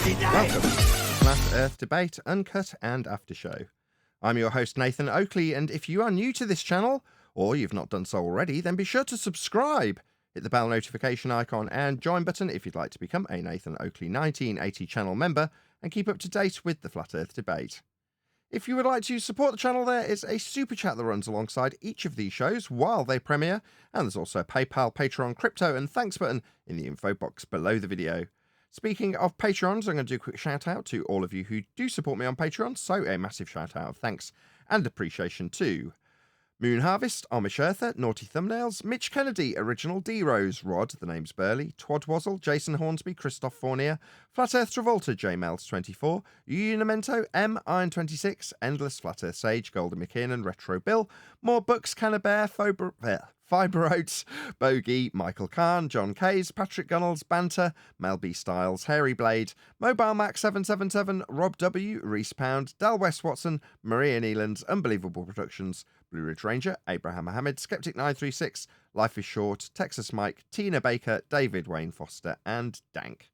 Welcome to Flat Earth Debate, Uncut and After Show. I'm your host Nathan Oakley, and if you are new to this channel, or you've not done so already, then be sure to subscribe, hit the bell notification icon and join button if you'd like to become a Nathan Oakley 1980 channel member and keep up to date with the Flat Earth Debate. If you would like to support the channel, there is a super chat that runs alongside each of these shows while they premiere, and there's also a PayPal, Patreon, crypto and thanks button in the info box below the video. Speaking of Patrons, I'm going to do a quick shout out to all of you who do support me on Patreon, so a massive shout out of thanks and appreciation to Moon Harvest, Amish Earther, Naughty Thumbnails, Mitch Kennedy, Original D Rose, Rod, the name's Burley, Twadwazzle, Jason Hornsby, Christoph Fournier, Flat Earth Travolta, JMelts24, Unimento, M Iron26, Endless Flat Earth Sage, Golden McKinnon, Retro Bill, More Books, Cannabear, Fiber Oats, Bogey, Michael Kahn, John Kays, Patrick Gunnels, Banter, Mel B Styles, Hairy Blade, Mobile Max 777, Rob W, Reese Pound, Dal West Watson, Maria Nealands, Unbelievable Productions, Blue Ridge Ranger, Abraham Mohammed, Skeptic 936, Life is Short, Texas Mike, Tina Baker, David Wayne Foster, and Dank.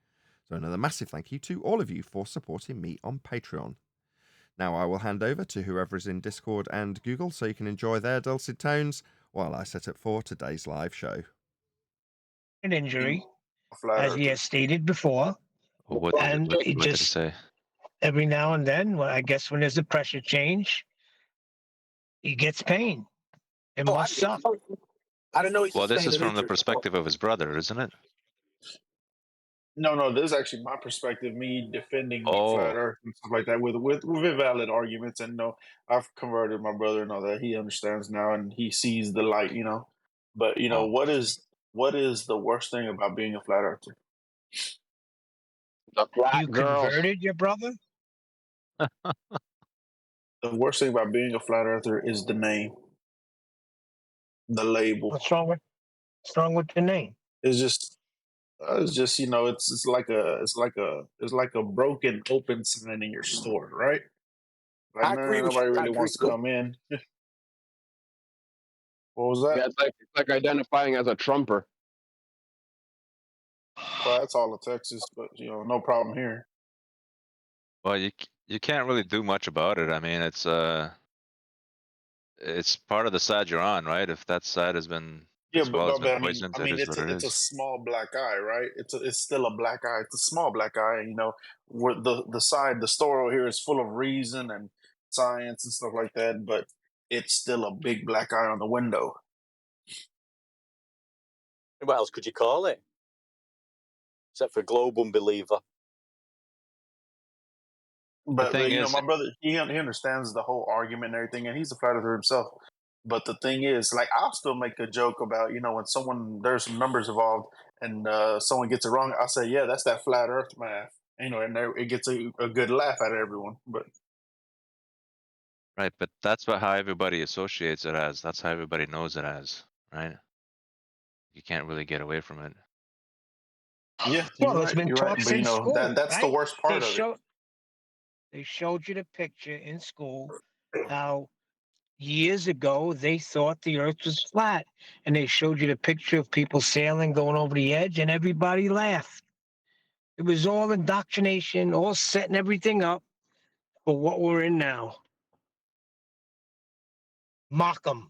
So another massive thank you to all of you for supporting me on Patreon. Now I will hand over to whoever is in Discord and Google so you can enjoy their dulcet tones while I set up for today's live show. An injury, as he has stated before. What did he say? Every now and then, well, I guess when there's a pressure change, he gets pain. It must suck. I don't know. Well, this is from the perspective of his brother, isn't it? No, this is actually my perspective, me defending flat earth and stuff like that with valid arguments. And no, I've converted my brother and all that. He understands now and he sees the light, you know. But you know, what is the worst thing about being a flat earther? You converted your brother? The worst thing about being a flat earther is the name. The label. What's wrong with the name? It's just you know, it's like a broken open sign in your store, right? Like, I agree with nobody you. really wants to come in. What was that? Yeah, it's like identifying as a Trumper. Well, that's all of Texas, but you know, no problem here. Well, you can't really do much about it. I mean, it's part of the side you're on, right? If that side has been poisoned, I mean, it's a small black eye, right? It's still a black eye. It's a small black eye. You know, where the store over here is full of reason and science and stuff like that, but it's still a big black eye on the window. What else could you call it? Except for globe unbeliever. But you know, my brother, he understands the whole argument and everything, and he's a flat earther himself. But the thing is, like, I'll still make a joke about, you know, when there's some numbers involved and someone gets it wrong, I'll say, yeah, that's that flat earth math. You know, and it gets a good laugh out of everyone. But right, but that's how everybody associates it as. That's how everybody knows it as, right? You can't really get away from it. Yeah, well, it's been taught but, you know, school. That's right? the worst part of it. They showed you the picture in school how years ago they thought the earth was flat, and they showed you the picture of people sailing going over the edge, and everybody laughed. It was all indoctrination, all setting everything up for what we're in now. Mock them.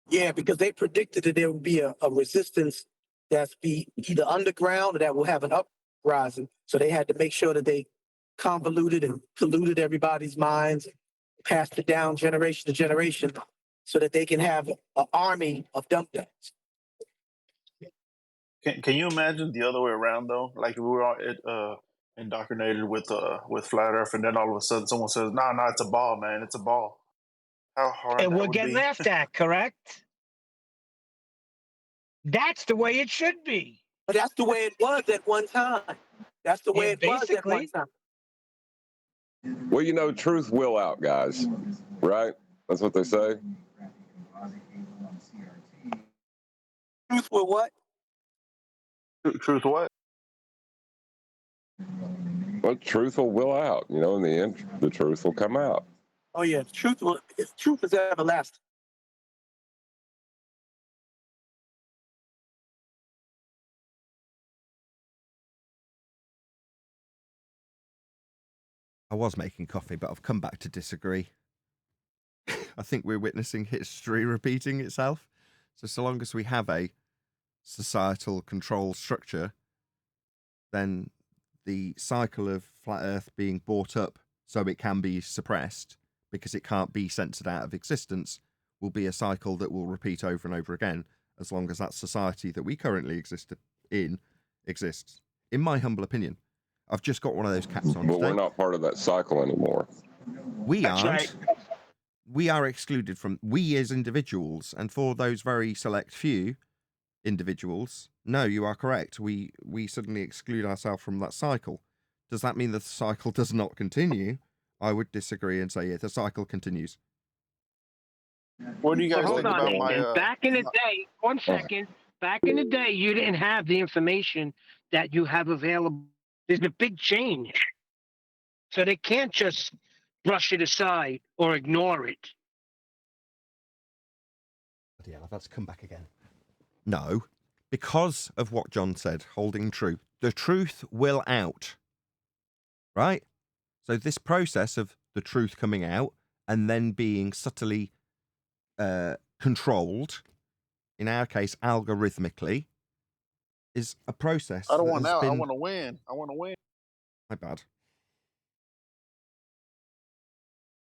Yeah, because they predicted that there would be a resistance that's be either underground or that will have an uprising. So they had to make sure that they convoluted and polluted everybody's minds, passed it down generation to generation, so that they can have an army of dum-dums. Can you imagine the other way around though? Like we were all indoctrinated with flat Earth, and then all of a sudden someone says, "No, it's a ball, man. It's a ball." How hard and that we'll would get be. laughed at, correct? That's the way it should be. But that's the way it was at one time. That's the way it was at one time. Well, you know, truth will out, guys. Right? That's what they say. Truth will what? Truth what? Well, truth will out. You know, in the end, the truth will come out. Oh yeah, truth is everlasting. I was making coffee, but I've come back to disagree. I think we're witnessing history repeating itself. So long as we have a societal control structure, then the cycle of flat Earth being brought up so it can be suppressed because it can't be censored out of existence will be a cycle that will repeat over and over again as long as that society that we currently exist in exists. In my humble opinion, I've just got one of those caps on But today. we're not part of that cycle anymore. We That's aren't. right. We are excluded from, we as individuals, and for those very select few individuals, no, you are correct. We suddenly exclude ourselves from that cycle. Does that mean the cycle does not continue? I would disagree and say, yeah, the cycle continues. What do you guys Well, think hold on, about Nathan. my? Back in the day, 1 second. Back in the day, you didn't have the information that you have available. There's a big change. So they can't just brush it aside or ignore it. Yeah, I've had to come back again. No, because of what John said, holding true. The truth will out. Right? So this process of the truth coming out and then being subtly controlled, in our case, algorithmically, is a process. I don't want that out. has I been... want to win. I want to win. My bad.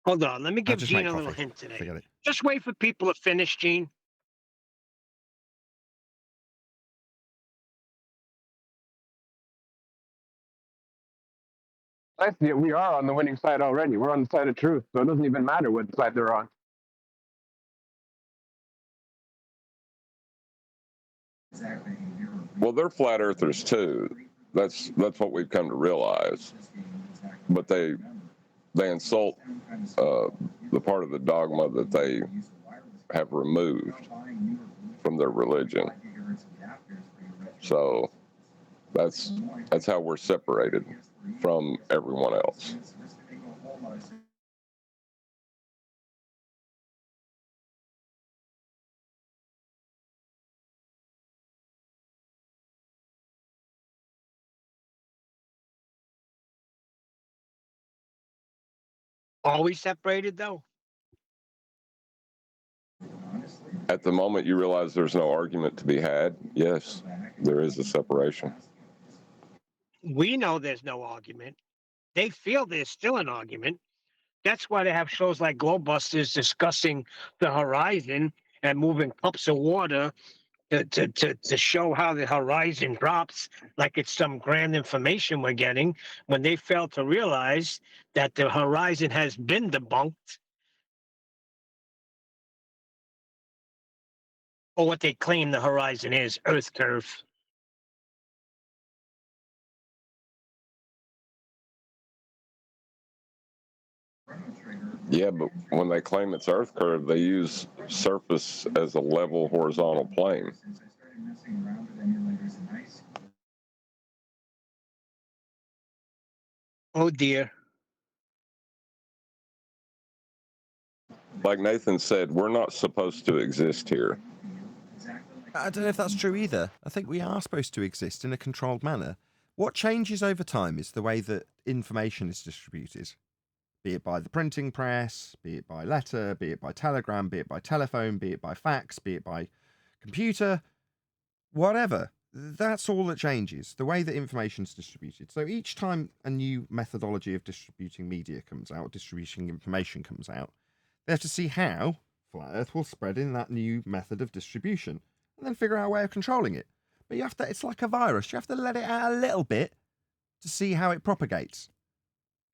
Hold on. Let me give just Gene make a little coffee. hint today. Forget it. Just wait for people to finish, Gene. I see it. We are on the winning side already. We're on the side of truth, so it doesn't even matter what side they're on. Well, they're flat earthers too. That's what we've come to realize. But they insult the part of the dogma that they have removed from their religion. So that's how we're separated from everyone else. Always separated, though. At the moment you realize there's no argument to be had, yes, there is a separation. We know there's no argument. They feel there's still an argument. That's why they have shows like Globebusters discussing the horizon and moving cups of water to show how the horizon drops like it's some grand information we're getting, when they fail to realize that the horizon has been debunked, or what they claim the horizon is, Earth curve. Yeah, but when they claim it's Earth curve, they use surface as a level horizontal plane. Oh dear. Like Nathan said, we're not supposed to exist here. I don't know if that's true either. I think we are supposed to exist in a controlled manner. What changes over time is the way that information is distributed, be it by the printing press, be it by letter, be it by telegram, be it by telephone, be it by fax, be it by computer, whatever. That's all that changes, the way that information is distributed. So each time a new methodology of distributing media comes out, distributing information comes out, they have to see how Flat Earth will spread in that new method of distribution and then figure out a way of controlling it. But you have to, it's like a virus, you have to let it out a little bit to see how it propagates.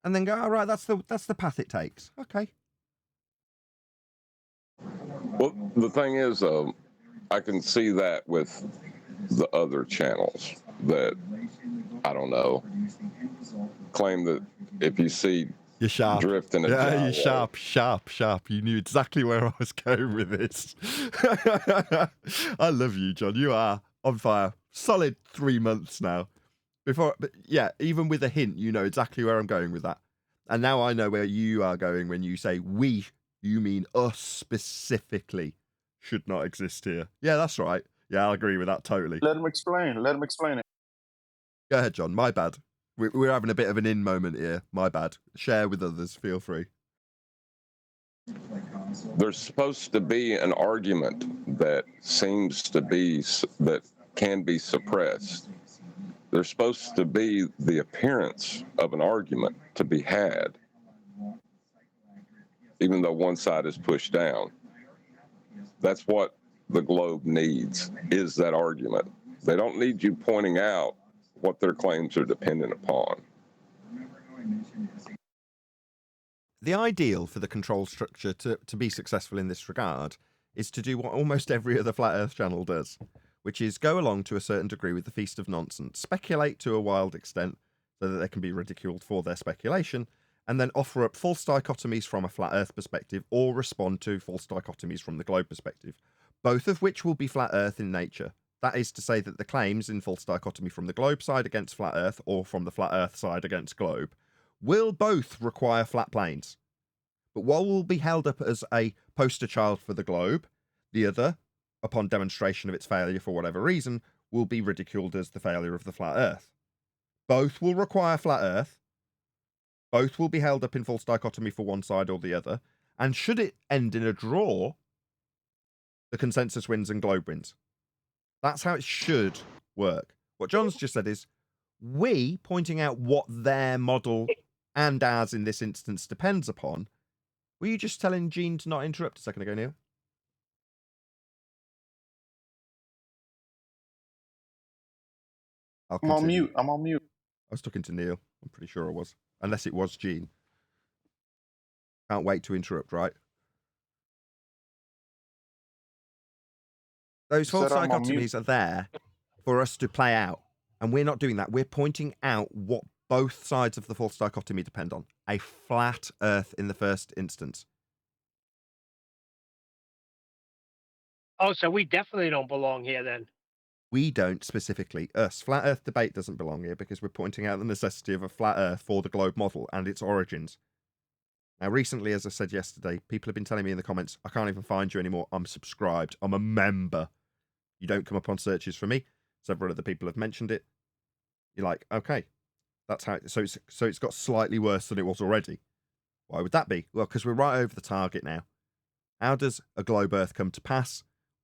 And then go, all right, that's the path it takes. Okay. Well, the thing is, I can see that with the other channels that, I don't know, claim that if you see You're sharp. drift in a Yeah, you're gyro, sharp. You knew exactly where I was going with this. I love you, John. You are on fire. Solid 3 months now. But yeah, even with a hint, you know exactly where I'm going with that. And now I know where you are going when you say we, you mean us specifically should not exist here. Yeah, that's right. Yeah, I'll agree with that totally. Let him explain. Let him explain it. Go ahead, John. My bad. We're having a bit of an in moment here. My bad. Share with others. Feel free. There's supposed to be an argument that seems to be, that can be suppressed. There's supposed to be the appearance of an argument to be had, even though one side is pushed down. That's what the globe needs, is that argument. They don't need you pointing out what their claims are dependent upon. The ideal for the control structure to be successful in this regard is to do what almost every other Flat Earth channel does, which is go along to a certain degree with the feast of nonsense, speculate to a wild extent so that they can be ridiculed for their speculation, and then offer up false dichotomies from a Flat Earth perspective or respond to false dichotomies from the globe perspective, both of which will be Flat Earth in nature. That is to say that the claims in false dichotomy from the globe side against Flat Earth or from the Flat Earth side against globe will both require flat planes. But one will be held up as a poster child for the globe, the other, upon demonstration of its failure for whatever reason, will be ridiculed as the failure of the Flat Earth. Both will require Flat Earth, both will be held up in false dichotomy for one side or the other, and should it end in a draw, the consensus wins and globe wins. That's how it should work. What John's just said is, we pointing out what their model and ours in this instance depends upon. Were you just telling Gene to not interrupt a second ago, Neil? I'm on mute. I'm on mute. I was talking to Neil. I'm pretty sure I was. Unless it was Gene. Can't wait to interrupt, right? Those false dichotomies are there for us to play out. And we're not doing that. We're pointing out what both sides of the false dichotomy depend on. A flat Earth in the first instance. Oh, so we definitely don't belong here then. We don't specifically. Us. Flat Earth debate doesn't belong here because we're pointing out the necessity of a flat Earth for the globe model and its origins. Now, recently, as I said yesterday, people have been telling me in the comments, I can't even find you anymore. I'm subscribed. I'm a member. You don't come up on searches for me. Several other people have mentioned it. You're like, okay, that's how. So it's got slightly worse than it was already. Why would that be? Well, because we're right over the target now. How does a globe Earth come to pass?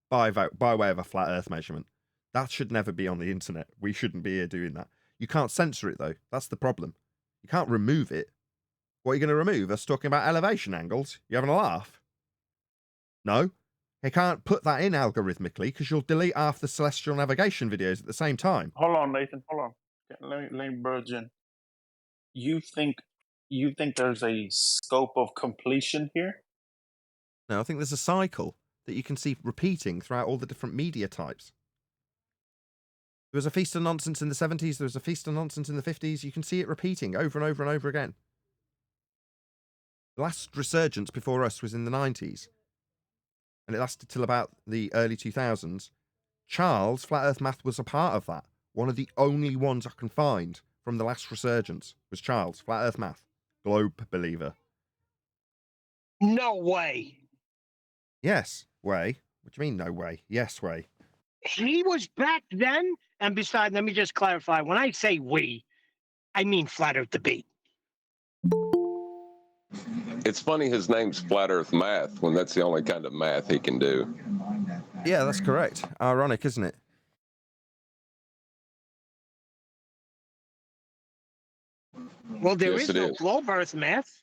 By way of a flat Earth measurement. That should never be on the internet. We shouldn't be here doing that. You can't censor it, though. That's the problem. You can't remove it. What are you going to remove? Us talking about elevation angles? You having a laugh? No? You can't put that in algorithmically because you'll delete half the celestial navigation videos at the same time. Hold on, Nathan. Hold on. Let me merge in. You think there's a scope of completion here? No, I think there's a cycle that you can see repeating throughout all the different media types. There was a feast of nonsense in the 70s. There was a feast of nonsense in the 50s. You can see it repeating over and over and over again. The last resurgence before us was in the 90s. And it lasted till about the early 2000s. Charles, Flat Earth Math, was a part of that. One of the only ones I can find from the last resurgence was Charles, Flat Earth Math, globe believer. No way. Yes, way. What do you mean, no way? Yes, way. He was back then. And besides, let me just clarify. When I say we, I mean Flat Earth Debate. It's funny his name's Flat Earth Math when that's the only kind of math he can do. Yeah, that's correct. Ironic, isn't it? Well, there Yes, is it no is. globe Earth math.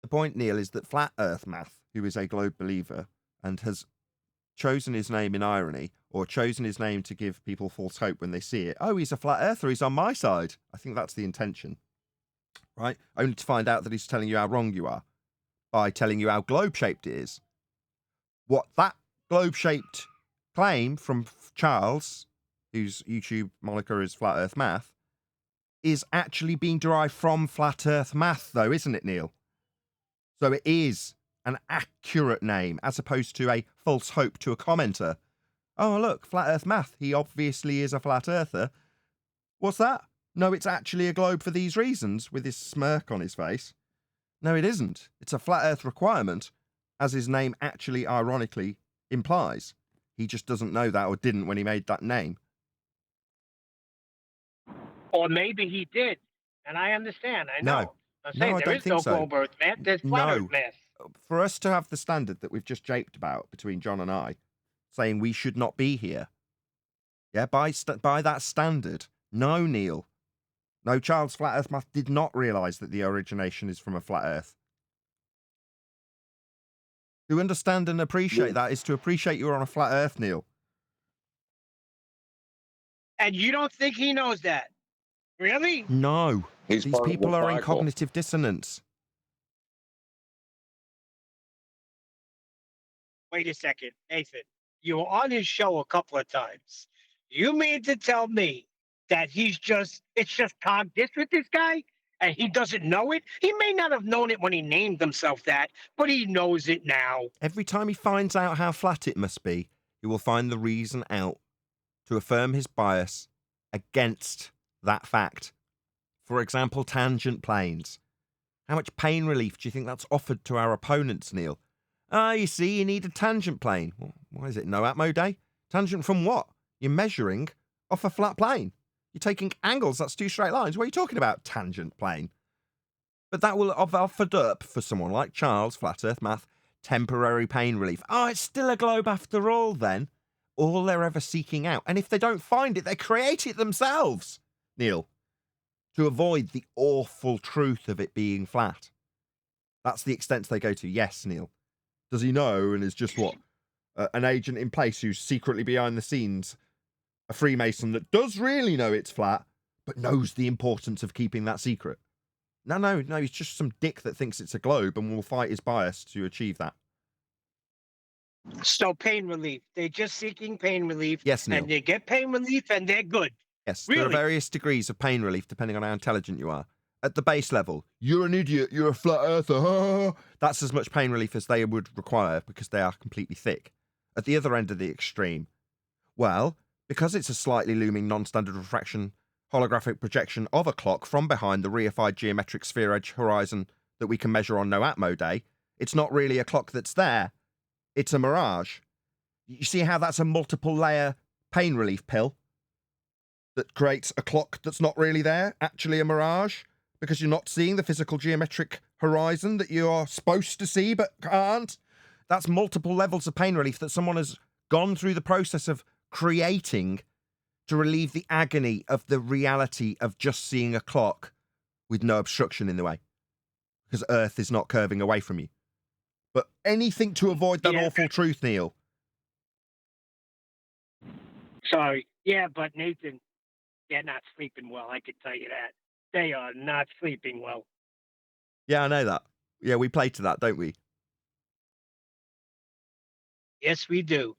The point, Neil, is that Flat Earth Math, who is a globe believer and has chosen his name in irony, or chosen his name to give people false hope when they see it. Oh, he's a flat earther, he's on my side. I think that's the intention, right? Only to find out that he's telling you how wrong you are by telling you how globe-shaped it is. What that globe-shaped claim from Charles, whose YouTube moniker is Flat Earth Math, is actually being derived from Flat Earth Math, though, isn't it, Neil? So it is an accurate name, as opposed to a false hope to a commenter. Oh, look, Flat Earth Math. He obviously is a flat earther. What's that? No, it's actually a globe for these reasons, with his smirk on his face. No, it isn't. It's a flat Earth requirement, as his name actually ironically implies. He just doesn't know that, or didn't when he made that name. Or maybe he did. And I understand. I know. No. I'm No, saying I there don't is think no so. globe Earth myth. There's flat No. Earth myth. For us to have the standard that we've just japed about between John and I, saying we should not be here. Yeah, by that standard, no, Neil. No, Charles Flat Earth Math did not realise that the origination is from a flat Earth. To understand and appreciate that is to appreciate you're on a flat Earth, Neil. And you don't think he knows that? Really? No. He's These part of people the are in cycle. cognitive dissonance. Wait a second, Nathan. You were on his show a couple of times. You mean to tell me that it's just cognizant with this guy and he doesn't know it? He may not have known it when he named himself that, but he knows it now. Every time he finds out how flat it must be, he will find the reason out to affirm his bias against that fact. For example, tangent planes. How much pain relief do you think that's offered to our opponents, Neil? You see, you need a tangent plane. Well, why is it no Atmo day? Tangent from what? You're measuring off a flat plane. You're taking angles, that's two straight lines. What are you talking about, tangent plane? But that will have offered up, for someone like Charles, Flat Earth Math, temporary pain relief. Oh, it's still a globe after all, then. All they're ever seeking out. And if they don't find it, they create it themselves, Neil, to avoid the awful truth of it being flat. That's the extent they go to. Yes, Neil. Does he know and is just what? An agent in place who's secretly behind the scenes, a Freemason that does really know it's flat, but knows the importance of keeping that secret. No, he's just some dick that thinks it's a globe and will fight his bias to achieve that. So pain relief. They're just seeking pain relief. Yes, Neil. And they get pain relief and they're good. Yes, really? There are various degrees of pain relief depending on how intelligent you are. At the base level, you're an idiot, you're a flat earther. That's as much pain relief as they would require because they are completely thick. At the other end of the extreme, well, because it's a slightly looming non-standard refraction holographic projection of a clock from behind the reified geometric sphere edge horizon that we can measure on no Atmo day, it's not really a clock that's there. It's a mirage. You see how that's a multiple layer pain relief pill that creates a clock that's not really there, actually a mirage, because you're not seeing the physical geometric horizon that you are supposed to see but can't. That's multiple levels of pain relief that someone has gone through the process of creating to relieve the agony of the reality of just seeing a clock with no obstruction in the way, because Earth is not curving away from you. But anything to avoid that awful truth, Neil. Sorry. Yeah, but Nathan, they're not sleeping well, I can tell you that. They are not sleeping well. Yeah, I know that. Yeah, we play to that, don't we? Yes, we do.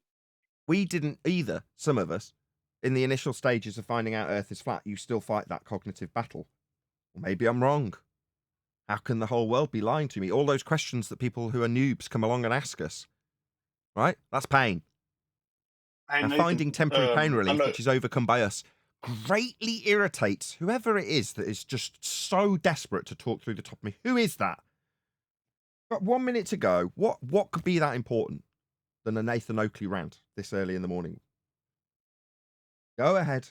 We didn't either, some of us. In the initial stages of finding out Earth is flat, you still fight that cognitive battle. Or maybe I'm wrong. How can the whole world be lying to me? All those questions that people who are noobs come along and ask us. Right? That's pain. And Nathan, finding temporary pain relief, not... which is overcome by us, greatly irritates whoever it is that is just so desperate to talk through the top of me. Who is that? But 1 minute to go. What could be that important than a Nathan Oakley rant this early in the morning? Go ahead.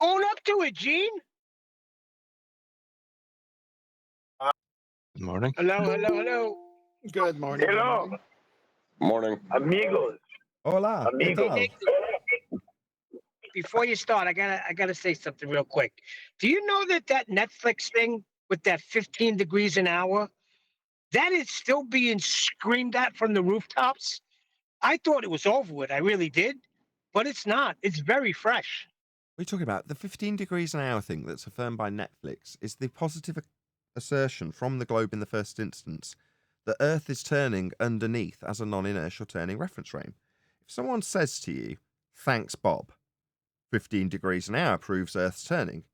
Own up to it, Gene. Good morning. Hello. Good morning. Hello, Morning. amigos. Hola. Amigo. ¿Qué tal? Before you start, I gotta say something real quick. Do you know that Netflix thing with that 15 degrees an hour, that is still being screamed at from the rooftops? I thought it was over with. I really did, but it's not. It's very fresh. What are you talking about? The 15 degrees an hour thing that's affirmed by Netflix is the positive assertion from the globe in the first instance that Earth is turning underneath as a non-inertial turning reference frame. If someone says to you, thanks, Bob, 15 degrees an hour proves Earth's turning,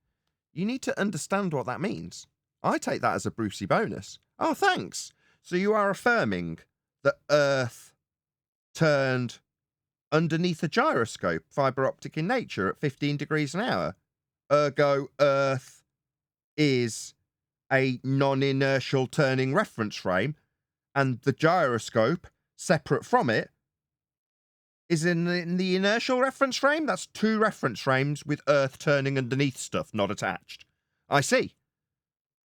you need to understand what that means. I take that as a Brucey bonus. Oh, thanks. So you are affirming that Earth turned underneath a gyroscope, fiber optic in nature, at 15 degrees an hour. Ergo, Earth is a non-inertial turning reference frame, and the gyroscope, separate from it, is in the inertial reference frame. That's 2 reference frames with Earth turning underneath stuff, not attached. I see.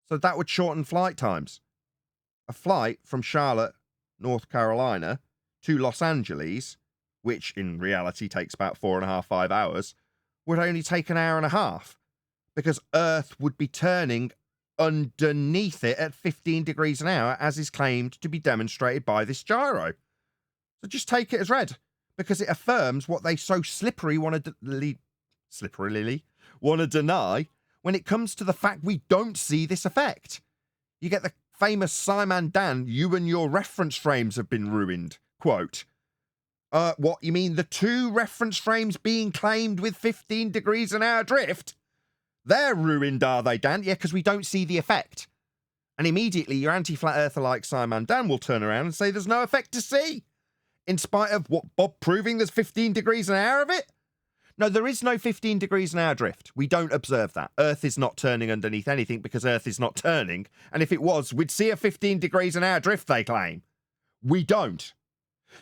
So that would shorten flight times. A flight from Charlotte, North Carolina, to Los Angeles, which in reality takes about 4.5, 5 hours, would only take an hour and a half, because Earth would be turning underneath it at 15 degrees an hour, as is claimed to be demonstrated by this gyro. So just take it as read, because it affirms what they so slipperily want to deny when it comes to the fact we don't see this effect. You get the famous Simon Dan, you and your reference frames have been ruined. Quote, what, you mean the 2 reference frames being claimed with 15 degrees an hour drift? They're ruined, are they, Dan? Yeah, because we don't see the effect. And immediately your anti-flat earther like Simon Dan will turn around and say there's no effect to see, in spite of what Bob proving there's 15 degrees an hour of it. No, there is no 15 degrees an hour drift. We don't observe that. Earth is not turning underneath anything because Earth is not turning. And if it was, we'd see a 15 degrees an hour drift, they claim. We don't.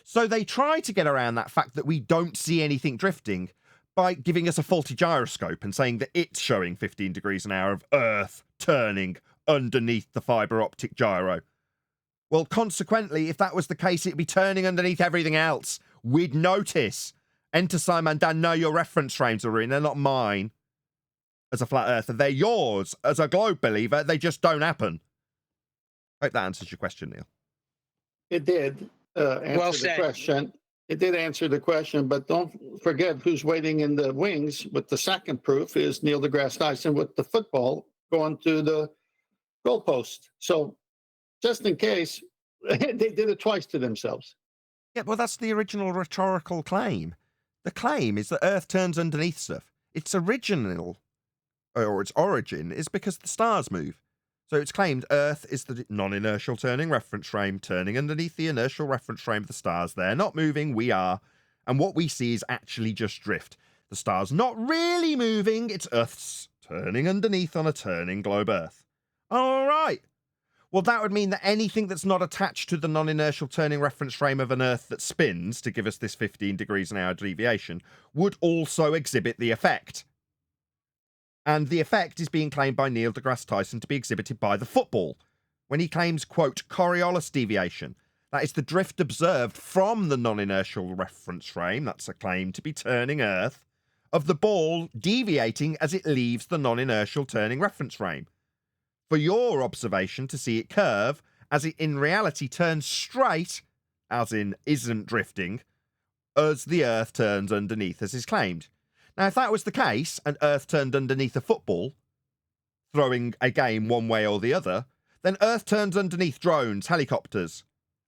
So they try to get around that fact that we don't see anything drifting by giving us a faulty gyroscope and saying that it's showing 15 degrees an hour of Earth turning underneath the fibre optic gyro. Well, consequently, if that was the case, it'd be turning underneath everything else. We'd notice. Enter Simon Dan, no, your reference frames are ruined. They're not mine as a flat earther. They're yours as a globe believer. They just don't happen. Hope that answers your question, Neil. It did answer the question. It did answer the question, but don't forget who's waiting in the wings with the second proof is Neil deGrasse Tyson with the football going to the goalpost. So just in case, they did it twice to themselves. Yeah, well, that's the original rhetorical claim. The claim is that Earth turns underneath stuff. Its original, or its origin, is because the stars move. So it's claimed Earth is the non-inertial turning reference frame, turning underneath the inertial reference frame of the stars. They're not moving, we are. And what we see is actually just drift. The star's not really moving, it's Earth's turning underneath on a turning globe Earth. All right. Well, that would mean that anything that's not attached to the non-inertial turning reference frame of an Earth that spins to give us this 15 degrees an hour deviation would also exhibit the effect. And the effect is being claimed by Neil deGrasse Tyson to be exhibited by the football, when he claims, quote, Coriolis deviation. That is the drift observed from the non-inertial reference frame, that's a claim to be turning Earth, of the ball deviating as it leaves the non-inertial turning reference frame. For your observation to see it curve, as it in reality turns straight, as in isn't drifting, as the Earth turns underneath, as is claimed. Now, if that was the case, and Earth turned underneath a football, throwing a game one way or the other, then Earth turns underneath drones, helicopters,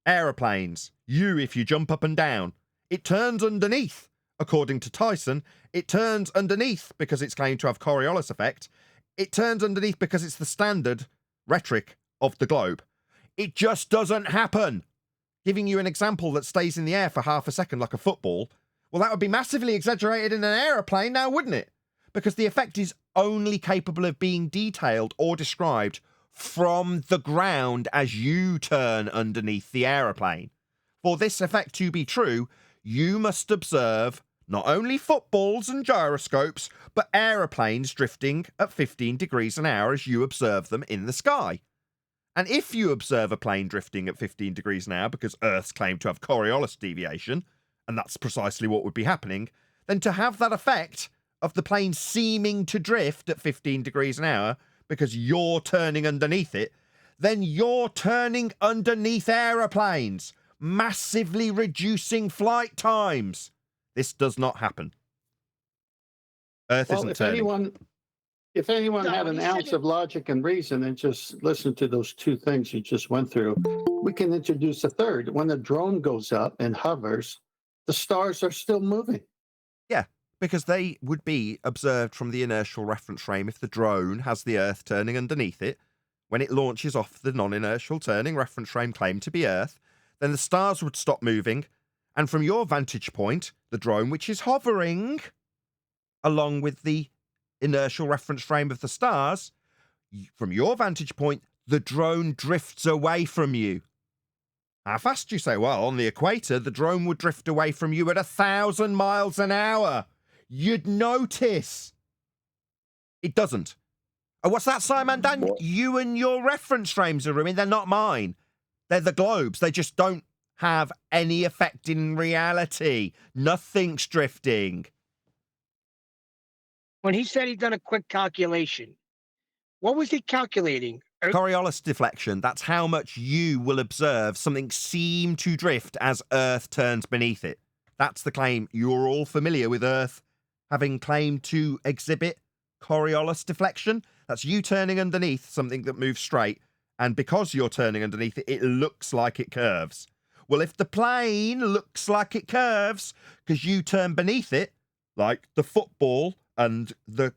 aeroplanes, you if you jump up and down. It turns underneath, according to Tyson. It turns underneath because it's claimed to have Coriolis effect. It turns underneath because it's the standard rhetoric of the globe. It just doesn't happen. Giving you an example that stays in the air for half a second like a football, well, that would be massively exaggerated in an aeroplane now, wouldn't it? Because the effect is only capable of being detailed or described from the ground as you turn underneath the aeroplane. For this effect to be true, you must observe not only footballs and gyroscopes, but aeroplanes drifting at 15 degrees an hour as you observe them in the sky. And if you observe a plane drifting at 15 degrees an hour because Earth's claimed to have Coriolis deviation, and that's precisely what would be happening, then to have that effect of the plane seeming to drift at 15 degrees an hour because you're turning underneath it, then you're turning underneath aeroplanes, massively reducing flight times. This does not happen. Earth isn't turning. If anyone had an ounce of logic and reason and just listened to those 2 things you just went through, we can introduce a third. When the drone goes up and hovers, the stars are still moving. Yeah, because they would be observed from the inertial reference frame if the drone has the Earth turning underneath it. When it launches off the non-inertial turning reference frame claimed to be Earth, then the stars would stop moving. And from your vantage point, the drone, which is hovering along with the inertial reference frame of the stars, from your vantage point, the drone drifts away from you. How fast do you say? Well, on the equator, the drone would drift away from you at 1,000 miles an hour. You'd notice. It doesn't. Oh, what's that, Simon Dan? What? You and your reference frames are ruined. They're not mine. They're the globes. They just don't have any effect in reality. Nothing's drifting. When he said he'd done a quick calculation, what was he calculating? Coriolis deflection. That's how much you will observe something seem to drift as Earth turns beneath it. That's the claim. You're all familiar with Earth having claimed to exhibit Coriolis deflection. That's you turning underneath something that moves straight, and because you're turning underneath it, it looks like it curves. Well, if the plane looks like it curves because you turn beneath it, like the football and the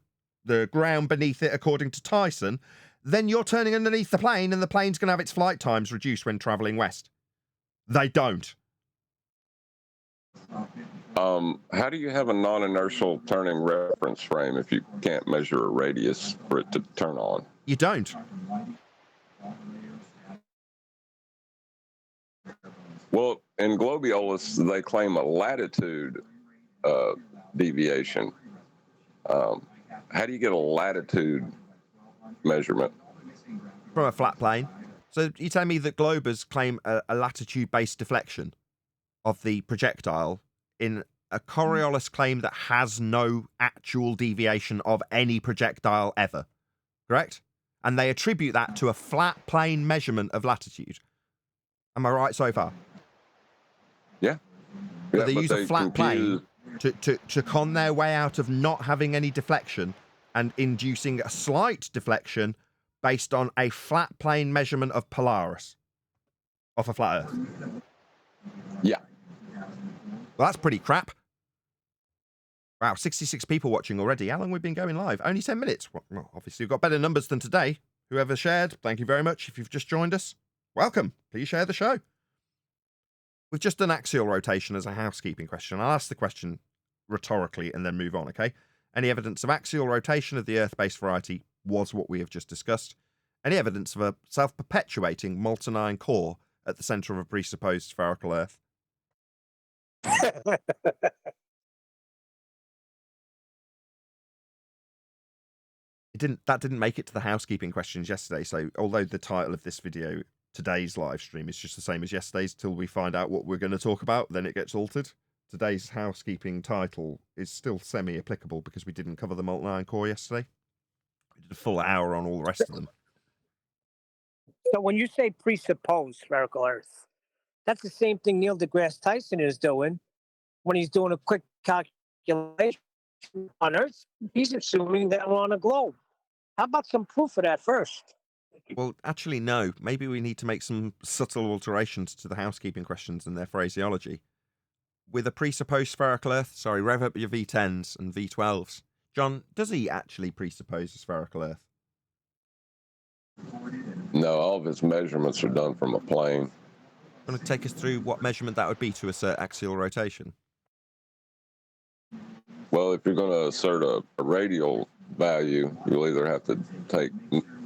ground beneath it, according to Tyson, then you're turning underneath the plane, and the plane's going to have its flight times reduced when travelling west. They don't. How do you have a non-inertial turning reference frame if you can't measure a radius for it to turn on? You don't. Well, in Globiolus, they claim a latitude deviation. How do you get a latitude measurement? From a flat plane. So you tell me that globers claim a latitude-based deflection of the projectile in a Coriolis claim that has no actual deviation of any projectile ever, correct? And they attribute that to a flat plane measurement of latitude. Am I right so far? Yeah. But they use a flat plane to con their way out of not having any deflection and inducing a slight deflection based on a flat plane measurement of Polaris off a flat Earth. Yeah. Well, that's pretty crap. Wow, 66 people watching already. How long have we been going live? Only 10 minutes. Well, obviously, we've got better numbers than today. Whoever shared, thank you very much. If you've just joined us, welcome. Please share the show. We've just done axial rotation as a housekeeping question. I'll ask the question rhetorically and then move on, okay? Any evidence of axial rotation of the Earth-based variety was what we have just discussed. Any evidence of a self-perpetuating molten iron core at the center of a presupposed spherical Earth? That didn't make it to the housekeeping questions yesterday. So although the title of this video, today's live stream, is just the same as yesterday's till we find out what we're going to talk about, then it gets altered. Today's housekeeping title is still semi-applicable because we didn't cover the molten iron core yesterday. We did a full hour on all the rest of them. So when you say presupposed spherical Earth, that's the same thing Neil deGrasse Tyson is doing when he's doing a quick calculation on Earth. He's assuming that we're on a globe. How about some proof of that first? Well, actually, no. Maybe we need to make some subtle alterations to the housekeeping questions and their phraseology. With a presupposed spherical Earth, sorry, rev up your V10s and V12s. John, does he actually presuppose a spherical Earth? No, all of his measurements are done from a plane. Want to take us through what measurement that would be to assert axial rotation? Well, if you're going to assert a radial value, you'll either have to take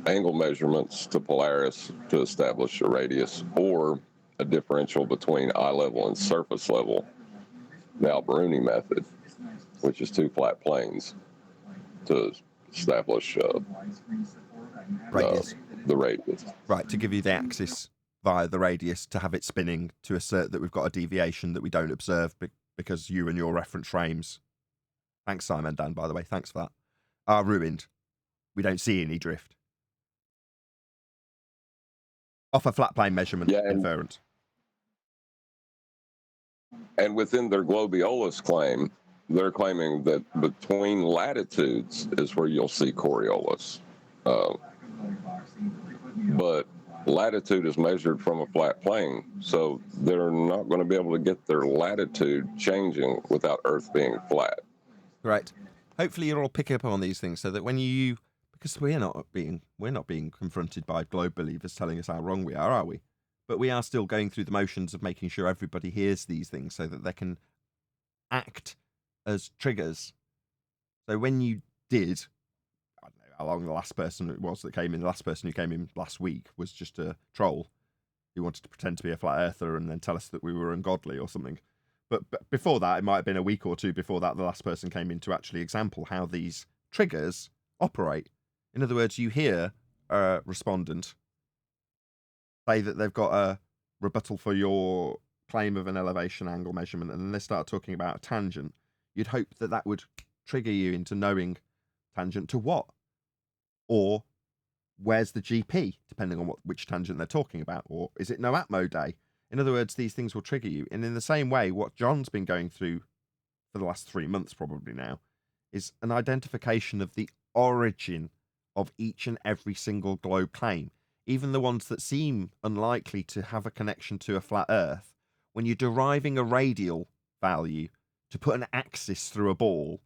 angle measurements to Polaris to establish a radius, or a differential between eye level and surface level, the Algorithmic method, which is two flat planes, to establish radius. The radius. Right, to give you the axis via the radius to have it spinning to assert that we've got a deviation that we don't observe because you and your reference frames, thanks Simon Dan, by the way, thanks for that, are ruined. We don't see any drift. Off a flat plane measurement inference. And within their Globiolus claim, they're claiming that between latitudes is where you'll see Coriolis. But latitude is measured from a flat plane, so they're not going to be able to get their latitude changing without Earth being flat. Right. Hopefully you'll all pick up on these things so that when you, because we're not being confronted by globe believers telling us how wrong we are we? But we are still going through the motions of making sure everybody hears these things so that they can act as triggers. So when you did, I don't know how long the last person it was that came in, the last person who came in last week was just a troll. who wanted to pretend to be a flat earther and then tell us that we were ungodly or something. But before that, it might have been a week or two before that, the last person came in to actually example how these triggers operate. In other words, you hear a respondent say that they've got a rebuttal for your claim of an elevation angle measurement, and then they start talking about a tangent. You'd hope that that would trigger you into knowing tangent to what, or where's the GP, depending on which tangent they're talking about, or is it no atmo day? In other words, these things will trigger you. And in the same way, what John's been going through for the last 3 months probably now is an identification of the origin of each and every single globe claim, even the ones that seem unlikely to have a connection to a flat earth. When you're deriving a radial value to put an axis through a ball,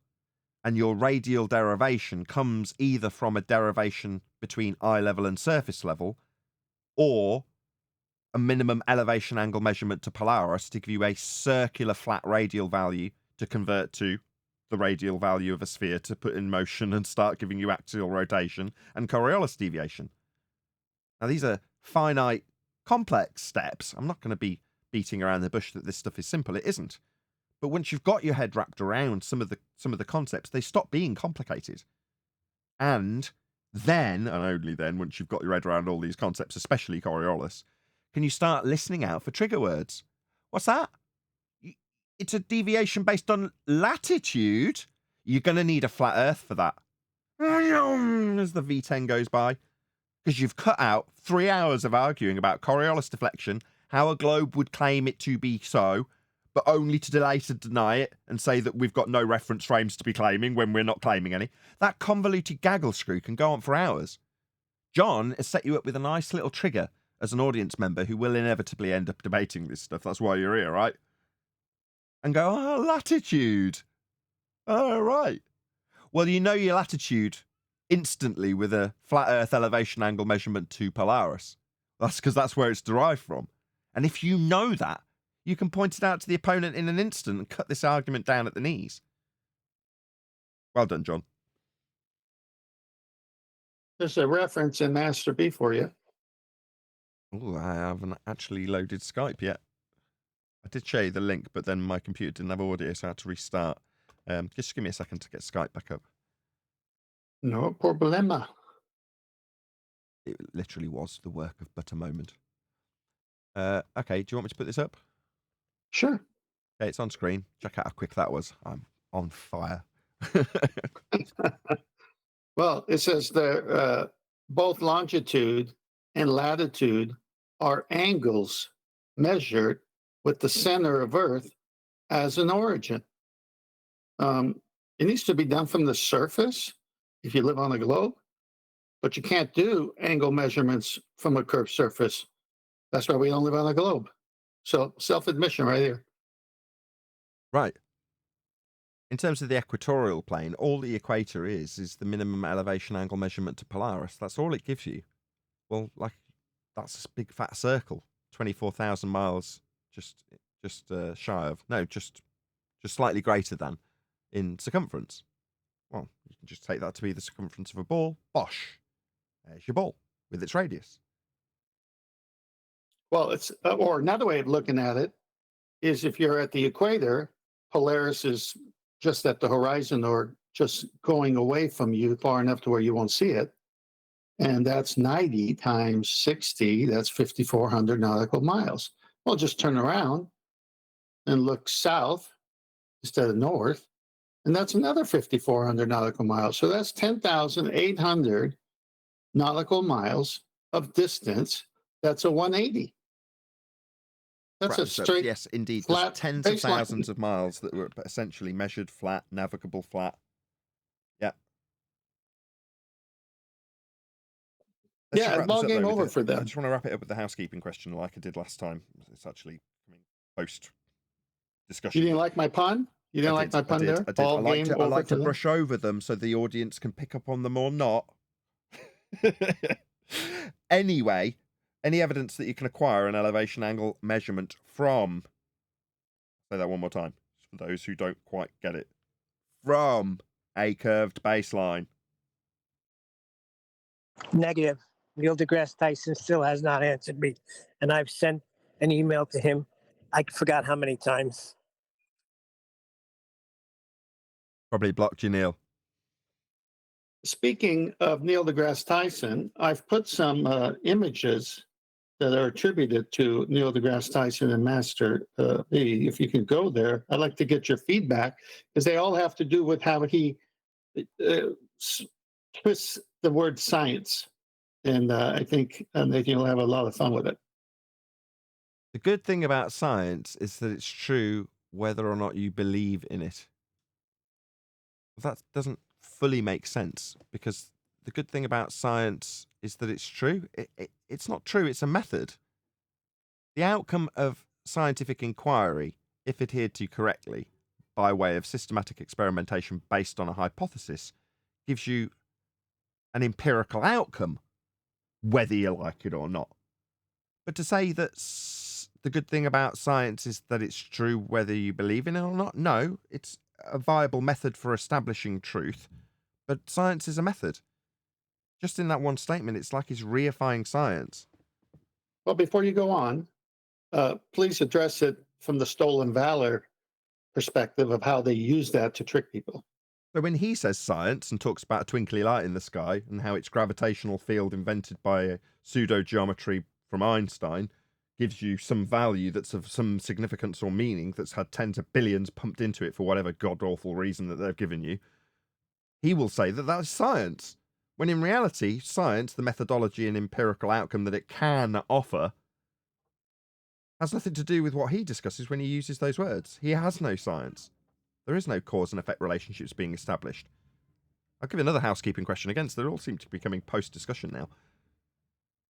and your radial derivation comes either from a derivation between eye level and surface level, or a minimum elevation angle measurement to Polaris to give you a circular flat radial value to convert to the radial value of a sphere to put in motion and start giving you axial rotation and Coriolis deviation. Now, these are finite, complex steps. I'm not going to be beating around the bush that this stuff is simple. It isn't. But once you've got your head wrapped around some of the concepts, they stop being complicated. And then, and only then, once you've got your head around all these concepts, especially Coriolis, can you start listening out for trigger words. What's that? It's a deviation based on latitude. You're going to need a flat earth for that. As the V10 goes by. Because you've cut out 3 hours of arguing about Coriolis deflection, how a globe would claim it to be so, but only to later deny it and say that we've got no reference frames to be claiming when we're not claiming any. That convoluted gaggle screw can go on for hours. John has set you up with a nice little trigger as an audience member who will inevitably end up debating this stuff. That's why you're here, right? And go, oh, latitude. Oh, right. Well, you know your latitude instantly with a flat earth elevation angle measurement to Polaris. That's because that's where it's derived from. And if you know that, you can point it out to the opponent in an instant and cut this argument down at the knees. Well done, John. There's a reference in Master B for you. Oh, I haven't actually loaded Skype yet. I did show you the link, but then my computer didn't have audio, so I had to restart. Just give me a second to get Skype back up. No problema. It literally was the work of but a moment. Okay, do you want me to put this up? Sure. Okay, it's on screen. Check out how quick that was. I'm on fire. Well, it says that both longitude and latitude are angles measured with the center of Earth as an origin. It needs to be done from the surface if you live on a globe, but you can't do angle measurements from a curved surface. That's why we don't live on a globe. So self-admission right here. Right. In terms of the equatorial plane, all the equator is the minimum elevation angle measurement to Polaris. That's all it gives you. Well, like, that's a big fat circle, 24,000 miles, just shy of, no, just slightly greater than in circumference. Well, you can just take that to be the circumference of a ball. Bosh. There's your ball with its radius. Well, it's or another way of looking at it is if you're at the equator, Polaris is just at the horizon or just going away from you far enough to where you won't see it. And that's 90 times 60, that's 5,400 nautical miles. Well, just turn around and look south instead of north, and that's another 5,400 nautical miles. So that's 10,800 nautical miles of distance. That's a 180. That's right, a straight, yes, indeed. flat There's tens of baseline. thousands of miles that were essentially measured flat, navigable flat. Yeah. Yeah, ball game over for them. I just want to wrap it up with the housekeeping question like I did last time. It's actually post discussion. You didn't like my pun? You didn't like my pun there? I like to brush over them so the audience can pick up on them or not. Anyway, any evidence that you can acquire an elevation angle measurement from, say that one more time, for those who don't quite get it, from a curved baseline. Negative. Neil deGrasse Tyson still has not answered me, and I've sent an email to him. I forgot how many times. Probably blocked you, Neil. Speaking of Neil deGrasse Tyson, I've put some images that are attributed to Neil deGrasse Tyson and Master B. If you can go there, I'd like to get your feedback, because they all have to do with how he twists the word science. And I think Nathan, you'll have a lot of fun with it. The good thing about science is that it's true whether or not you believe in it. That doesn't fully make sense, because the good thing about science is that it's true. It's not true, it's a method. The outcome of scientific inquiry, if adhered to correctly by way of systematic experimentation based on a hypothesis, gives you an empirical outcome, whether you like it or not. But to say that the good thing about science is that it's true whether you believe in it or not, no, it's a viable method for establishing truth, but science is a method. Just in that one statement, it's like he's reifying science. Well, before you go on, please address it from the stolen valor perspective of how they use that to trick people. So when he says science and talks about a twinkly light in the sky and how its gravitational field invented by a pseudo-geometry from Einstein gives you some value that's of some significance or meaning that's had tens of billions pumped into it for whatever god-awful reason that they've given you, he will say that that's science. When in reality, science, the methodology and empirical outcome that it can offer, has nothing to do with what he discusses when he uses those words. He has no science. There is no cause and effect relationships being established. I'll give another housekeeping question again, so they all seem to be becoming post-discussion now.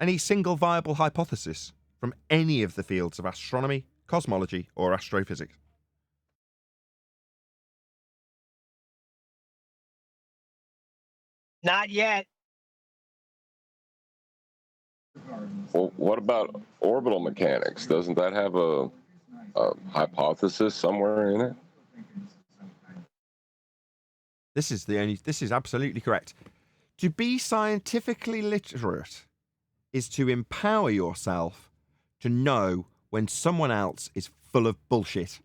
Any single viable hypothesis from any of the fields of astronomy, cosmology, or astrophysics? Not yet. Well, what about orbital mechanics? Doesn't that have a hypothesis somewhere in it? This is absolutely correct. To be scientifically literate is to empower yourself to know when someone else is full of bullshit.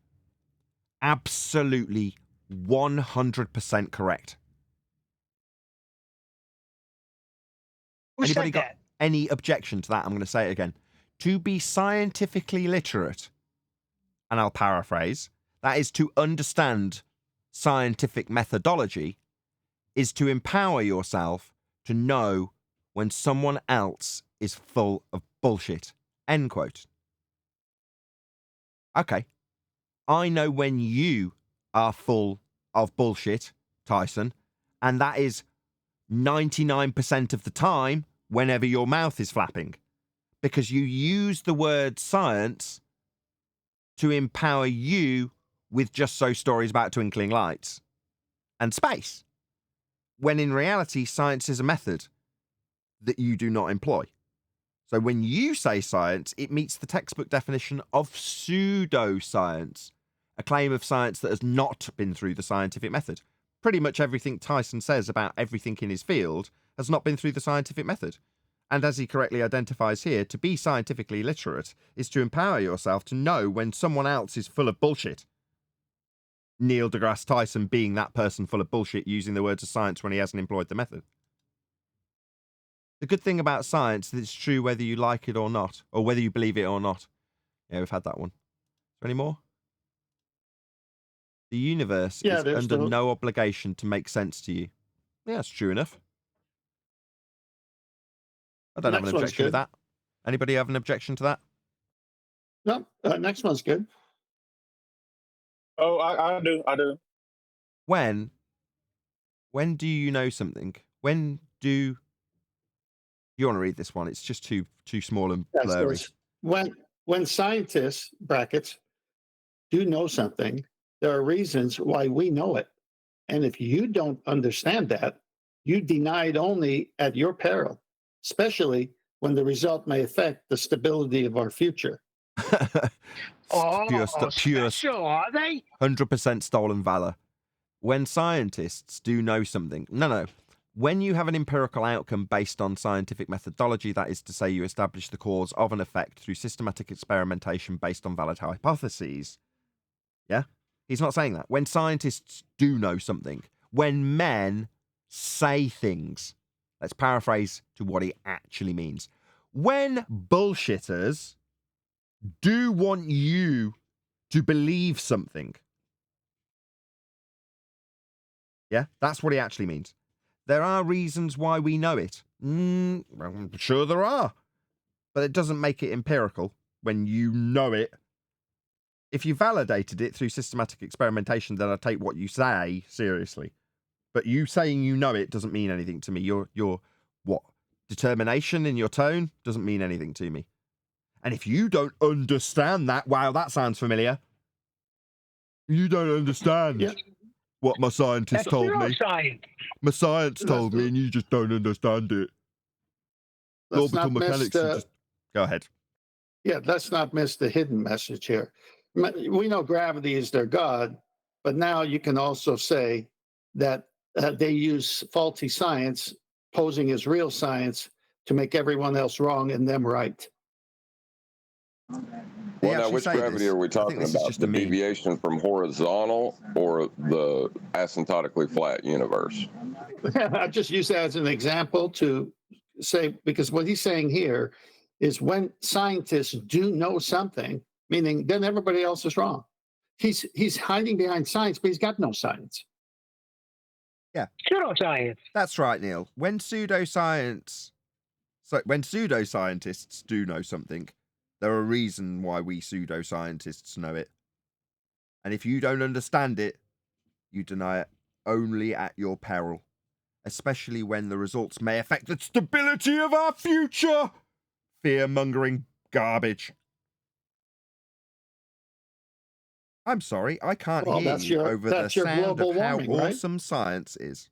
Absolutely 100% correct. Anybody got any objection to that? I'm going to say it again. To be scientifically literate, and I'll paraphrase, that is to understand scientific methodology, is to empower yourself to know when someone else is full of bullshit. End quote. Okay. I know when you are full of bullshit, Tyson, and that is 99% of the time whenever your mouth is flapping, because you use the word science to empower you with just so stories about twinkling lights and space, when in reality, science is a method that you do not employ. So when you say science, it meets the textbook definition of pseudoscience, a claim of science that has not been through the scientific method. Pretty much everything Tyson says about everything in his field has not been through the scientific method. And as he correctly identifies here, to be scientifically literate is to empower yourself to know when someone else is full of bullshit. Neil deGrasse Tyson being that person full of bullshit using the words of science when he hasn't employed the method. The good thing about science is that it's true whether you like it or not, or whether you believe it or not. Yeah, we've had that one. Is there any more? The universe is under no obligation to make sense to you. Yeah, that's true enough. I don't have an objection with that. Anybody have an objection to that? No, next one's good. Oh, I do. When do you know something? When do you want to read this one? It's just too small and blurry. When scientists, brackets, do know something, there are reasons why we know it. And if you don't understand that, you deny it only at your peril, especially when the result may affect the stability of our future. Pure special, are they? 100% stolen valor. When scientists do know something, no. When you have an empirical outcome based on scientific methodology, that is to say you establish the cause of an effect through systematic experimentation based on valid hypotheses. Yeah? He's not saying that. When scientists do know something, when men say things, let's paraphrase to what he actually means. When bullshitters do want you to believe something, yeah, that's what he actually means. There are reasons why we know it. I'm sure there are. But it doesn't make it empirical when you know it. If you validated it through systematic experimentation, then I take what you say seriously. But you saying you know it doesn't mean anything to me. Your what? Determination in your tone doesn't mean anything to me. And if you don't understand that, wow, that sounds familiar. You don't understand what my scientist told me. My science told me, and you just don't understand it. Orbital mechanics. Just go ahead. Yeah, let's not miss the hidden message here. We know gravity is their god, but now you can also say that they use faulty science posing as real science to make everyone else wrong and them right. Well, now, which gravity are we talking about? The deviation from horizontal or the asymptotically flat universe? I just use that as an example to say, because what he's saying here is when scientists do know something, meaning then everybody else is wrong. He's hiding behind science, but he's got no science. Yeah. Pseudoscience. That's right, Neil. When pseudoscientists do know something, there are reasons why we pseudoscientists know it. And if you don't understand it, you deny it only at your peril, especially when the results may affect the stability of our future. Fear-mongering garbage. I'm sorry, I can't hear you over the sound of how awesome science is.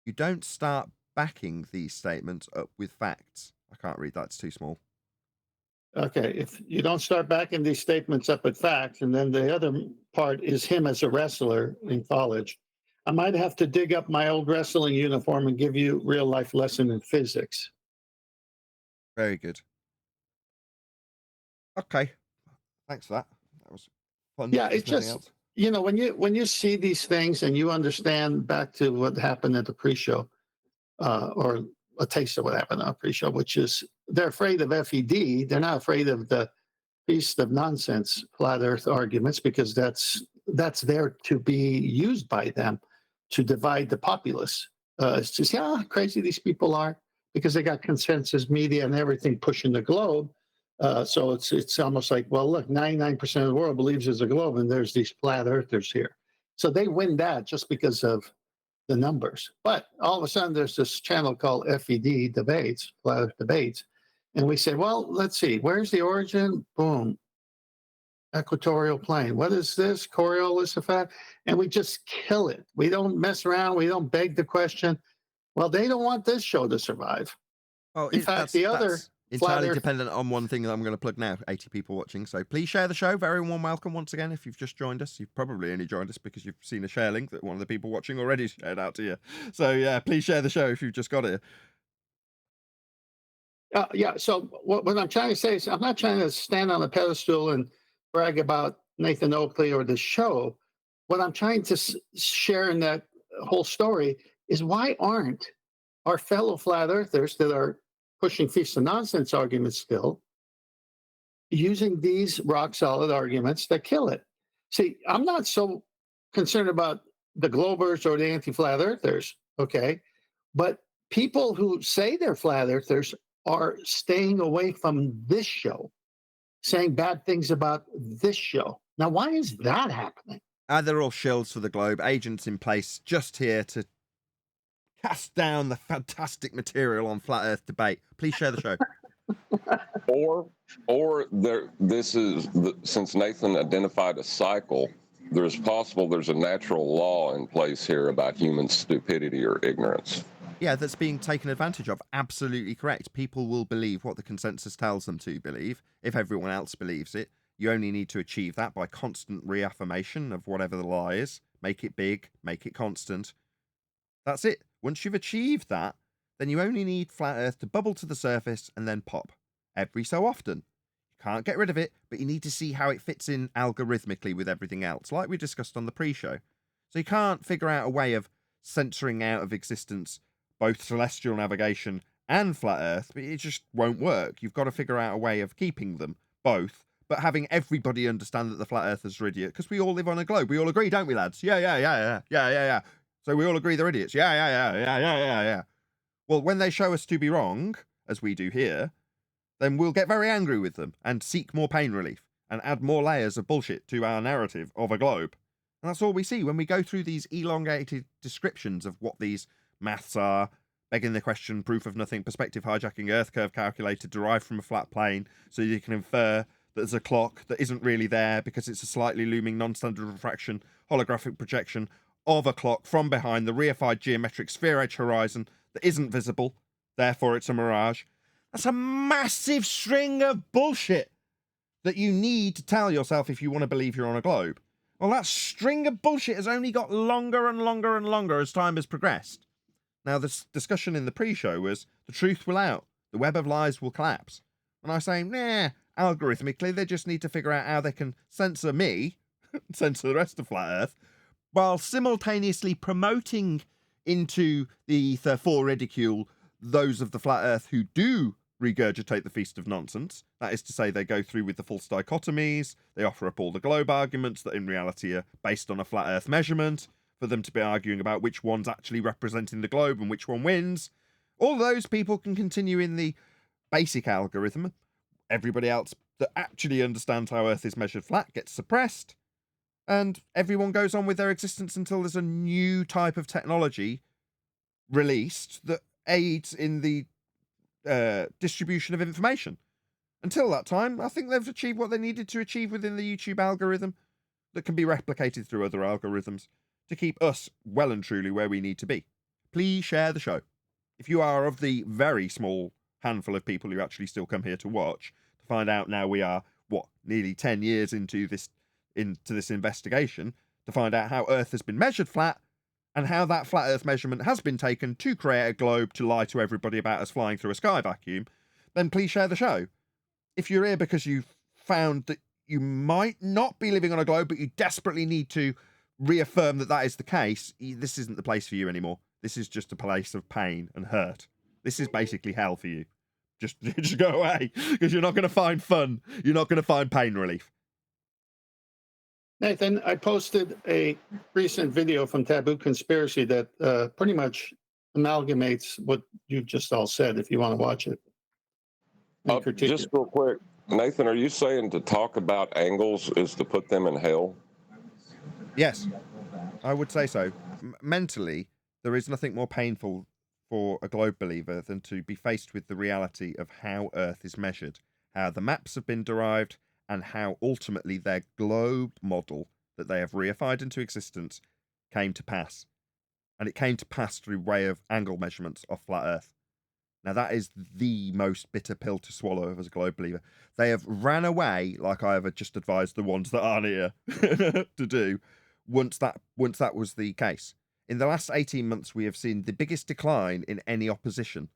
You don't start backing these statements up with facts. I can't read that, it's too small. Okay, if you don't start backing these statements up with facts, and then the other part is him as a wrestler in college, I might have to dig up my old wrestling uniform and give you a real-life lesson in physics. Very good. Okay, thanks for that. That was fun. Yeah, it's just, you know, when you see these things and you understand back to what happened at the pre-show, or a taste of what happened on the pre-show, which is they're afraid of FED. They're not afraid of the beast of nonsense flat Earth arguments, because that's there to be used by them to divide the populace. It's just how crazy these people are, because they got consensus media and everything pushing the globe. So it's almost like, well, look, 99% of the world believes there's a globe, and there's these flat earthers here. So they win that just because of the numbers. But all of a sudden, there's this channel called FED Debates, Flat Earth Debates. And we say, well, let's see, where's the origin? Boom. Equatorial plane. What is this? Coriolis effect? And we just kill it. We don't mess around. We don't beg the question. Well, they don't want this show to survive. Oh, in fact, the other entirely dependent on one thing that I'm going to plug now. 80 people watching, so please share the show. Very warm welcome once again. If you've just joined us, you've probably only joined us because you've seen a share link that one of the people watching already shared out to you. So yeah, please share the show if you've just got it. Yeah. So what I'm trying to say is, I'm not trying to stand on a pedestal and brag about Nathan Oakley or the show. What I'm trying to share in that whole story is, why aren't our fellow flat earthers that are pushing feast of nonsense arguments still using these rock solid arguments that kill it? See, I'm not so concerned about the globers or the anti-flat earthers, okay? But people who say they're flat earthers are staying away from this show, saying bad things about this show. Now, why is that happening? They're all shills for the globe, agents in place just here to cast down the fantastic material on Flat Earth Debate. Please share the show. Since Nathan identified a cycle, there's a natural law in place here about human stupidity or ignorance. Yeah, that's being taken advantage of. Absolutely correct. People will believe what the consensus tells them to believe if everyone else believes it. You only need to achieve that by constant reaffirmation of whatever the lie is. Make it big, make it constant. That's it. Once you've achieved that, then you only need flat Earth to bubble to the surface and then pop every so often. You can't get rid of it, but you need to see how it fits in algorithmically with everything else, like we discussed on the pre-show. So you can't figure out a way of censoring out of existence both celestial navigation and flat Earth, but it just won't work. You've got to figure out a way of keeping them both, but having everybody understand that the flat earthers are idiots, because we all live on a globe. We all agree, don't we, lads? Yeah. So we all agree they're idiots. Yeah. Well, when they show us to be wrong, as we do here, then we'll get very angry with them and seek more pain relief and add more layers of bullshit to our narrative of a globe. And that's all we see when we go through these elongated descriptions of what these maths are, begging the question, proof of nothing, perspective hijacking, Earth curve calculator derived from a flat plane, so you can infer that there's a clock that isn't really there because it's a slightly looming non-standard refraction holographic projection of a clock from behind the reified geometric sphere edge horizon that isn't visible, therefore it's a mirage. That's a massive string of bullshit that you need to tell yourself if you want to believe you're on a globe. Well, that string of bullshit has only got longer and longer and longer as time has progressed. Now, this discussion in the pre-show was the truth will out, the web of lies will collapse. And I say, nah, algorithmically, they just need to figure out how they can censor me, censor the rest of Flat Earth, while simultaneously promoting into the ether for ridicule those of the Flat Earth who do regurgitate the feast of nonsense. That is to say, they go through with the false dichotomies, they offer up all the globe arguments that in reality are based on a flat Earth measurement, for them to be arguing about which one's actually representing the globe and which one wins. All those people can continue in the basic algorithm. Everybody else that actually understands how Earth is measured flat gets suppressed, and everyone goes on with their existence until there's a new type of technology released that aids in the distribution of information. Until that time, I think they've achieved what they needed to achieve within the YouTube algorithm that can be replicated through other algorithms to keep us well and truly where we need to be. Please share the show. If you are of the very small handful of people who actually still come here to watch, to find out now we are, nearly 10 years into this investigation, to find out how Earth has been measured flat, and how that flat Earth measurement has been taken to create a globe to lie to everybody about us flying through a sky vacuum, then please share the show. If you're here because you've found that you might not be living on a globe, but you desperately need to reaffirm that that is the case, this isn't the place for you anymore. This is just a place of pain and hurt. This is basically hell for you. Just go away, because you're not going to find fun. You're not going to find pain relief. Nathan, I posted a recent video from Taboo Conspiracy that pretty much amalgamates what you've just all said, if you want to watch it. Just real quick, Nathan, are you saying to talk about angles is to put them in hell? Yes, I would say so. Mentally, there is nothing more painful for a globe believer than to be faced with the reality of how Earth is measured, how the maps have been derived, and how ultimately their globe model that they have reified into existence came to pass. And it came to pass through way of angle measurements of flat Earth. Now that is the most bitter pill to swallow as a globe believer. They have ran away, like I have just advised the ones that aren't here to do, once that was the case. In the last 18 months, we have seen the biggest decline in any opposition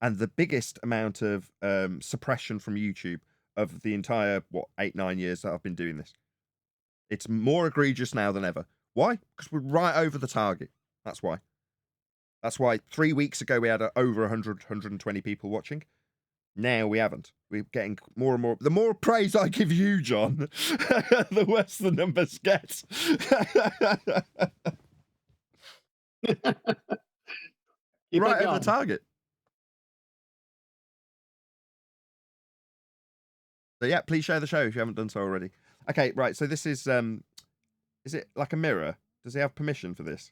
and the biggest amount of suppression from YouTube of the entire, 8-9 years that I've been doing this. It's more egregious now than ever. Why? Because we're right over the target. That's why. That's why 3 weeks ago we had over 100, 120 people watching. Now we haven't. We're getting more and more. The more praise I give you, John, the worse the numbers get. Right over the target. So yeah, please share the show if you haven't done so already. Okay, right. So this is it like a mirror? Does he have permission for this?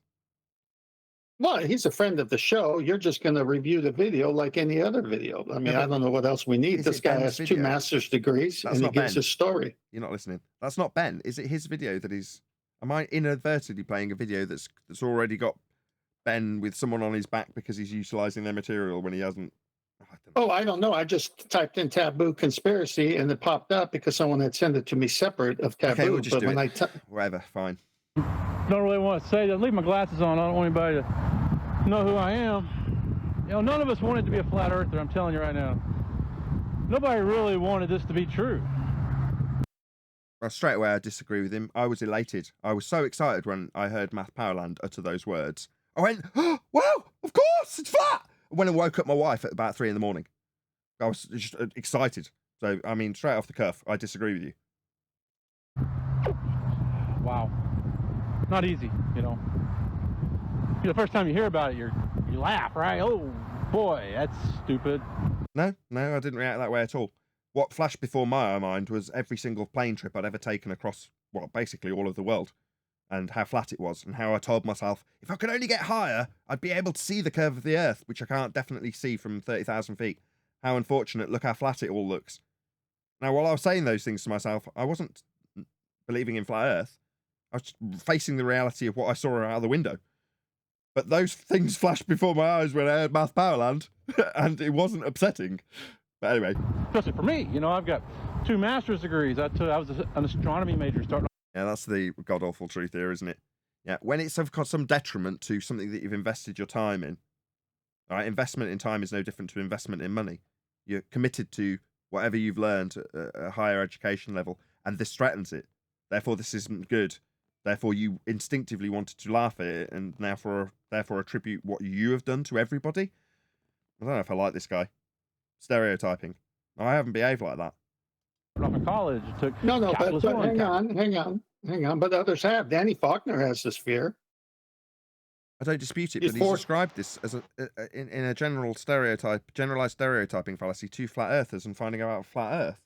Well, he's a friend of the show. You're just going to review the video like any other video. I mean, I don't know what else we need. This guy has 2 master's degrees and he gives his story. You're not listening. That's not Ben. Is it his video that he's... Am I inadvertently playing a video that's already got Ben with someone on his back because he's utilizing their material when he hasn't? I don't know. I just typed in Taboo Conspiracy and it popped up because someone had sent it to me separate of Taboo. Okay, we'll just do it. Whatever, fine. Don't really want to say that. Leave my glasses on. I don't want anybody to know who I am. You know, none of us wanted to be a flat earther, I'm telling you right now. Nobody really wanted this to be true. Well, straight away, I disagree with him. I was elated. I was so excited when I heard Math Powerland utter those words. I went, oh, wow, of course, it's flat. When I woke up my wife at about 3 in the morning. I was just excited. So, I mean, straight off the cuff, I disagree with you. Wow. Not easy, you know. The first time you hear about it, you laugh, right? Oh, boy, that's stupid. No, I didn't react that way at all. What flashed before my mind was every single plane trip I'd ever taken across, well, basically all of the world, and how flat it was, and how I told myself, if I could only get higher, I'd be able to see the curve of the Earth, which I can't definitely see from 30,000 feet. How unfortunate, look how flat it all looks. Now, while I was saying those things to myself, I wasn't believing in flat Earth. I was just facing the reality of what I saw out of the window. But those things flashed before my eyes when I heard Math Powerland, and it wasn't upsetting. But anyway. Especially for me, you know, I've got 2 master's degrees. I was an astronomy major starting. Yeah, that's the god-awful truth here, isn't it? Yeah, when it's of some detriment to something that you've invested your time in. All right, investment in time is no different to investment in money. You're committed to whatever you've learned at a higher education level, and this threatens it. Therefore, this isn't good. Therefore, you instinctively wanted to laugh at it, and therefore attribute what you have done to everybody. I don't know if I like this guy. Stereotyping. I haven't behaved like that. Off in college, it took no, but hang on. But others have. Danny Faulkner has this fear. I don't dispute it, but he's described this as in a generalized stereotyping fallacy to flat earthers and finding out about flat Earth.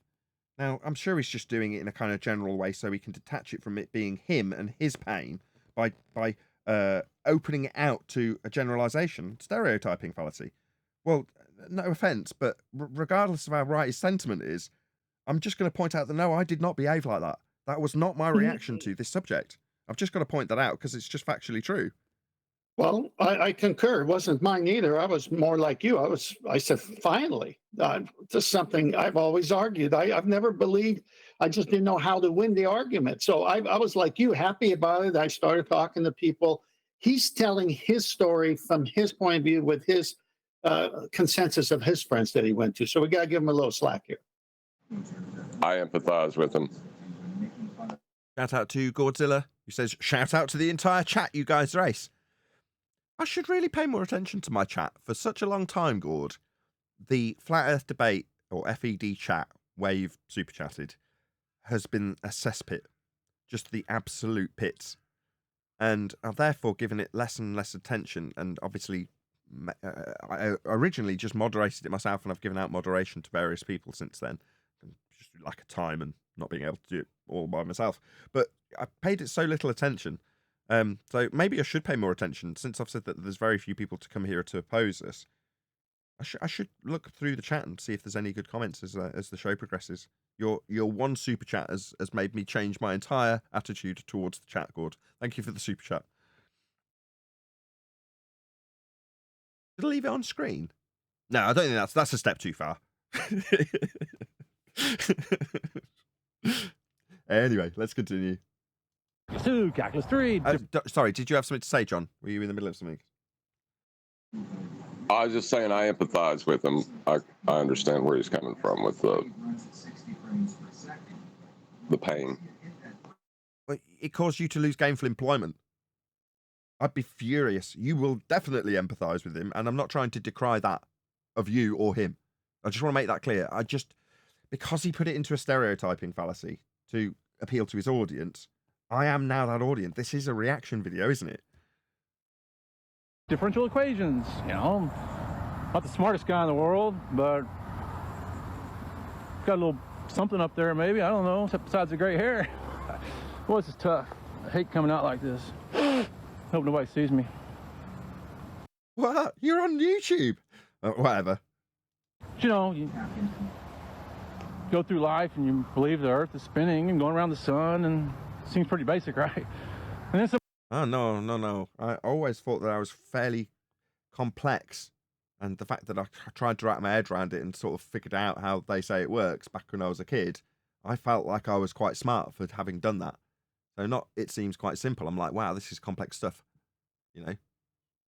Now, I'm sure he's just doing it in a kind of general way so he can detach it from it being him and his pain by opening it out to a generalization, stereotyping fallacy. Well, no offense, but regardless of how right his sentiment is, I'm just going to point out that no, I did not behave like that. That was not my reaction to this subject. I've just got to point that out because it's just factually true. Well, I concur. It wasn't mine either. I was more like you. I said, finally, this is something I've always argued. I've never believed. I just didn't know how to win the argument. So I was like you, happy about it. I started talking to people. He's telling his story from his point of view with his consensus of his friends that he went to. So we got to give him a little slack here. I empathize with him. Shout out to Godzilla, who says, shout out to the entire chat, you guys race. I should really pay more attention to my chat. For such a long time, Gord, the Flat Earth Debate, or FED chat, where you've super chatted, has been a cesspit. Just the absolute pits. And I've therefore given it less and less attention, and obviously I originally just moderated it myself, and I've given out moderation to various people since then. Just lack of time and not being able to do it all by myself. But I paid it so little attention. So maybe I should pay more attention, since I've said that there's very few people to come here to oppose us. I should look through the chat and see if there's any good comments as the show progresses. Your one super chat has made me change my entire attitude towards the chat, Gord. Thank you for the super chat. Did I leave it on screen? No, I don't think that's a step too far. Anyway, let's continue. 2, calculus 3. Sorry, did you have something to say, John? Were you in the middle of something? I was just saying I empathize with him. I understand where he's coming from with the pain. Well, it caused you to lose gainful employment. I'd be furious. You will definitely empathize with him, and I'm not trying to decry that of you or him. I just want to make that clear. Because he put it into a stereotyping fallacy to appeal to his audience, I am now that audience. This is a reaction video, isn't it? Differential equations, you know. Not the smartest guy in the world, but got a little something up there maybe. I don't know, except besides the gray hair. Boy, this is tough. I hate coming out like this. Hope nobody sees me. What? You're on YouTube? Whatever. You know, you go through life and you believe the Earth is spinning and going around the sun, and it seems pretty basic, right? And then some. Oh, no. I always thought that I was fairly complex. And the fact that I tried to wrap my head around it and sort of figured out how they say it works back when I was a kid, I felt like I was quite smart for having done that. So it seems quite simple. I'm like, wow, this is complex stuff, you know?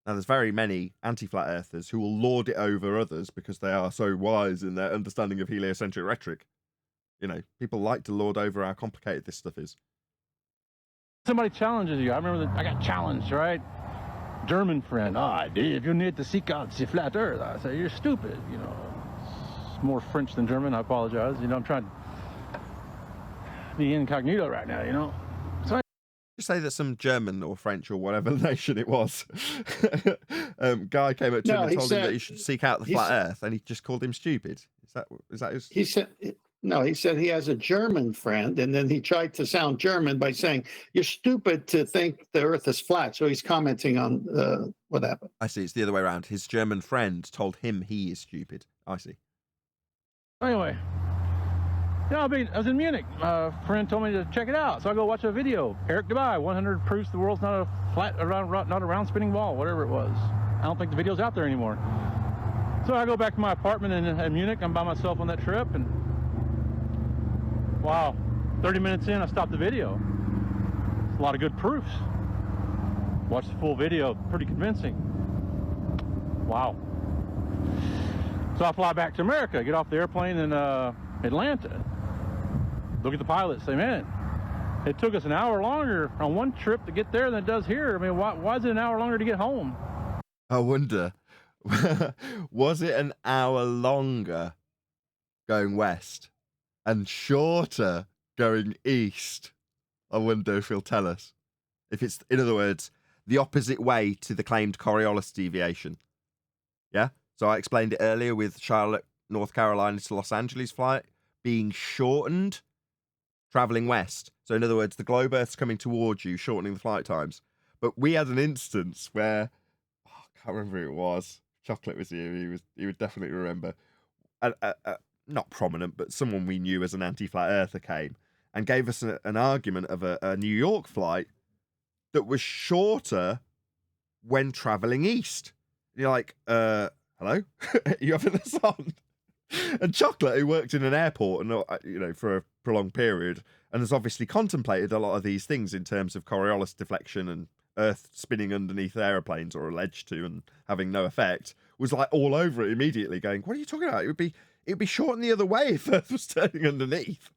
Now, there's very many anti-flat earthers who will lord it over others because they are so wise in their understanding of heliocentric rhetoric. You know, people like to lord over how complicated this stuff is. Somebody challenges you. I remember I got challenged, right? German friend. If you need to seek out the flat earth, I say, you're stupid. You know, it's more French than German. I apologize. You know, I'm trying to be incognito right now, you know. So you say that some German or French or whatever nation it was guy came up to him and told him that he should seek out the flat earth, and he just called him stupid. Is that his... He said no, he said he has a German friend, and then he tried to sound German by saying, you're stupid to think the earth is flat. So he's commenting on what happened. I see. It's the other way around. His German friend told him he is stupid. I see. Anyway, yeah, I was in Munich. A friend told me to check it out, so I go watch a video. Eric Debye, 100 proofs the world's not a flat, not a round spinning ball, whatever it was. I don't think the video's out there anymore. So I go back to my apartment in Munich. I'm by myself on that trip, and wow, 30 minutes in, I stopped the video. It's a lot of good proofs. Watched the full video, pretty convincing. Wow. So I fly back to America, get off the airplane in Atlanta. Look at the pilot, say, man, it took us an hour longer on one trip to get there than it does here. I mean, why is it an hour longer to get home? I wonder, was it an hour longer going west and shorter going east? I wonder if he'll tell us. If it's, in other words, the opposite way to the claimed Coriolis deviation. Yeah? So I explained it earlier with Charlotte, North Carolina to Los Angeles flight being shortened, traveling west. So in other words, the globe Earth's coming towards you, shortening the flight times. But we had an instance where, I can't remember who it was. Chocolate was here. He would definitely remember. Not prominent, but someone we knew as an anti-flat earther came and gave us an argument of a New York flight that was shorter when traveling east. And you're like, hello? You having this on? And Chocolate, who worked in an airport and for a prolonged period, and has obviously contemplated a lot of these things in terms of Coriolis deflection and Earth spinning underneath aeroplanes, or alleged to, and having no effect, was like all over it immediately, going, "What are you talking about? It would be shortened the other way if Earth was turning underneath."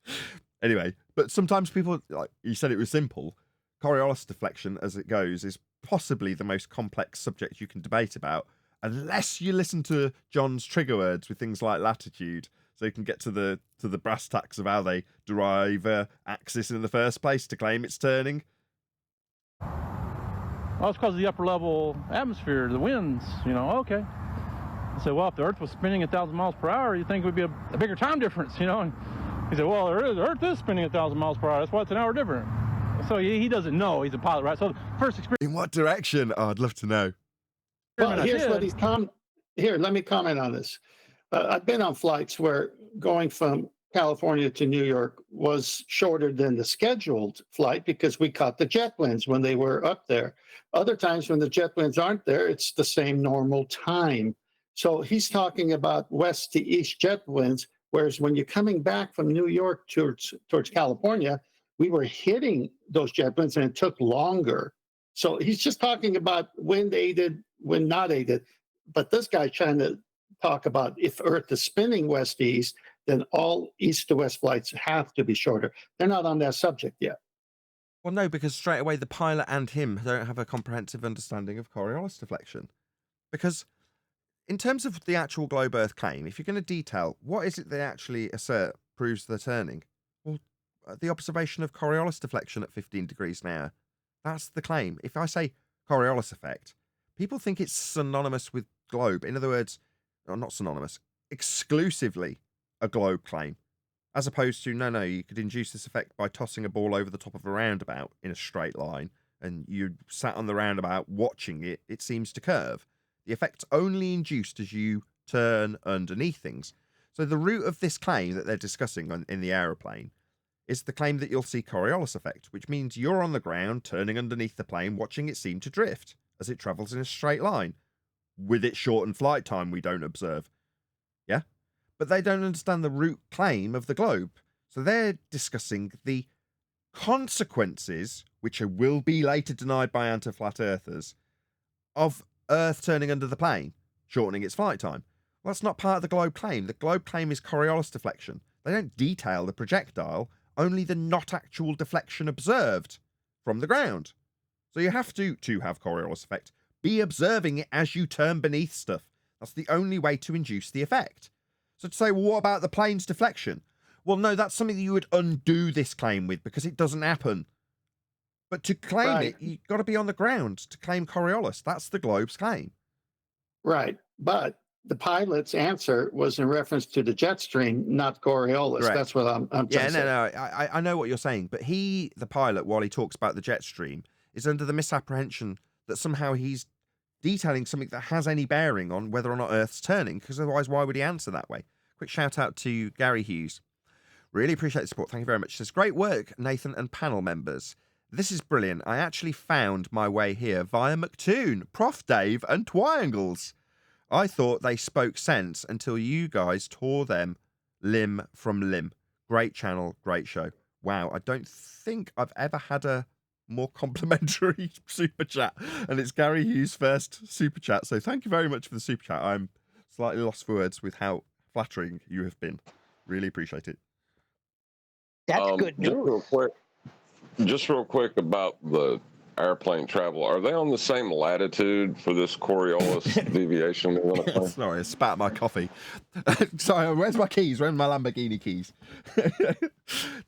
Anyway, but sometimes people, like you said, it was simple. Coriolis deflection, as it goes, is possibly the most complex subject you can debate about, unless you listen to John's trigger words with things like latitude, so you can get to the brass tacks of how they derive axis in the first place to claim it's turning. Well, it's because of the upper level atmosphere, the winds, okay. I said, well, if the Earth was spinning 1,000 miles per hour, you'd think it would be a bigger time difference, And he said, well, the Earth is spinning 1,000 miles per hour. That's why it's an hour different. So he doesn't know. He's a pilot, right? So the first experience. In what direction? Oh, I'd love to know. Well, here's what he's Here, let me comment on this. I've been on flights where going from California to New York was shorter than the scheduled flight because we caught the jet winds when they were up there. Other times when the jet winds aren't there, it's the same normal time. So he's talking about west to east jet winds, whereas when you're coming back from New York towards California, we were hitting those jet winds and it took longer. So he's just talking about wind aided, wind not aided. But this guy's trying to talk about if Earth is spinning west to east, then all east to west flights have to be shorter. They're not on that subject yet. Well, no, because straight away the pilot and him don't have a comprehensive understanding of Coriolis deflection. Because in terms of the actual globe Earth claim, if you're going to detail what is it they actually assert proves the turning, well, the observation of Coriolis deflection at 15 degrees an hour, that's the claim. If I say Coriolis effect, people think it's synonymous with globe. In other words, or not synonymous, exclusively a globe claim. As opposed to, no, you could induce this effect by tossing a ball over the top of a roundabout in a straight line, and you sat on the roundabout watching it, it seems to curve. The effect's only induced as you turn underneath things. So the root of this claim that they're discussing in the aeroplane is the claim that you'll see Coriolis effect, which means you're on the ground, turning underneath the plane, watching it seem to drift as it travels in a straight line. With its shortened flight time we don't observe. Yeah? But they don't understand the root claim of the globe. So they're discussing the consequences, which will be later denied by anti-flat earthers, of Earth turning under the plane, shortening its flight time. Well, that's not part of the globe claim. The globe claim is Coriolis deflection. They don't detail the projectile, only the not actual deflection observed from the ground. So you have to have Coriolis effect, be observing it as you turn beneath stuff. That's the only way to induce the effect. So to say, well, what about the plane's deflection? Well, no, that's something that you would undo this claim with because it doesn't happen. But to claim it, you've got to be on the ground to claim Coriolis. That's the globe's claim. Right. But the pilot's answer was in reference to the jet stream, not Coriolis. Correct. That's what I'm trying to say. I know what you're saying, but he, the pilot, while he talks about the jet stream, is under the misapprehension that somehow he's detailing something that has any bearing on whether or not Earth's turning, because otherwise why would he answer that way? Quick shout out to Gary Hughes. Really appreciate the support. Thank you very much. Says, great work, Nathan and panel members. This is brilliant. I actually found my way here via McToon, Prof. Dave, and Twiangles. I thought they spoke sense until you guys tore them limb from limb. Great channel, great show. Wow, I don't think I've ever had a more complimentary super chat. And it's Gary Hughes' first super chat. So thank you very much for the super chat. I'm slightly lost for words with how flattering you have been. Really appreciate it. That's good news. Just real quick about the airplane travel. Are they on the same latitude for this Coriolis deviation? Sorry, I spat my coffee. Sorry, where's my keys? Where's my Lamborghini keys?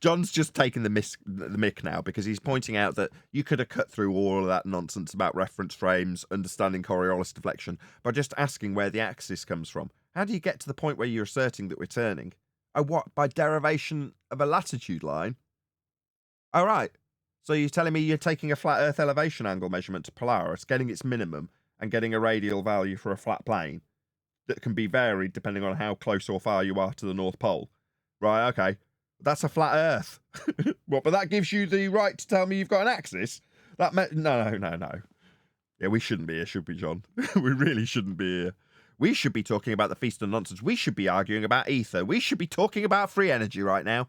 John's just taken the mick now because he's pointing out that you could have cut through all of that nonsense about reference frames, understanding Coriolis deflection, by just asking where the axis comes from. How do you get to the point where you're asserting that we're turning? Oh, what? By derivation of a latitude line? All right. So you're telling me you're taking a flat Earth elevation angle measurement to Polaris, getting its minimum, and getting a radial value for a flat plane that can be varied depending on how close or far you are to the North Pole. Right, okay. That's a flat Earth. What, but that gives you the right to tell me you've got an axis? No. Yeah, we shouldn't be here, should we, John? We really shouldn't be here. We should be talking about the feast of nonsense. We should be arguing about ether. We should be talking about free energy right now.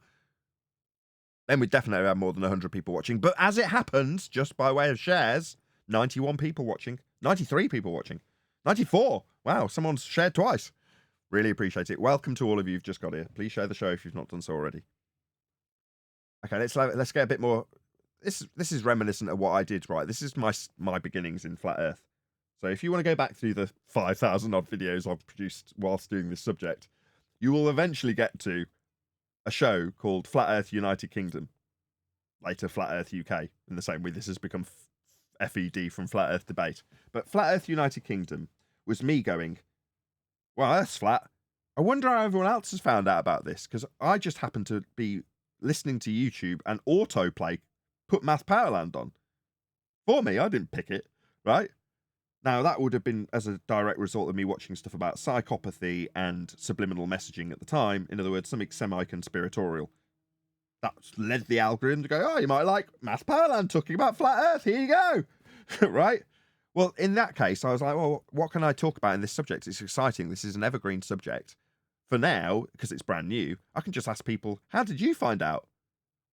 Then we'd definitely have more than 100 people watching. But as it happens, just by way of shares, 91 people watching, 93 people watching, 94. Wow, someone's shared twice. Really appreciate it. Welcome to all of you who've just got here. Please share the show if you've not done so already. Okay, let's get a bit more. This is reminiscent of what I did, right? This is my beginnings in Flat Earth. So if you want to go back through the 5,000 odd videos I've produced whilst doing this subject, you will eventually get to a show called Flat Earth United Kingdom, later Flat Earth UK, in the same way this has become FED from Flat Earth Debate. But Flat Earth United Kingdom was me going, well, Earth's flat. I wonder how everyone else has found out about this, because I just happened to be listening to YouTube and autoplay put Math Powerland on. For me, I didn't pick it, right? Now, that would have been as a direct result of me watching stuff about psychopathy and subliminal messaging at the time. In other words, something semi-conspiratorial. That led the algorithm to go, oh, you might like Math Powerland talking about Flat Earth. Here you go. Right? Well, in that case, I was like, well, what can I talk about in this subject? It's exciting. This is an evergreen subject. For now, because it's brand new, I can just ask people, how did you find out?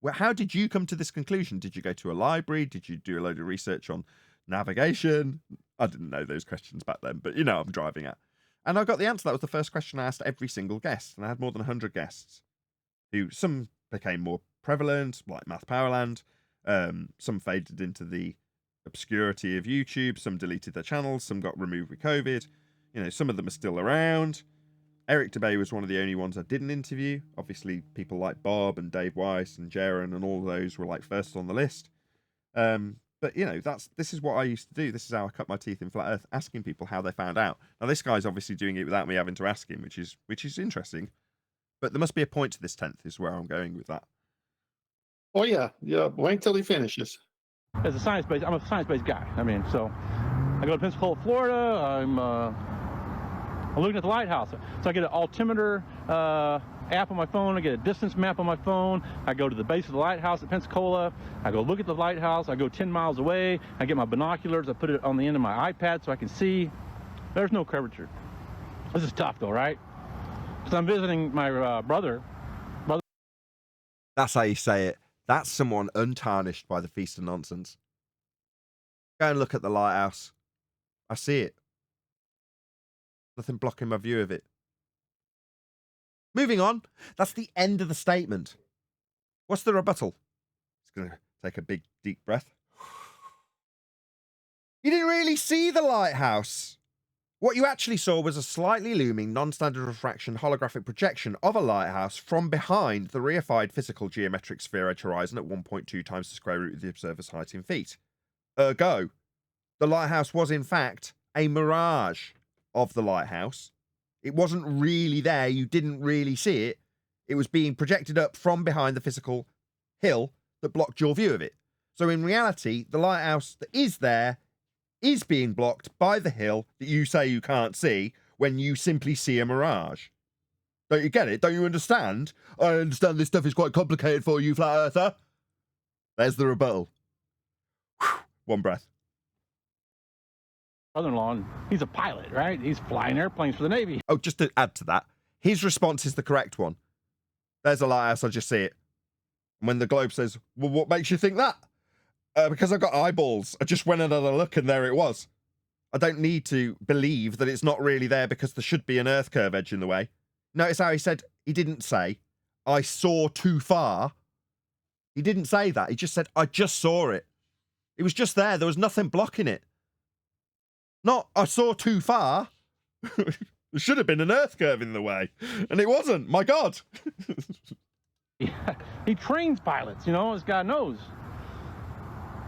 Well, how did you come to this conclusion? Did you go to a library? Did you do a load of research on navigation? I didn't know those questions back then, but you know what I'm driving at. And I got the answer. That was the first question I asked every single guest. And I had more than 100 guests who, some became more prevalent, like Math Powerland. Some faded into the obscurity of YouTube. Some deleted their channels. Some got removed with COVID. You know, some of them are still around. Eric Debay was one of the only ones I didn't interview. Obviously, people like Bob and Dave Weiss and Jaron and all of those were like first on the list. But, you know, this is what I used to do. This is how I cut my teeth in Flat Earth, asking people how they found out. Now, this guy's obviously doing it without me having to ask him, which is interesting. But there must be a point to this 10th, is where I'm going with that. Oh, yeah. Wait till he finishes. I'm a science-based guy. I mean, so I go to Pensacola, Florida. I'm looking at the lighthouse. So I get an altimeter app on my phone. I get a distance map on my phone. I go to the base of the lighthouse at Pensacola. I go look at the lighthouse. I go 10 miles away. I get my binoculars. I put it on the end of my iPad so I can see. There's no curvature. This is tough, though, right? Because I'm visiting my brother. That's how you say it. That's someone untarnished by the feast of nonsense. Go and look at the lighthouse. I see it. Nothing blocking my view of it. Moving on. That's the end of the statement. What's the rebuttal? It's going to take a big, deep breath. You didn't really see the lighthouse. What you actually saw was a slightly looming, non-standard refraction holographic projection of a lighthouse from behind the reified physical geometric sphere edge horizon at 1.2 times the square root of the observer's height in feet. Ergo, the lighthouse was in fact a mirage of the lighthouse. It wasn't really there. You didn't really see it. It was being projected up from behind the physical hill that blocked your view of it. So in reality, the lighthouse that is there is being blocked by the hill that you say you can't see when you simply see a mirage. Don't you get it? Don't you understand? I understand this stuff is quite complicated for you, flat earther. There's the rebuttal. Whew. One breath. Brother-in-law, and he's a pilot, right? He's flying airplanes for the Navy. Oh, just to add to that, his response is the correct one. There's a lighthouse, I just see it. And when the globe says, well, what makes you think that? Because I've got eyeballs. I just went and had a look and there it was. I don't need to believe that it's not really there because there should be an earth curve edge in the way. Notice how he said, he didn't say, I saw too far. He didn't say that. He just said, I just saw it. It was just there. There was nothing blocking it. Not, I saw too far. There should have been an earth curve in the way. And it wasn't. My God. Yeah, he trains pilots, you know, this guy knows.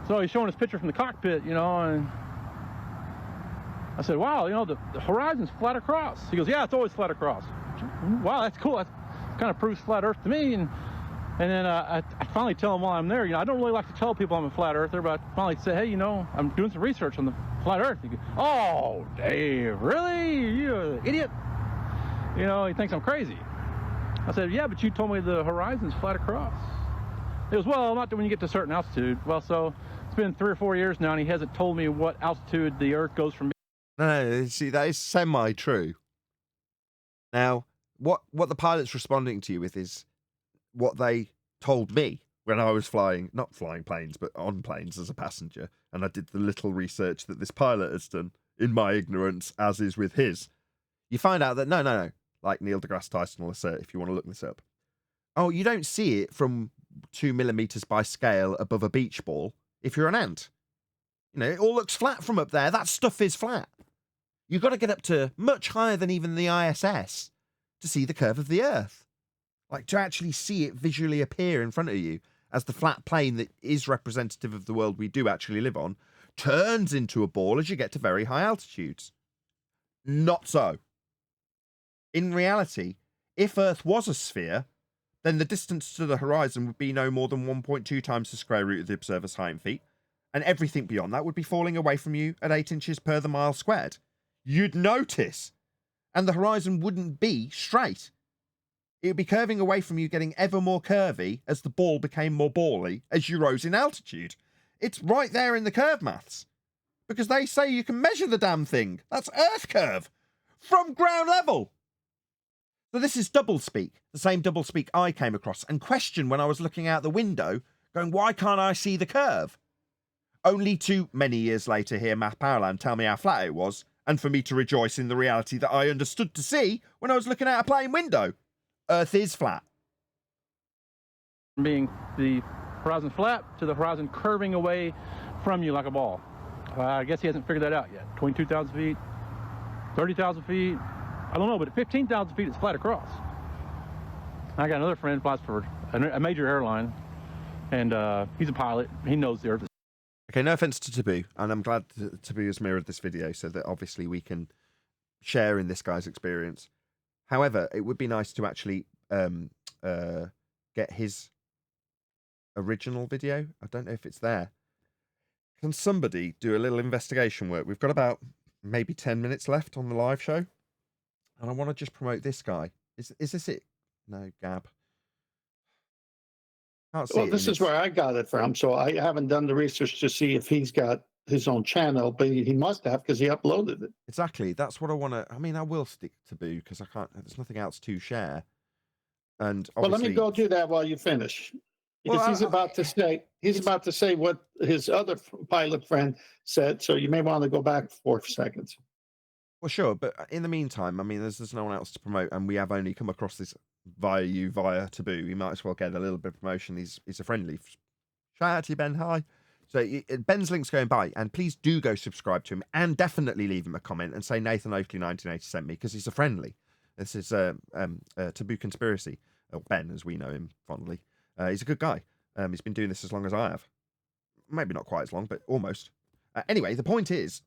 So he's showing us picture from the cockpit, you know, and I said, wow, you know, the horizon's flat across. He goes, yeah, it's always flat across. Wow, that's cool. That kind of proves flat earth to me. And then I finally tell him while I'm there, you know, I don't really like to tell people I'm a flat earther, but I finally say, hey, you know, I'm doing some research on the flat earth. He goes, oh, Dave, really? You're an idiot. You know, he thinks I'm crazy. I said, yeah, but you told me the horizon's flat across. He goes, well, not when you get to a certain altitude. Well, so it's been 3 or 4 years now, and he hasn't told me what altitude the Earth goes from. No, see, that is semi-true. Now, what the pilot's responding to you with is what they told me when I was flying, not flying planes, but on planes as a passenger, and I did the little research that this pilot has done, in my ignorance, as is with his. You find out that, no, like Neil deGrasse Tyson will assert, if you want to look this up. Oh, you don't see it from 2 millimeters by scale above a beach ball if you're an ant. You know, it all looks flat from up there. That stuff is flat. You've got to get up to much higher than even the ISS to see the curve of the Earth. Like, to actually see it visually appear in front of you as the flat plane that is representative of the world we do actually live on turns into a ball as you get to very high altitudes. Not so. In reality, if Earth was a sphere, then the distance to the horizon would be no more than 1.2 times the square root of the observer's height in feet, and everything beyond that would be falling away from you at 8 inches per the mile squared. You'd notice, and the horizon wouldn't be straight. It would be curving away from you, getting ever more curvy as the ball became more bally as you rose in altitude. It's right there in the curve maths, because they say you can measure the damn thing. That's Earth curve from ground level. So this is doublespeak, the same doublespeak I came across and questioned when I was looking out the window, going, why can't I see the curve? Only to, many years later, hear Matt Powerland tell me how flat it was, and for me to rejoice in the reality that I understood to see when I was looking out a plane window. Earth is flat. Being the horizon flat to the horizon curving away from you like a ball. I guess he hasn't figured that out yet. 22,000 feet, 30,000 feet. I don't know, but at 15,000 feet, it's flat across. I got another friend who flies for a major airline, and he's a pilot. He knows the Earth is. Okay, no offense to Taboo, and I'm glad Taboo has mirrored this video so that obviously we can share in this guy's experience. However, it would be nice to actually get his original video. I don't know if it's there. Can somebody do a little investigation work? We've got about maybe 10 minutes left on the live show. And I want to just promote this guy. Is this it? No, Gab. Can't see well, this is where I got it from. So I haven't done the research to see if he's got his own channel, but he must have because he uploaded it. Exactly. That's what I want to. I mean, I will stick to Taboo because I can't. There's nothing else to share. And well, let me go do that while you finish. Because well, he's about to say what his other pilot friend said. So you may want to go back 4 seconds. Well, sure, but in the meantime, I mean, there's no one else to promote, and we have only come across this via Taboo. We might as well get a little bit of promotion. He's a friendly. Shout out to you, Ben. Hi. So Ben's link's going by, and please do go subscribe to him, and definitely leave him a comment and say Nathan Oakley 1980 sent me, because he's a friendly. This is Taboo Conspiracy, or Ben as we know him fondly. He's a good guy. He's been doing this as long as I have. Maybe not quite as long, but almost. Anyway, the point is,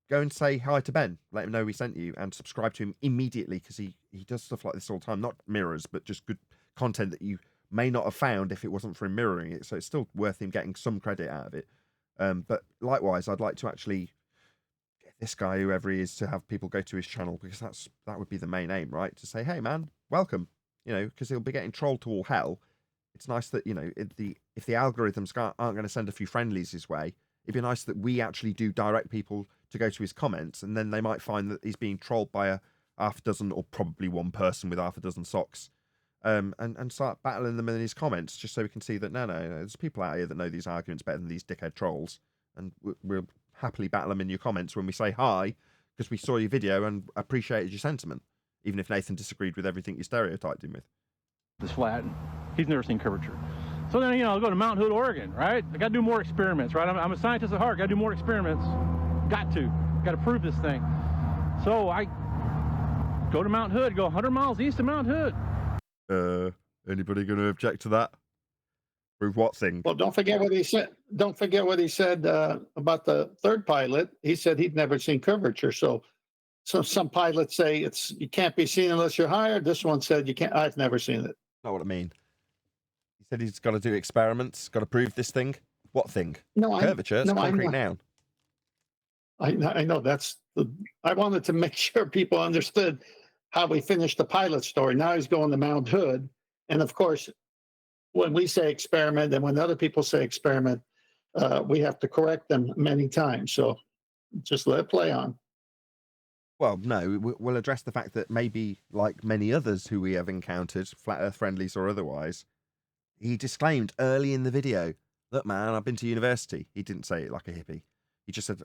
go and say hi to Ben. Let him know we sent you, and subscribe to him immediately, because he does stuff like this all the time. Not mirrors, but just good content that you may not have found if it wasn't for him mirroring it. So it's still worth him getting some credit out of it. But likewise, I'd like to actually get this guy, whoever he is, to have people go to his channel, because that would be the main aim, right? To say, hey man, welcome, because he'll be getting trolled to all hell. It's nice that, if the algorithms aren't going to send a few friendlies his way, it'd be nice that we actually do direct people to go to his comments, and then they might find that he's being trolled by a half a dozen, or probably one person with half a dozen socks, and start battling them in his comments, just so we can see that no, there's people out here that know these arguments better than these dickhead trolls, and we'll happily battle them in your comments when we say hi, because we saw your video and appreciated your sentiment, even if Nathan disagreed with everything you stereotyped him with. This flat. He's never seen curvature. So then, I'll go to Mount Hood, Oregon, right? I got to do more experiments, right? I'm a scientist at heart. Got to do more experiments. Got to prove this thing. So I go to Mount Hood, go 100 miles east of Mount Hood. Anybody going to object to that? Prove what thing? Well, don't forget what he said. Don't forget what he said about the third pilot. He said he'd never seen curvature. So some pilots say you can't be seen unless you're hired. This one said you can't. I've never seen it. Not what I mean. He said he's got to do experiments, got to prove this thing. What thing? No, curvature. It's concrete noun. I know I wanted to make sure people understood how we finished the pilot story. Now he's going to Mount Hood, and of course, when we say experiment and when other people say experiment, we have to correct them many times. So just let it play on. Well, no, we'll address the fact that maybe, like many others who we have encountered, flat earth friendlies or otherwise, he disclaimed early in the video, look, man, I've been to university. He didn't say it like a hippie. He just said,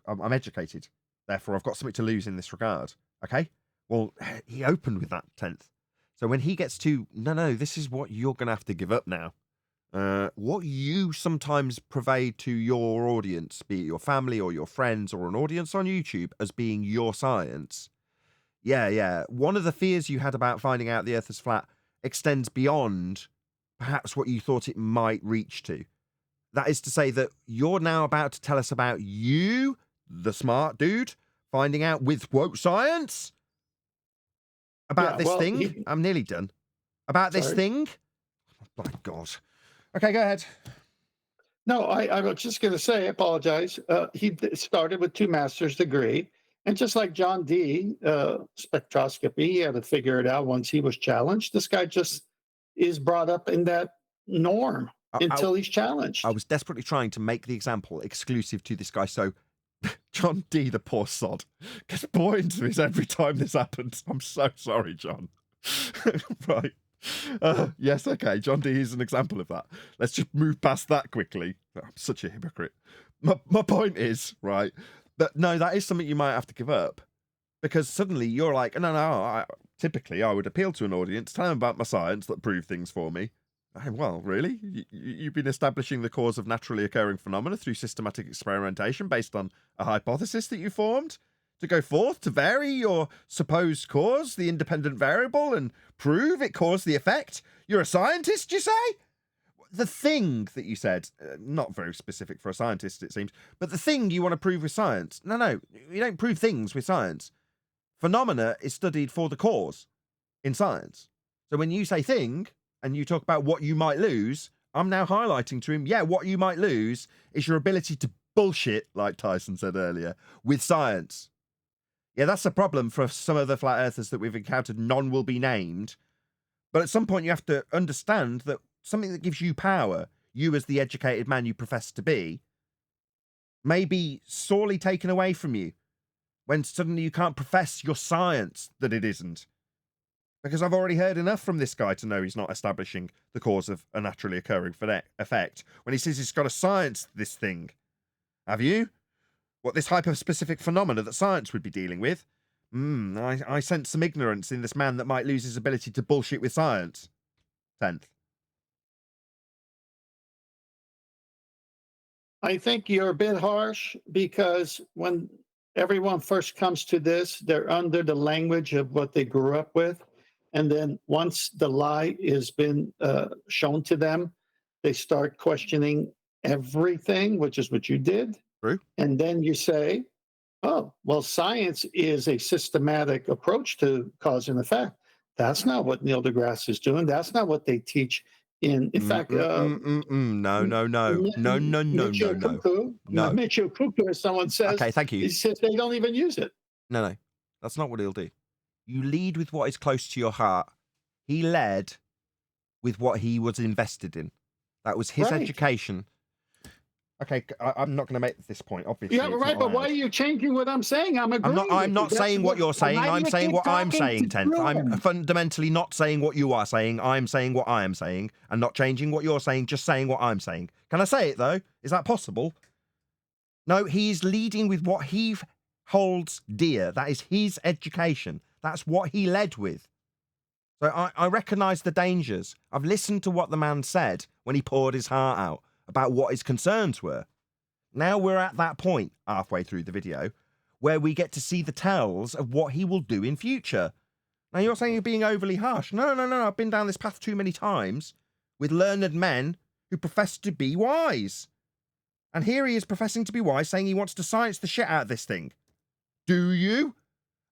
I'm educated. Therefore, I've got something to lose in this regard. Okay? Well, he opened with that 10th. So when he gets to, no, this is what you're going to have to give up now. What you sometimes pervade to your audience, be it your family or your friends or an audience on YouTube, as being your science. Yeah. One of the fears you had about finding out the Earth is flat extends beyond perhaps what you thought it might reach to. That is to say that you're now about to tell us about you, the smart dude, finding out with woke science about this thing. I'm nearly done. About this thing. Oh, my God. Okay, go ahead. No, I was just going to say, I apologize. He started with 2 master's degree. And just like John D, spectroscopy, he had to figure it out once he was challenged. This guy just is brought up in that norm until he's challenged. I was desperately trying to make the example exclusive to this guy. So John D, the poor sod, gets bought into this every time this happens. I'm so sorry, John. Right. Yes, okay. John D is an example of that. Let's just move past that quickly. I'm such a hypocrite. My point is, right, that no, that is something you might have to give up, because suddenly you're like, no. Typically, I would appeal to an audience, tell them about my science that prove things for me. Well, really? You've been establishing the cause of naturally occurring phenomena through systematic experimentation based on a hypothesis that you formed? To go forth to vary your supposed cause, the independent variable, and prove it caused the effect? You're a scientist, you say? The thing that you said, not very specific for a scientist, it seems, but the thing you want to prove with science. No, you don't prove things with science. Phenomena is studied for the cause in science. So when you say thing, and you talk about what you might lose, I'm now highlighting to him, what you might lose is your ability to bullshit, like Tyson said earlier, with science. Yeah, that's a problem for some of the flat earthers that we've encountered. None will be named. But at some point you have to understand that something that gives you power, you as the educated man you profess to be, may be sorely taken away from you when suddenly you can't profess your science that it isn't. Because I've already heard enough from this guy to know he's not establishing the cause of a naturally occurring effect when he says he's got to science this thing. Have you? What, this hyper-specific phenomena that science would be dealing with? I sense some ignorance in this man that might lose his ability to bullshit with science. 10th. I think you're a bit harsh because when everyone first comes to this, they're under the language of what they grew up with. And then once the lie has been shown to them, they start questioning everything, which is what you did. True. And then you say, oh, well, science is a systematic approach to cause and effect. That's not what Neil deGrasse is doing. That's not what they teach in fact. No. Michio Kaku, as someone says. Okay, thank you. He says they don't even use it. No. That's not what he'll do. You lead with what is close to your heart. He led with what he was invested in. That was his education. Okay, I'm not going to make this point, obviously. Yeah, right, but why are you changing what I'm saying? I'm not saying what you're saying. I'm saying what I'm saying, 10th. I'm fundamentally not saying what you are saying. I'm saying what I am saying and not changing what you're saying, just saying what I'm saying. Can I say it, though? Is that possible? No, he's leading with what he holds dear. That is his education. That's what he led with. So I recognise the dangers. I've listened to what the man said when he poured his heart out about what his concerns were. Now we're at that point, halfway through the video, where we get to see the tells of what he will do in future. Now you're saying you're being overly harsh. No. I've been down this path too many times with learned men who profess to be wise. And here he is professing to be wise, saying he wants to science the shit out of this thing. Do you?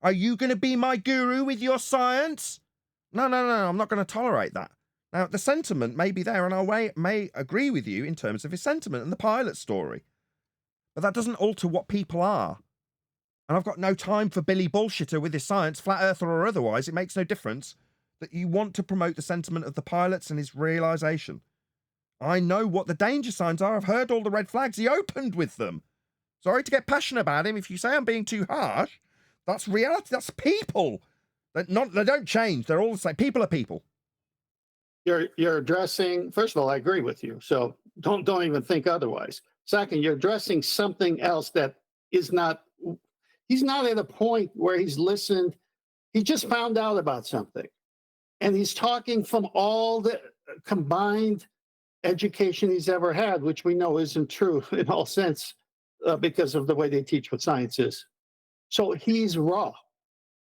Are you going to be my guru with your science? No. I'm not going to tolerate that. Now, the sentiment may be there, and I may agree with you in terms of his sentiment and the pilot story. But that doesn't alter what people are. And I've got no time for Billy Bullshitter with his science, flat earther or otherwise. It makes no difference that you want to promote the sentiment of the pilots and his realisation. I know what the danger signs are. I've heard all the red flags. He opened with them. Sorry to get passionate about him. If you say I'm being too harsh, that's reality. That's people. They don't change. They're all the same. People are people. You're addressing, first of all, I agree with you. So don't even think otherwise. Second, you're addressing something else that is not, he's not at a point where he's listened. He just found out about something. And he's talking from all the combined education he's ever had, which we know isn't true in all sense because of the way they teach what science is. So he's raw.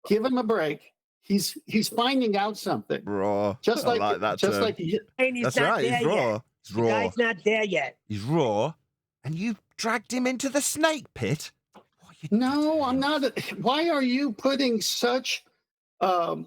Give him a break. He's finding out something. Raw. Just like, like that. Just like that's right. He's raw. He's raw. The guy's not there yet. He's raw, and you dragged him into the snake pit. No, I'm not. Why are you putting such? How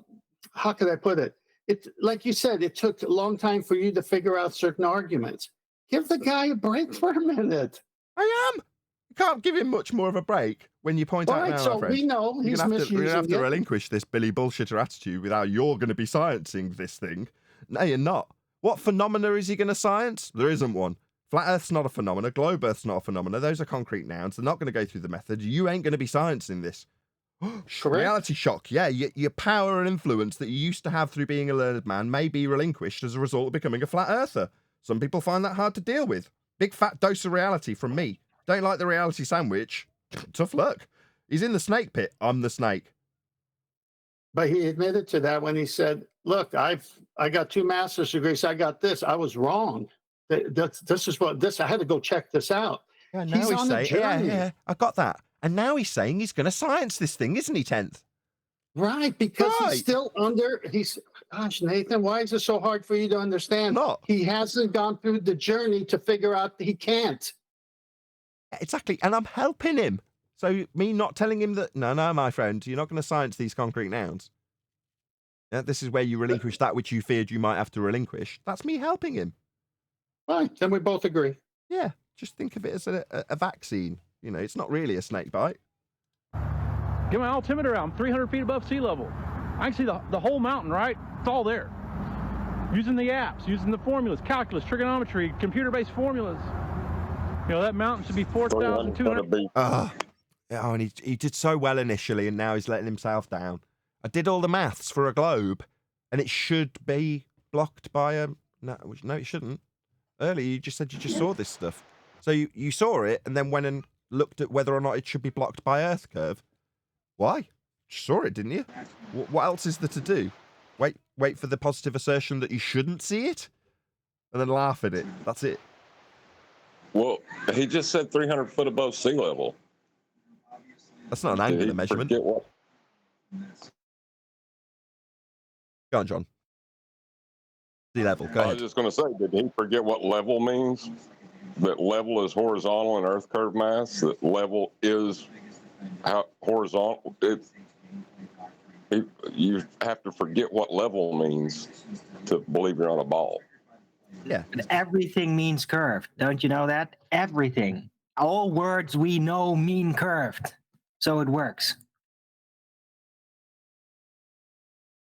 could I put it? It, like you said, it took a long time for you to figure out certain arguments. Give the guy a break for a minute. I am. You can't give him much more of a break when you point out now, so we know he's misusing You're going to have to it. relinquish this Billy Bullshitter attitude with how you're going to be sciencing this thing. No, you're not. What phenomena is he going to science? There isn't one. Flat Earth's not a phenomena. Globe Earth's not a phenomena. Those are concrete nouns. They're not going to go through the method. You ain't going to be sciencing this. Reality shock. Yeah, your power and influence that you used to have through being a learned man may be relinquished as a result of becoming a flat earther. Some people find that hard to deal with. Big fat dose of reality from me. Don't like the reality sandwich? Tough luck. He's in the snake pit. I'm the snake. But he admitted to that when he said, look, I got 2 master's degrees. I got this. I was wrong. This is what I had to go check this out. Yeah, now he's saying, yeah, I got that. And now he's saying he's going to science this thing, isn't he, 10th? Right, because he's still under, gosh, Nathan, why is it so hard for you to understand? Not. He hasn't gone through the journey to figure out that he can't. Exactly, and I'm helping him. So me not telling him that, no, my friend, you're not going to science these concrete nouns. Yeah, this is where you relinquish that which you feared you might have to relinquish. That's me helping him. Right, then we both agree. Yeah, just think of it as a vaccine. You know, it's not really a snake bite. Get my altimeter out. I'm 300 feet above sea level. I can see the whole mountain, right? It's all there. Using the apps, using the formulas, calculus, trigonometry, computer-based formulas. You know, that mountain should be 4,200. Oh, and he did so well initially, and now he's letting himself down. I did all the maths for a globe, and it should be blocked by a... No, it shouldn't. Earlier, you just said you just saw this stuff. So you saw it, and then went and looked at whether or not it should be blocked by Earth curve. Why? saw it, didn't you? What else is there to do? Wait for the positive assertion that you shouldn't see it, and then laugh at it. That's it. Well, he just said 300 foot above sea level. That's not an angular measurement. What? Go on, John. Sea level. Go ahead. I was just going to say, did he forget what level means? That level is horizontal in Earth curve mass. That level is horizontal. You have to forget what level means to believe you're on a ball. Yeah. But everything means curved. Don't you know that? Everything. All words we know mean curved. So it works.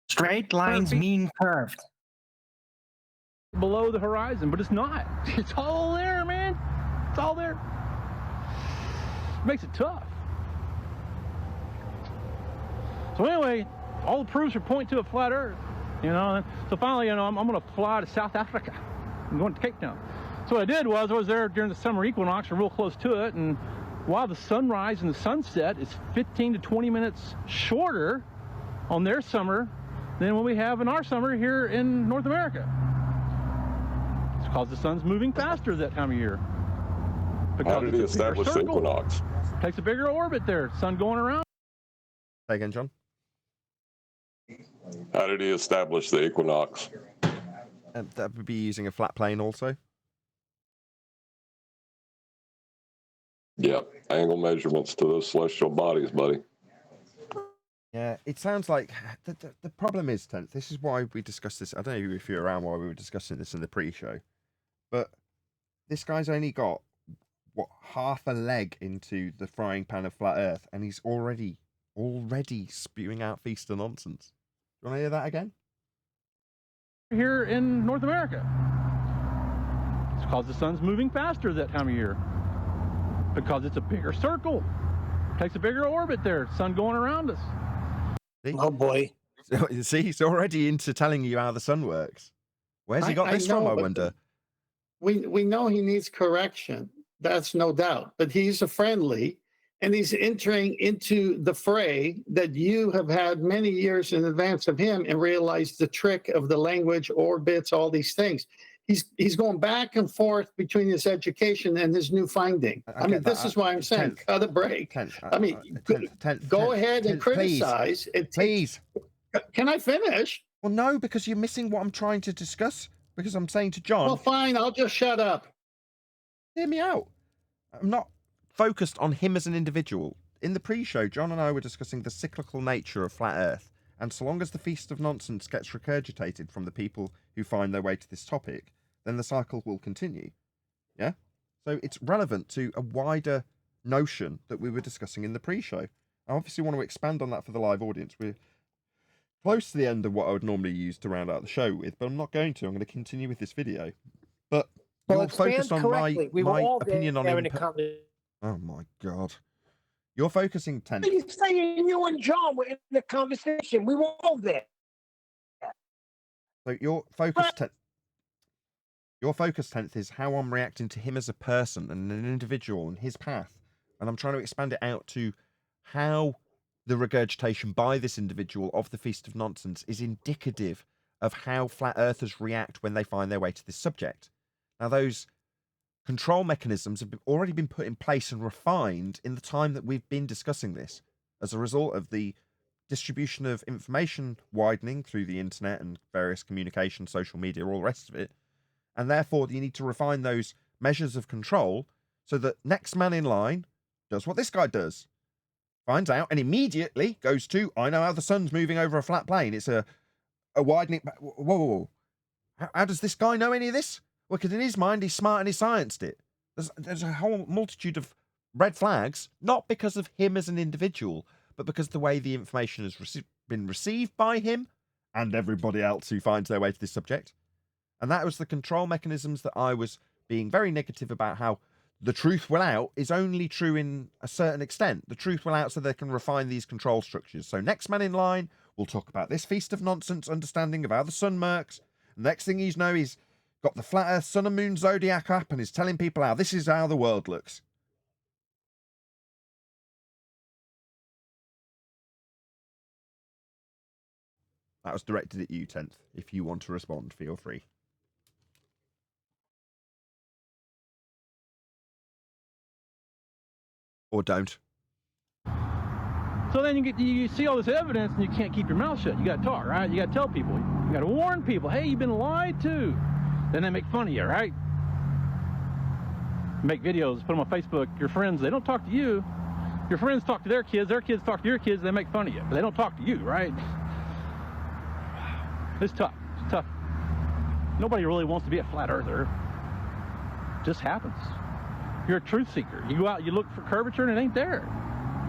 Straight lines mean curved. Below the horizon, but it's not. It's all there, man. It's all there. It makes it tough. So anyway, all the proofs are pointing to a flat Earth, you know. So finally, you know, I'm going to fly to South Africa. I'm going to Cape Town. So what I did was I was there during the summer equinox, or real close to it, and while the sunrise and the sunset is 15 to 20 minutes shorter on their summer than what we have in our summer here in North America. It's because the sun's moving faster that time of year. Because how did he establish the equinox? Takes a bigger orbit there, sun going around. Say again, John. How did he establish the equinox? That would be using a flat plane also. Yeah, angle measurements to those celestial bodies, buddy. Yeah, it sounds like the problem is, Tenth. This is why we discussed this. I don't know if you're around while we were discussing this in the pre-show, but this guy's only got half a leg into the frying pan of flat Earth, and he's already spewing out feast of nonsense. Do you want to hear that again? Here in North America. It's because the sun's moving faster that time of year. Because it's a bigger circle. Takes a bigger orbit there, sun going around us. See? Oh boy. See, he's already into telling you how the sun works. Where's he got this from, I wonder? We know he needs correction. That's no doubt. But he's a friendly, and he's entering into the fray that you have had many years in advance of him and realized the trick of the language, orbits, all these things. He's going back and forth between his education and his new finding. I mean, this is why I'm saying cut a break. I mean, go ahead and criticize. Please. Can I finish? Well, no, because you're missing what I'm trying to discuss. Because I'm saying to John... Well, fine, I'll just shut up. Hear me out. I'm not focused on him as an individual. In the pre-show, John and I were discussing the cyclical nature of flat Earth. And so long as the feast of nonsense gets regurgitated from the people who find their way to this topic, then the cycle will continue. Yeah? So it's relevant to a wider notion that we were discussing in the pre-show. I obviously want to expand on that for the live audience. We're close to the end of what I would normally use to round out the show with, but I'm not going to. I'm going to continue with this video. But you're focused on my opinion on... Oh my God. You're focusing, Tenth. What are you saying? You and John were in the conversation. We were all there. So your focus, Tenth, is how I'm reacting to him as a person and an individual and his path. And I'm trying to expand it out to how the regurgitation by this individual of the Feast of Nonsense is indicative of how flat earthers react when they find their way to this subject. Now, those control mechanisms have already been put in place and refined in the time that we've been discussing this as a result of the distribution of information widening through the internet and various communication, social media, all the rest of it. And therefore, you need to refine those measures of control so that next man in line does what this guy does. Finds out and immediately goes to, I know how the sun's moving over a flat plane. It's a widening... Whoa. How does this guy know any of this? Well, because in his mind, he's smart and he scienced it. There's a whole multitude of red flags, not because of him as an individual, but because the way the information has been received by him and everybody else who finds their way to this subject. And that was the control mechanisms that I was being very negative about, how the truth will out is only true in a certain extent. The truth will out so they can refine these control structures. So next man in line, we'll talk about this Feast of Nonsense understanding of how the sun works. Next thing you know, he's got the flat earth sun and moon zodiac app and is telling people how this is how the world looks. That was directed at you, 10th. If you want to respond, feel free. Or don't. So then you see all this evidence and you can't keep your mouth shut. You got to talk, right? You got to tell people. You got to warn people. Hey, you've been lied to. Then they make fun of you, right? Make videos, put them on Facebook. Your friends, they don't talk to you. Your friends talk to their kids talk to your kids, they make fun of you. But they don't talk to you, right? It's tough. It's tough. Nobody really wants to be a flat earther. It just happens. You're a truth seeker. You go out, you look for curvature, and it ain't there.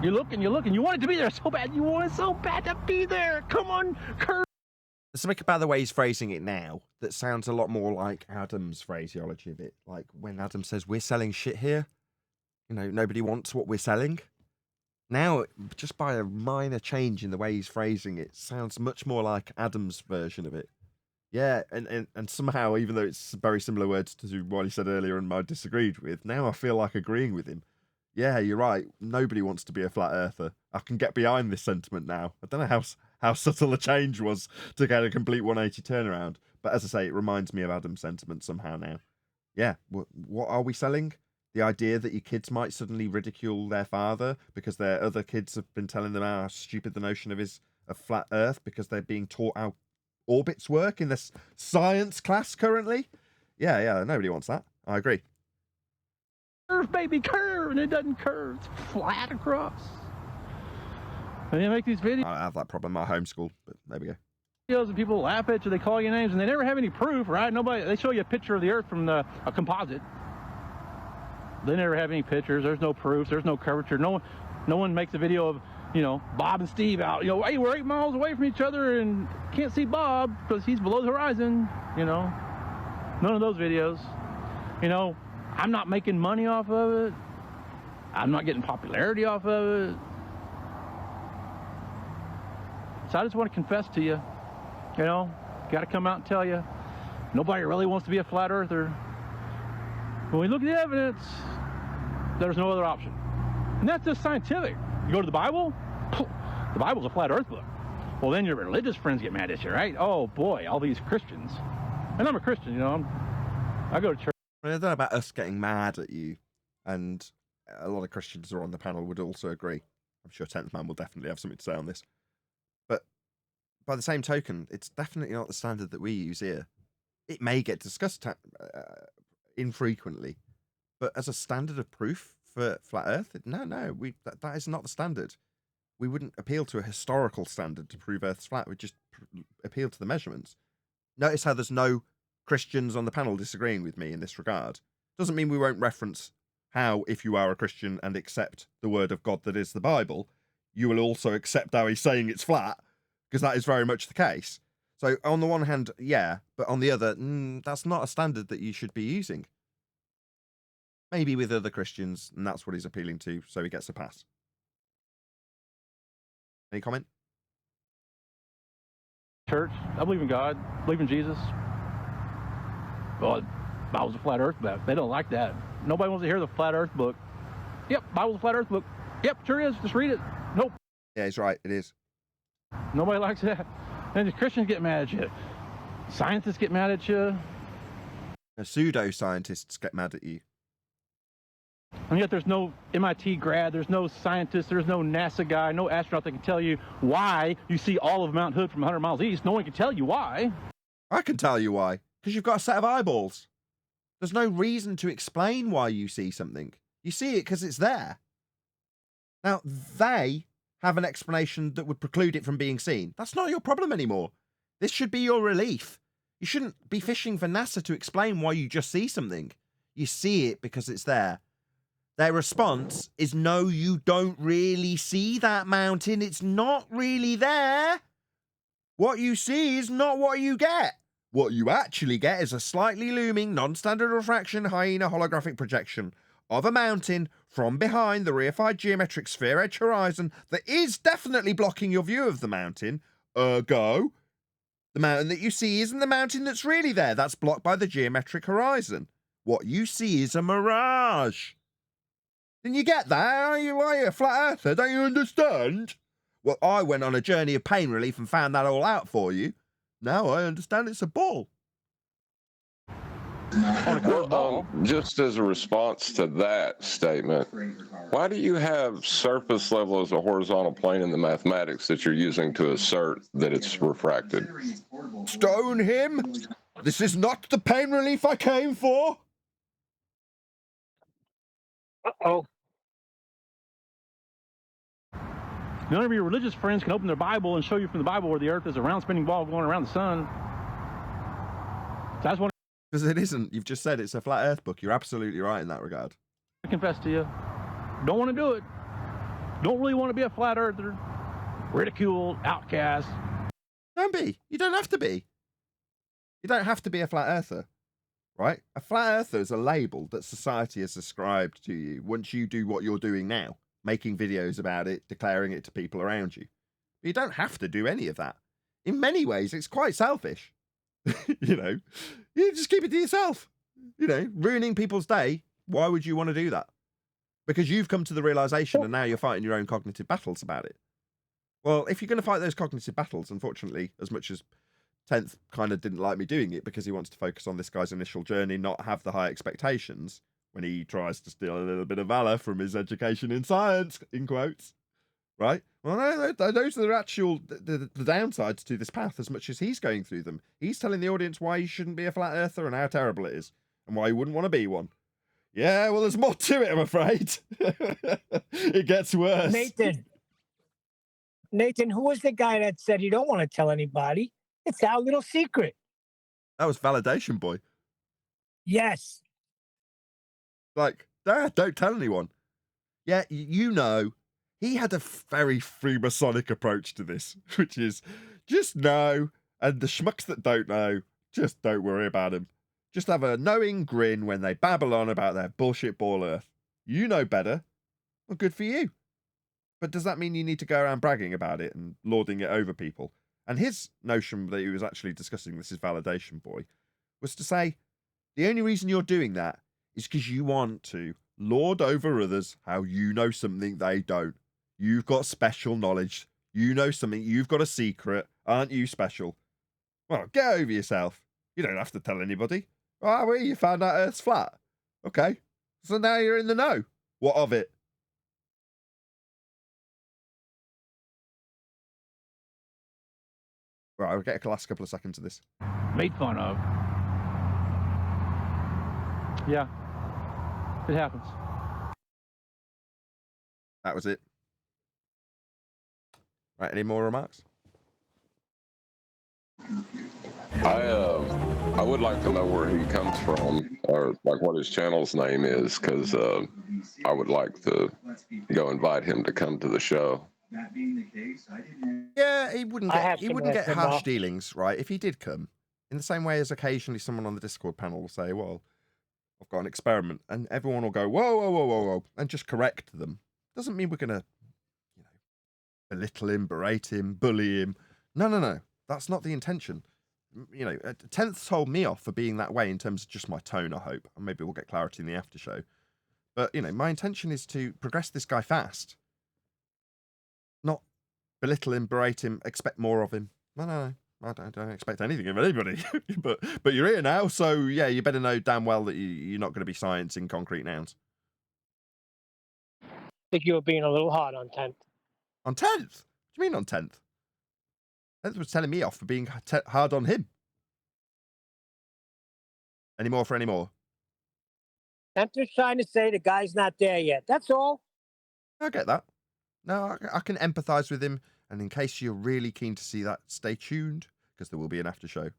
You look and you look, and you want it to be there so bad. You want it so bad to be there. Come on, curve. There's something about the way he's phrasing it now that sounds a lot more like Adam's phraseology of it. Like when Adam says, we're selling shit here. You know, nobody wants what we're selling. Now, just by a minor change in the way he's phrasing it, sounds much more like Adam's version of it. Yeah, and somehow, even though it's very similar words to what he said earlier and I disagreed with, now I feel like agreeing with him. Yeah, you're right. Nobody wants to be a flat earther. I can get behind this sentiment now. I don't know how subtle a change was to get a complete 180 turnaround. But as I say, it reminds me of Adam's sentiment somehow now. Yeah, what are we selling? The idea that your kids might suddenly ridicule their father because their other kids have been telling them how stupid the notion of flat earth because they're being taught how orbits work in this science class currently. Yeah, nobody wants that. I agree. Curve, baby, curve, and it doesn't curve. It's flat across. And you make these videos. I have that problem at homeschool, but there we go. And people laugh at you, they call you names, and they never have any proof, right? They show you a picture of the Earth from a composite. They never have any pictures. There's no proof. There's no curvature. No one makes a video of, Bob and Steve out. Hey, we're 8 miles away from each other and can't see Bob because he's below the horizon. None of those videos. I'm not making money off of it. I'm not getting popularity off of it. So I just want to confess to you, got to come out and tell you, nobody really wants to be a flat earther. When we look at the evidence, there's no other option. And that's just scientific. You go to the Bible, the Bible's a flat earth book. Well, then your religious friends get mad at you, right? Oh boy, all these Christians. And I'm a Christian, I go to church. I don't know about us getting mad at you, and a lot of Christians who are on the panel would also agree. I'm sure 10th Man will definitely have something to say on this. But by the same token, it's definitely not the standard that we use here. It may get discussed infrequently, but as a standard of proof for flat Earth, no, that is not the standard. We wouldn't appeal to a historical standard to prove Earth's flat. We'd just appeal to the measurements. Notice how there's no Christians on the panel disagreeing with me in this regard. Doesn't mean we won't reference how, if you are a Christian and accept the word of God that is the Bible, you will also accept how he's saying it's flat, because that is very much the case. So on the one hand, yeah, but on the other, that's not a standard that you should be using. Maybe with other Christians, and that's what he's appealing to, so he gets a pass. Any comment? Church, I believe in God, believe in Jesus. Well, Bible's a flat earth book. They don't like that. Nobody wants to hear the flat earth book. Yep, Bible's a flat earth book. Yep, sure is. Just read it. Nope. Yeah, he's right. It is. Nobody likes that. And the Christians get mad at you. Scientists get mad at you. Pseudo-scientists get mad at you. And yet there's no MIT grad, there's no scientist, there's no NASA guy, no astronaut that can tell you why you see all of Mount Hood from 100 miles east. No one can tell you why. I can tell you why. Because you've got a set of eyeballs. There's no reason to explain why you see something. You see it because it's there. Now, they have an explanation that would preclude it from being seen. That's not your problem anymore. This should be your relief. You shouldn't be fishing for NASA to explain why you just see something. You see it because it's there. Their response is, no, you don't really see that mountain. It's not really there. What you see is not what you get. What you actually get is a slightly looming, non-standard refraction hyena holographic projection of a mountain from behind the reified geometric sphere edge horizon that is definitely blocking your view of the mountain. Ergo, the mountain that you see isn't the mountain that's really there. That's blocked by the geometric horizon. What you see is a mirage. Didn't you get that? Are you a flat earther? Don't you understand? Well, I went on a journey of pain relief and found that all out for you. Now I understand it's a ball. Well, just as a response to that statement, why do you have surface level as a horizontal plane in the mathematics that you're using to assert that it's refracted? Stone him! This is not the pain relief I came for! Uh-oh. None of your religious friends can open their Bible and show you from the Bible where the earth is a round spinning ball going around the sun. That's one. Because it isn't. You've just said it's a flat earth book. You're absolutely right in that regard. I confess to you. Don't want to do it. Don't really want to be a flat earther. Ridiculed, outcast. Don't be. You don't have to be. You don't have to be a flat earther, right? A flat earther is a label that society has ascribed to you once you do what you're doing now, making videos about it, declaring it to people around you. But you don't have to do any of that. In many ways, it's quite selfish. You know, you just keep it to yourself. You know, ruining people's day. Why would you want to do that? Because you've come to the realization and now you're fighting your own cognitive battles about it. Well, if you're going to fight those cognitive battles, unfortunately, as much as 10th kind of didn't like me doing it because he wants to focus on this guy's initial journey, not have the high expectations when he tries to steal a little bit of valor from his education in science, in quotes, right? Well, no, those are the actual the downsides to this path as much as he's going through them. He's telling the audience why he shouldn't be a flat earther and how terrible it is and why he wouldn't want to be one. Yeah, well, there's more to it, I'm afraid. It gets worse. Nathan, who was the guy that said you don't want to tell anybody? It's our little secret. That was Validation Boy. Yes. Like, don't tell anyone. Yeah, you know, he had a very Freemasonic approach to this, which is just know, and the schmucks that don't know, just don't worry about him. Just have a knowing grin when they babble on about their bullshit ball earth. You know better. Well, good for you. But does that mean you need to go around bragging about it and lording it over people? And his notion that he was actually discussing, this is Validation Boy, was to say, the only reason you're doing that is because you want to lord over others how you know something they don't. You've got special knowledge. You know something. You've got a secret. Aren't you special? Well, get over yourself. You don't have to tell anybody. Oh, well, you found out Earth's flat. Okay. So now you're in the know. What of it? Right, I'll get a last couple of seconds of this. Made fun of. Yeah. It happens. That was it. Right, any more remarks? I would like to know where he comes from, or like what his channel's name is, because I would like to go invite him to come to the show. Yeah, he wouldn't get harsh dealings, right? If he did come, in the same way as occasionally someone on the Discord panel will say, "Well, I've got an experiment," and everyone will go, "Whoa, whoa, whoa, whoa, whoa," and just correct them. Doesn't mean we're gonna, belittle him, berate him, bully him. No. That's not the intention. 10th told me off for being that way in terms of just my tone, I hope. And maybe we'll get clarity in the after show. But, my intention is to progress this guy fast. Not belittle him, berate him, expect more of him. No. I don't expect anything of anybody. but you're here now, so yeah, you better know damn well that you're not going to be sciencing concrete nouns. I think you were being a little hard on 10th. On 10th? What do you mean on 10th? 10th was telling me off for being hard on him. Any more for any more? 10th was trying to say the guy's not there yet. That's all. I get that. No, I can empathise with him. And in case you're really keen to see that, stay tuned, because there will be an after show.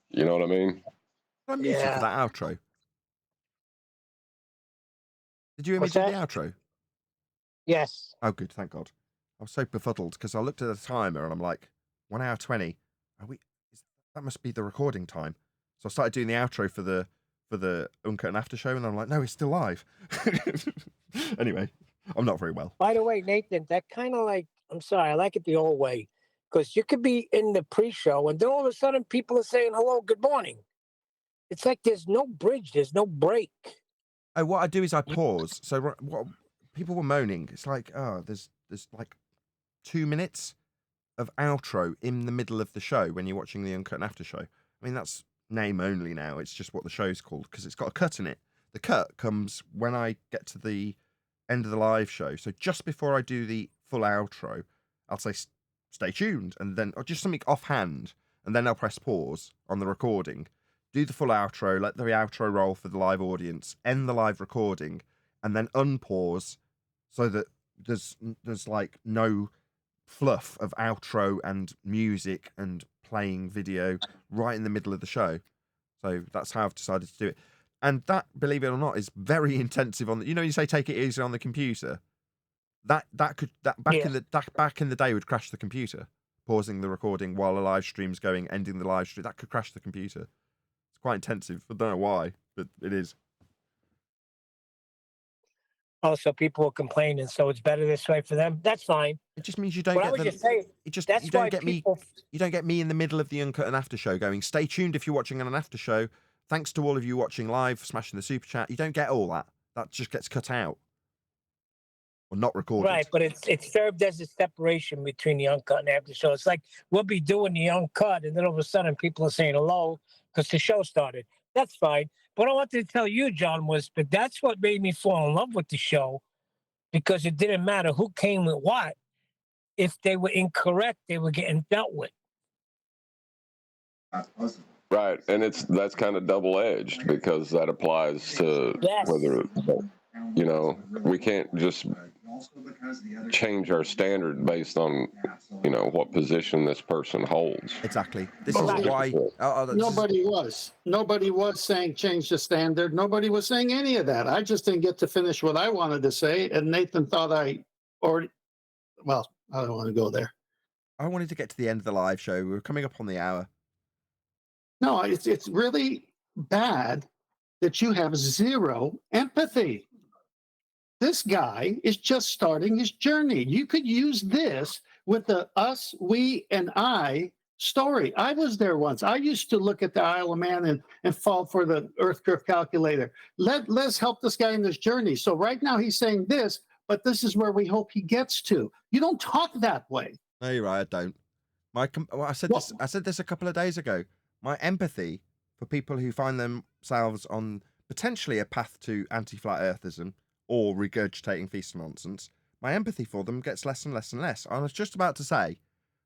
You know what I mean? I'm muted for that outro. Did you hear me do the outro? Yes. Oh, good. Thank God. I was so befuddled because I looked at the timer and I'm like, 1 hour 20. That must be the recording time. So I started doing the outro for the Uncut and after show, and I'm like, no, it's still live. Anyway, I'm not very well. By the way, Nathan, that kind of I'm sorry, I like it the old way, because you could be in the pre-show and then all of a sudden people are saying hello, good morning. It's like there's no bridge, there's no break. Oh, what I do is I pause. So what people were moaning. It's like, oh, there's like 2 minutes of outro in the middle of the show when you're watching the Uncut and After show. I mean, that's name only now. It's just what the show's called because it's got a cut in it. The cut comes when I get to the end of the live show. So just before I do the full outro, I'll say stay tuned, and then or just something offhand, and then I'll press pause on the recording, do the full outro, let the outro roll for the live audience, end the live recording, and then unpause so that there's like no fluff of outro and music and playing video right in the middle of the show. So that's how I've decided to do it. And that, believe it or not, is very intensive on the, you say take it easy on the computer. That back in the day would crash the computer. Pausing the recording while a live stream's going, ending the live stream, that could crash the computer. It's quite intensive. I don't know why, but it is. Also, people are complaining, so it's better this way for them. That's fine. It just means you don't get them. You don't get me in the middle of the Uncut and After show going, stay tuned if you're watching an after show. Thanks to all of you watching live, smashing the super chat. You don't get all that. That just gets cut out. Or not recorded. Right, but it's served as a separation between the Uncut and After show. It's like we'll be doing the Uncut, and then all of a sudden people are saying hello because the show started. That's fine. What I wanted to tell you, John, but that's what made me fall in love with the show, because it didn't matter who came with what. If they were incorrect, they were getting dealt with. Right, and that's kind of double-edged because that applies to whether, we can't just change our standard based on, what position this person holds. Exactly. This is why nobody was saying change the standard. Nobody was saying any of that. I just didn't get to finish what I wanted to say, and Nathan thought I don't want to go there. I wanted to get to the end of the live show. We were coming up on the hour. No, it's really bad that you have zero empathy. This guy is just starting his journey. You could use this with the us, we, and I story. I was there once. I used to look at the Isle of Man and fall for the Earth curve calculator. Let's help this guy in this journey. So right now he's saying this, but this is where we hope he gets to. You don't talk that way. No, you're right. I don't. I said this a couple of days ago. My empathy for people who find themselves on potentially a path to anti-flat earthism or regurgitating feast nonsense, my empathy for them gets less and less and less. I was just about to say,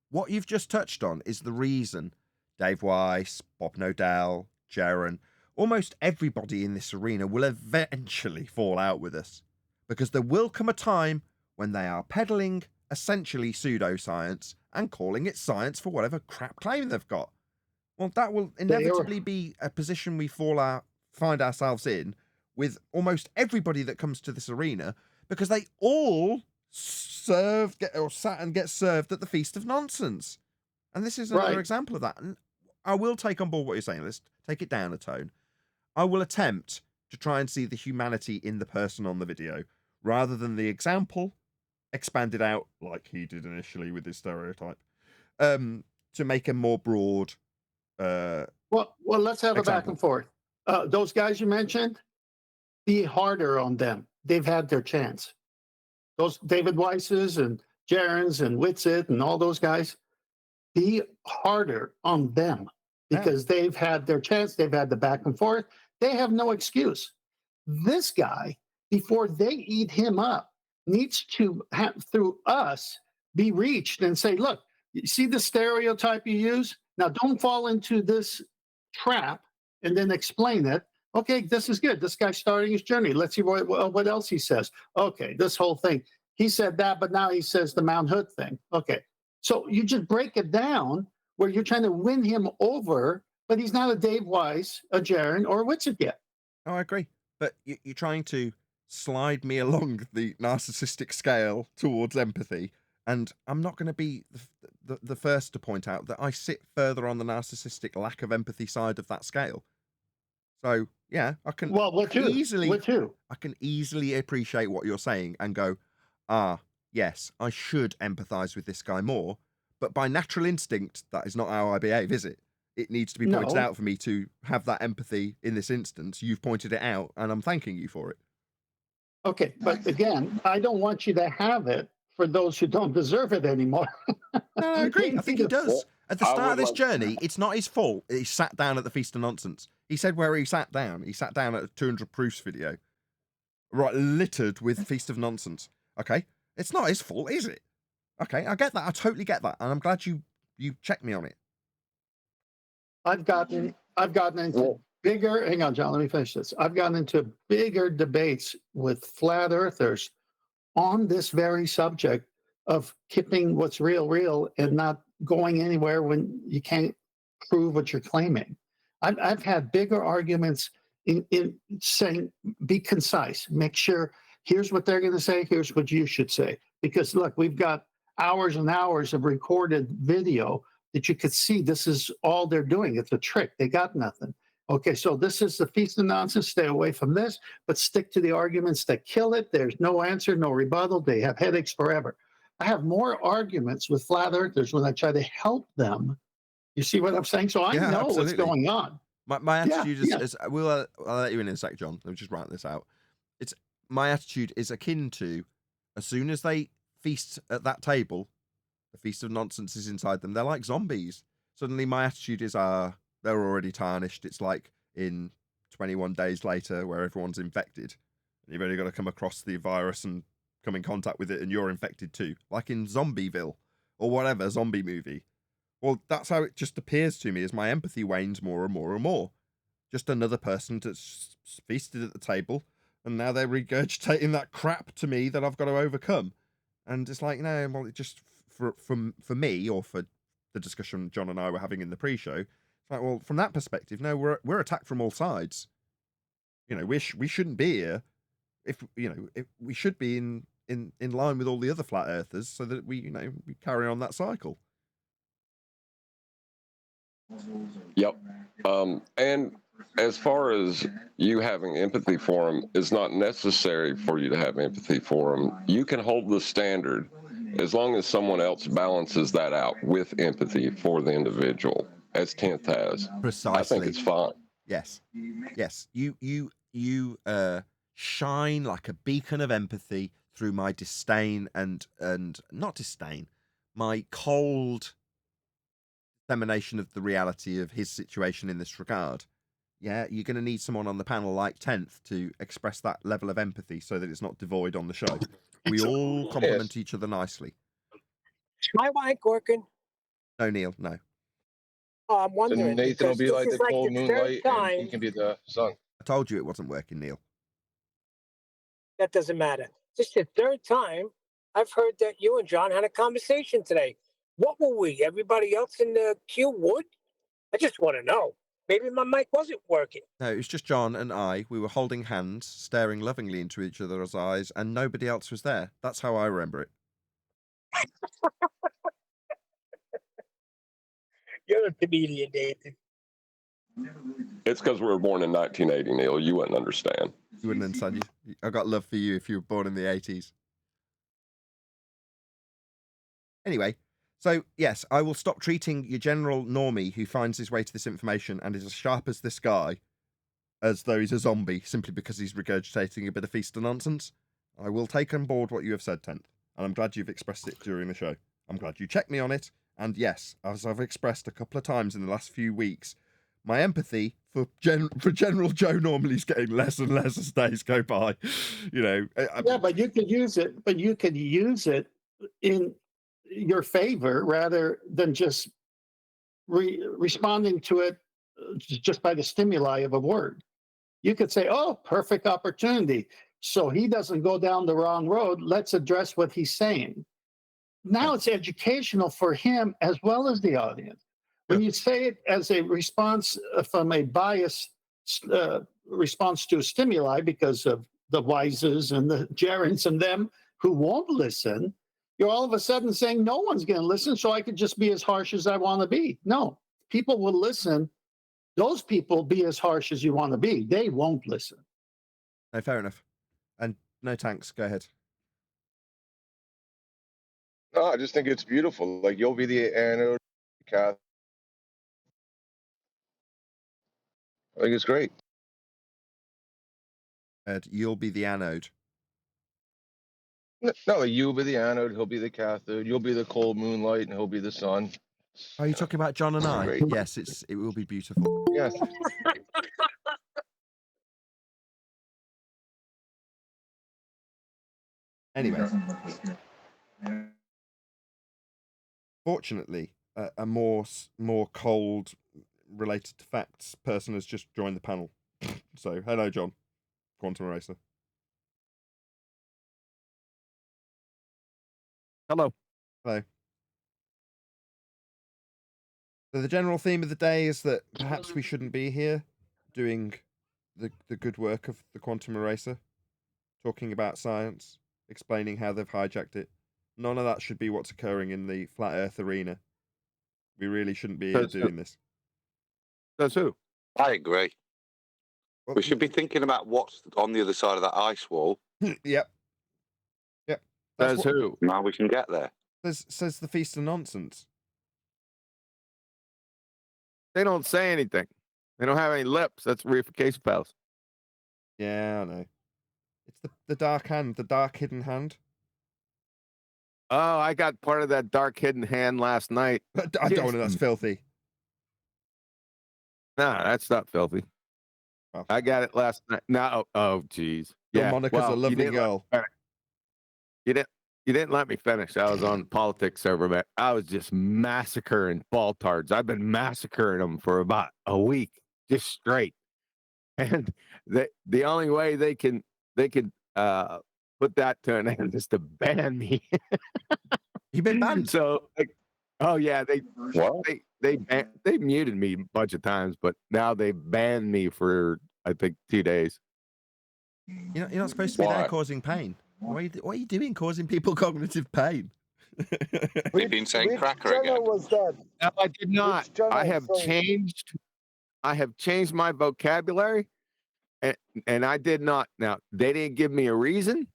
what you've just touched on is the reason Dave Weiss, Bob Nodell, Jaron, almost everybody in this arena will eventually fall out with us. Because there will come a time when they are peddling essentially pseudoscience and calling it science for whatever crap claim they've got. Well, that will inevitably be a position we find ourselves in with almost everybody that comes to this arena, because they all sat and get served at the feast of nonsense. And this is another example of that. And I will take on board what you're saying. Let's take it down a tone. I will attempt to try and see the humanity in the person on the video, rather than the example expanded out like he did initially with his stereotype, to make a more broad well, let's have a back and forth. Those guys you mentioned, be harder on them. They've had their chance. Those David Weisses and Jarens and Whitsitt and all those guys, be harder on them because they've had their chance. They've had the back and forth. They have no excuse. This guy, before they eat him up, needs to have, through us, be reached and say, look, you see the stereotype you use? Now, don't fall into this trap and then explain it. Okay, this is good. This guy's starting his journey. Let's see what else he says. Okay, this whole thing. He said that, but now he says the Mount Hood thing. Okay, so you just break it down where you're trying to win him over, but he's not a Dave Weiss, a Jaron, or a Whitsitt yet. Oh, I agree. But you're trying to slide me along the narcissistic scale towards empathy. And I'm not going to be the first to point out that I sit further on the narcissistic lack of empathy side of that scale. So yeah, I can I can easily appreciate what you're saying and go, yes, I should empathize with this guy more. But by natural instinct, that is not how I behave, is it? It needs to be pointed out for me to have that empathy in this instance. You've pointed it out, and I'm thanking you for it. Okay, but again, I don't want you to have it for those who don't deserve it anymore. No, I agree. I think he does. Well, At the I start of would this like- journey, it's not his fault. He sat down at the Feast of Nonsense. He said where he sat down. He sat down at a 200 proofs video, right, littered with Feast of Nonsense. Okay, it's not his fault, is it? Okay, I get that. I totally get that, and I'm glad you checked me on it. I've gotten into bigger. Hang on, John. Let me finish this. I've gotten into bigger debates with flat earthers on this very subject of keeping what's real and not going anywhere when you can't prove what you're claiming. I've had bigger arguments in saying, be concise, make sure here's what they're going to say, here's what you should say. Because look, we've got hours and hours of recorded video that you could see this is all they're doing. It's a trick. They got nothing. Okay, so this is the Feast of Nonsense. Stay away from this, but stick to the arguments that kill it. There's no answer, no rebuttal. They have headaches forever. I have more arguments with flat earthers when I try to help them. You see what I'm saying? So I know what's going on. My attitude is I'll let you in a sec, John. Let me just write this out. My attitude is akin to, as soon as they feast at that table, the Feast of Nonsense is inside them. They're like zombies. Suddenly my attitude is, they're already tarnished. It's like in 21 days later where everyone's infected. You've only got to come across the virus and come in contact with it and you're infected too. Like in Zombieville or whatever, zombie movie. Well, that's how it just appears to me as my empathy wanes more and more and more. Just another person that's feasted at the table and now they're regurgitating that crap to me that I've got to overcome. And it's like, no, well, it just for me, or for the discussion John and I were having in the pre-show, it's like, well, from that perspective, no, we're attacked from all sides. You know, we shouldn't be here. If we should be in line with all the other flat earthers, so that we carry on that cycle. Yep. And as far as you having empathy for them, it's not necessary for you to have empathy for them. You can hold the standard as long as someone else balances that out with empathy for the individual, as 10th has. Precisely. I think it's fine. Yes. You shine like a beacon of empathy through my disdain and not disdain, my cold dissemination of the reality of his situation in this regard. Yeah, you're going to need someone on the panel like 10th to express that level of empathy so that it's not devoid on the show. We all complement each other nicely. Is my mic working? No, Neil, no. Oh, I'm wondering. So Nathan will be like the cold moonlight and he can be the sun. I told you it wasn't working, Neil. That doesn't matter. This is the third time I've heard that you and John had a conversation today. What were we? Everybody else in the queue would? I just want to know. Maybe my mic wasn't working. No, it was just John and I. We were holding hands, staring lovingly into each other's eyes, and nobody else was there. That's how I remember it. You're a comedian, Nathan. It's because we were born in 1980, Neil. You wouldn't understand. You wouldn't understand. I got love for you if you were born in the 80s. Anyway, so yes, I will stop treating your general normie who finds his way to this information and is as sharp as this guy as though he's a zombie simply because he's regurgitating a bit of Feast of Nonsense. I will take on board what you have said, 10th, and I'm glad you've expressed it during the show. I'm glad you checked me on it, and yes, as I've expressed a couple of times in the last few weeks, my empathy for General Joe normally is getting less and less as days go by. Yeah, but you could use it. But you could use it in your favor rather than just responding to it just by the stimuli of a word. You could say, "Oh, perfect opportunity. So he doesn't go down the wrong road. Let's address what he's saying." Now it's educational for him as well as the audience. When you say it as a response from a biased response to a stimuli because of the Wises and the gerunds and them who won't listen, you're all of a sudden saying no one's going to listen, so I could just be as harsh as I want to be. No, people will listen. Those people be as harsh as you want to be. They won't listen. No, fair enough. And no tanks. Go ahead. No, I just think it's beautiful. Like, you'll be the anode, cathode. I think it's great. You'll be the anode. No, you'll be the anode, he'll be the cathode, you'll be the cold moonlight, and he'll be the sun. Are you talking about John and I? Great. Yes, it will be beautiful. Yes. Anyway, fortunately, a more cold related to facts person has just joined the panel. So, hello, John, Quantum Eraser. Hello. Hello. So the general theme of the day is that perhaps we shouldn't be here doing the good work of the Quantum Eraser, talking about science, explaining how they've hijacked it. None of that should be what's occurring in the flat Earth arena. We really shouldn't be here doing this. Says who? I agree. Well, We should be thinking about what's on the other side of that ice wall. Yep. Says who? Now we can get there. Says the Feast of Nonsense. They don't say anything. They don't have any lips. That's reification pals. Yeah, I know. It's the dark hand, the dark hidden hand. Oh, I got part of that dark hidden hand last night. I don't know. That's filthy. Nah, that's not filthy. Oh. I got it last night. No, oh, geez. Yeah, Monica's a lovely girl. You didn't let me finish. I was on politics server, man. I was just massacring baltards. I've been massacring them for about a week, just straight. And the only way they can put that to an end is to ban me. You've been banned. So, oh yeah, they muted me a bunch of times, but now they banned me for I think 2 days. You're not supposed to be there causing pain. What are you doing causing people cognitive pain? We've been saying cracker again. Was that? No, I did not. I have changed my vocabulary, and I did not. Now they didn't give me a reason.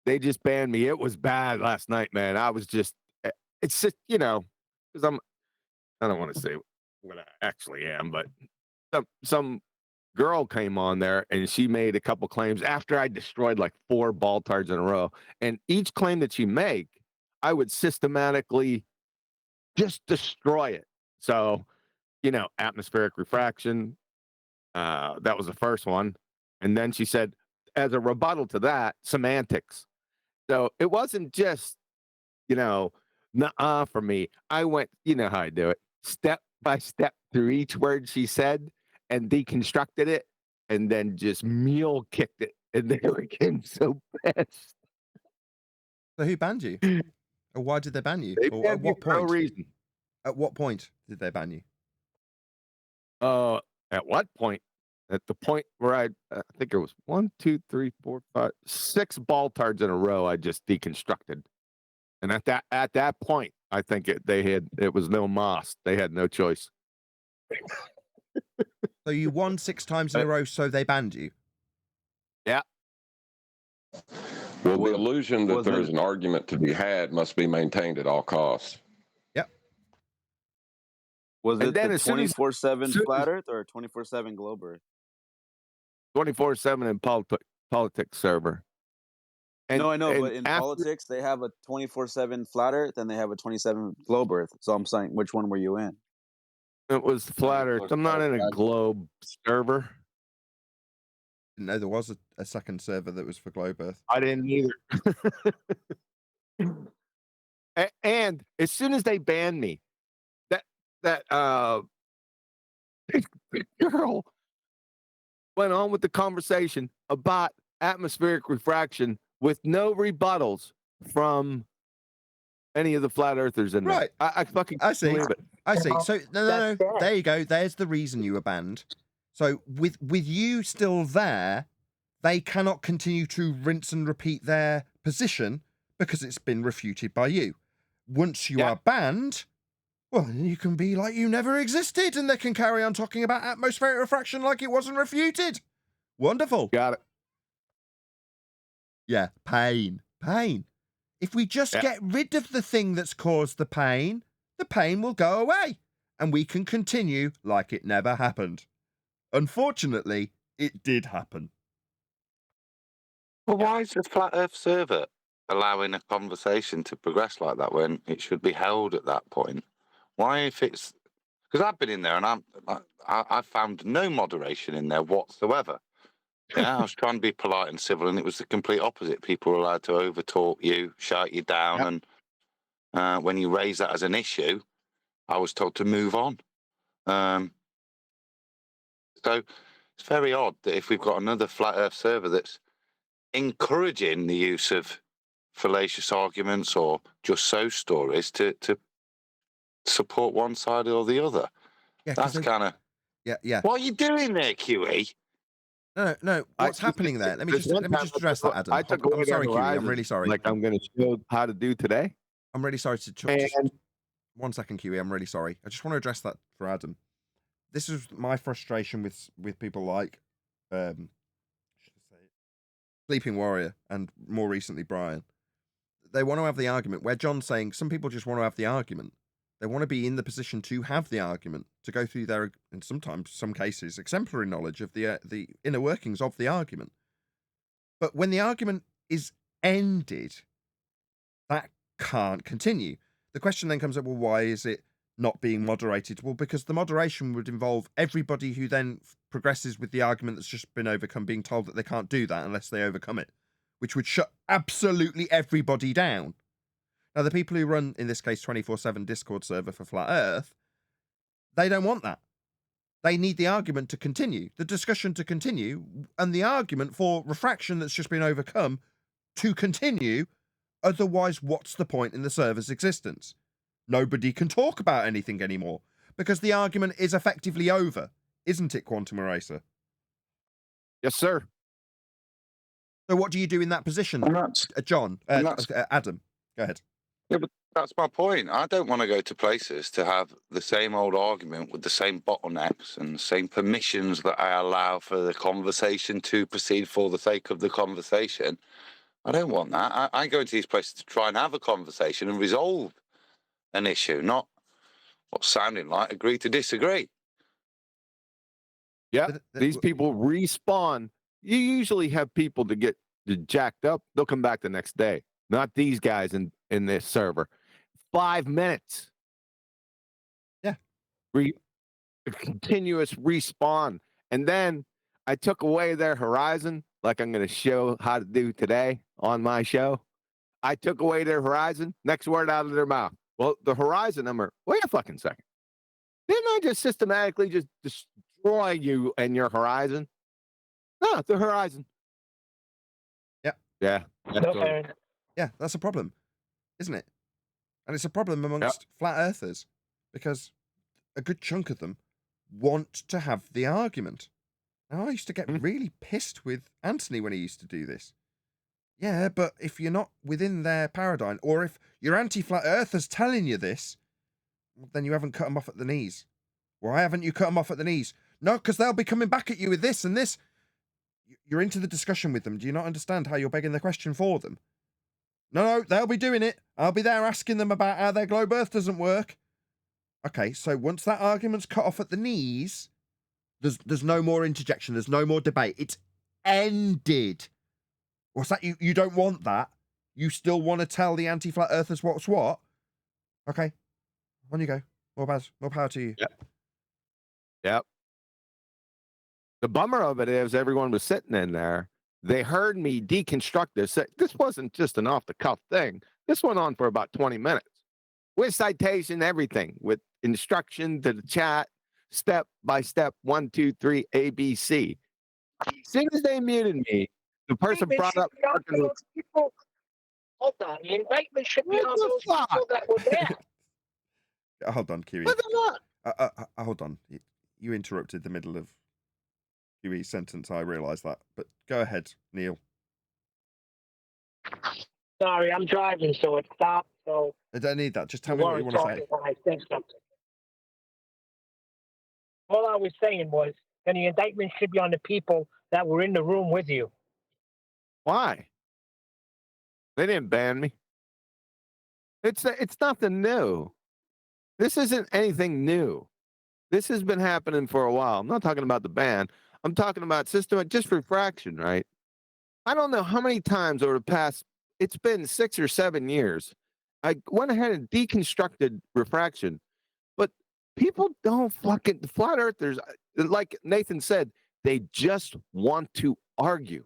They just banned me. It was bad last night, man. I was just. It's just because I don't want to say what I actually am, but some girl came on there and she made a couple claims after I destroyed like 4 baltards in a row. And each claim that she make, I would systematically just destroy it. So, atmospheric refraction, that was the first one. And then she said, as a rebuttal to that, semantics. So it wasn't just, nuh-uh for me. I went, you know how I do it, step by step through each word she said and deconstructed it and then just mule kicked it. And they became so pissed. So who banned you? Or why did they ban you? They or banned at what me for point? no reason. At what point did they ban you? At what point? At the point where I think it was 1, 2, 3, 4, 5, 6 baltards in a row I just deconstructed. And at that point, I think it was no moss. They had no choice. So you won 6 times in a row, so they banned you? Yeah. Well, the illusion that there's an argument to be had must be maintained at all costs. Yep. Was it the 24/7 flat Earth or 24/7 globe Earth? 24/7 in politics server. And, no, I know, but in after, politics, they have a 24/7 flat Earth and they have a 27 globe Earth. So I'm saying, which one were you in? It was flat Earth. I'm not in a globe server. Didn't know there was a second server that was for globe Earth. I didn't either. And as soon as they banned me, that girl went on with the conversation about atmospheric refraction with no rebuttals from any of the flat earthers in there. Right. I see. Believe it. I see. So no. There you go. There's the reason you were banned. So with you still there, they cannot continue to rinse and repeat their position because it's been refuted by you. Once you are banned, well, then you can be like you never existed, and they can carry on talking about atmospheric refraction like it wasn't refuted. Wonderful. Got it. Yeah, pain. If we just get rid of the thing that's caused the pain will go away, and we can continue like it never happened. Unfortunately, it did happen. Well, why is the flat Earth server allowing a conversation to progress like that when it should be held at that point? Why, if it's because I've been in there and I found no moderation in there whatsoever. Yeah, I was trying to be polite and civil, and it was the complete opposite. People were allowed to overtalk you, shout you down, and when you raise that as an issue, I was told to move on. So it's very odd that if we've got another flat Earth server that's encouraging the use of fallacious arguments or just so stories to support one side or the other. Yeah, that's kind of yeah. What are you doing there, QE? No. What's happening there? Let me just address that, Adam. I'm sorry, QE. I'm really sorry. Like I'm going to show how to do today. I'm really sorry to just 1 second, QE. I'm really sorry. I just want to address that for Adam. This is my frustration with people like Sleeping Warrior and more recently Brian. They want to have the argument where John's saying some people just want to have the argument. They want to be in the position to have the argument, to go through their, and sometimes, some cases, exemplary knowledge of the inner workings of the argument. But when the argument is ended, that can't continue. The question then comes up, well, why is it not being moderated? Well, because the moderation would involve everybody who then progresses with the argument that's just been overcome being told that they can't do that unless they overcome it, which would shut absolutely everybody down. Now, the people who run, in this case, 24/7 Discord server for Flat Earth, they don't want that. They need the argument to continue, the discussion to continue, and the argument for refraction that's just been overcome to continue. Otherwise, what's the point in the server's existence? Nobody can talk about anything anymore because the argument is effectively over. Isn't it, Quantum Eraser? Yes, sir. So what do you do in that position, John? Adam, go ahead. Yeah, but that's my point. I don't want to go to places to have the same old argument with the same bottlenecks and the same permissions that I allow for the conversation to proceed for the sake of the conversation. I don't want that. I go into these places to try and have a conversation and resolve an issue, not what's sounding like agree to disagree. Yeah, these people respawn. You usually have people to get jacked up. They'll come back the next day. Not these guys in this server. 5 minutes. Yeah. Continuous respawn. And then I took away their horizon, like I'm going to show how to do today on my show. I took away their horizon. Next word out of their mouth. Well, the horizon number, wait a fucking second. Didn't I just systematically just destroy you and your horizon? No, the horizon. Yeah. Yeah. Yeah, that's a problem, isn't it? And it's a problem amongst flat earthers because a good chunk of them want to have the argument. Now, I used to get really pissed with Anthony when he used to do this. Yeah, but if you're not within their paradigm, or if your anti-flat earthers telling you this, then you haven't cut them off at the knees. Why haven't you cut them off at the knees? No, because they'll be coming back at you with this and this. You're into the discussion with them. Do you not understand how you're begging the question for them? No, they'll be doing it. I'll be there asking them about how their globe earth doesn't work. Okay, so once that argument's cut off at the knees, there's no more interjection. There's no more debate. It's ended. What's that? You don't want that? You still want to tell the anti-flat earthers what's what? Okay, on you go. More power to you. Yep. The bummer of it is everyone was sitting in there. They heard me deconstruct this. This wasn't just an off-the-cuff thing. This went on for about 20 minutes. With citation, everything. With instruction to the chat, step by step, 1, 2, 3, ABC. As soon as they muted me, the person brought up... People. Hold on. The indictment should be on those people that were there. Hold on, Kiri. Hold on. You interrupted the middle of Kiri's sentence. I realise that. But go ahead, Neil. Sorry, I'm driving, so it stopped. So I don't need that. Just tell me what you want to say. When I said something. All I was saying was, then the indictment should be on the people that were in the room with you. Why? They didn't ban me. It's nothing new. This isn't anything new. This has been happening for a while. I'm not talking about the ban. I'm talking about just refraction, right? I don't know how many times over the past it's been 6 or 7 years. I went ahead and deconstructed refraction, but people don't fucking flat earthers, like Nathan said, they just want to argue.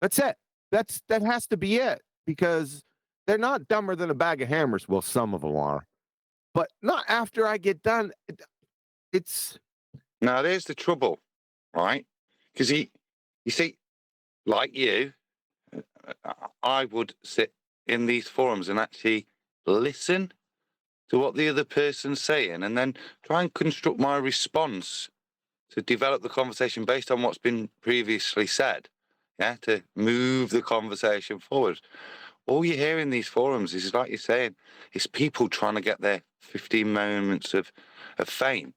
That's it. That has to be it, because they're not dumber than a bag of hammers. Well, some of them are, but not after I get done. It's now there's the trouble, right? Because you see, like you, I would sit in these forums and actually listen to what the other person's saying, and then try and construct my response to develop the conversation based on what's been previously said. Yeah, to move the conversation forward. All you hear in these forums is, like you're saying, it's people trying to get their 15 moments of fame.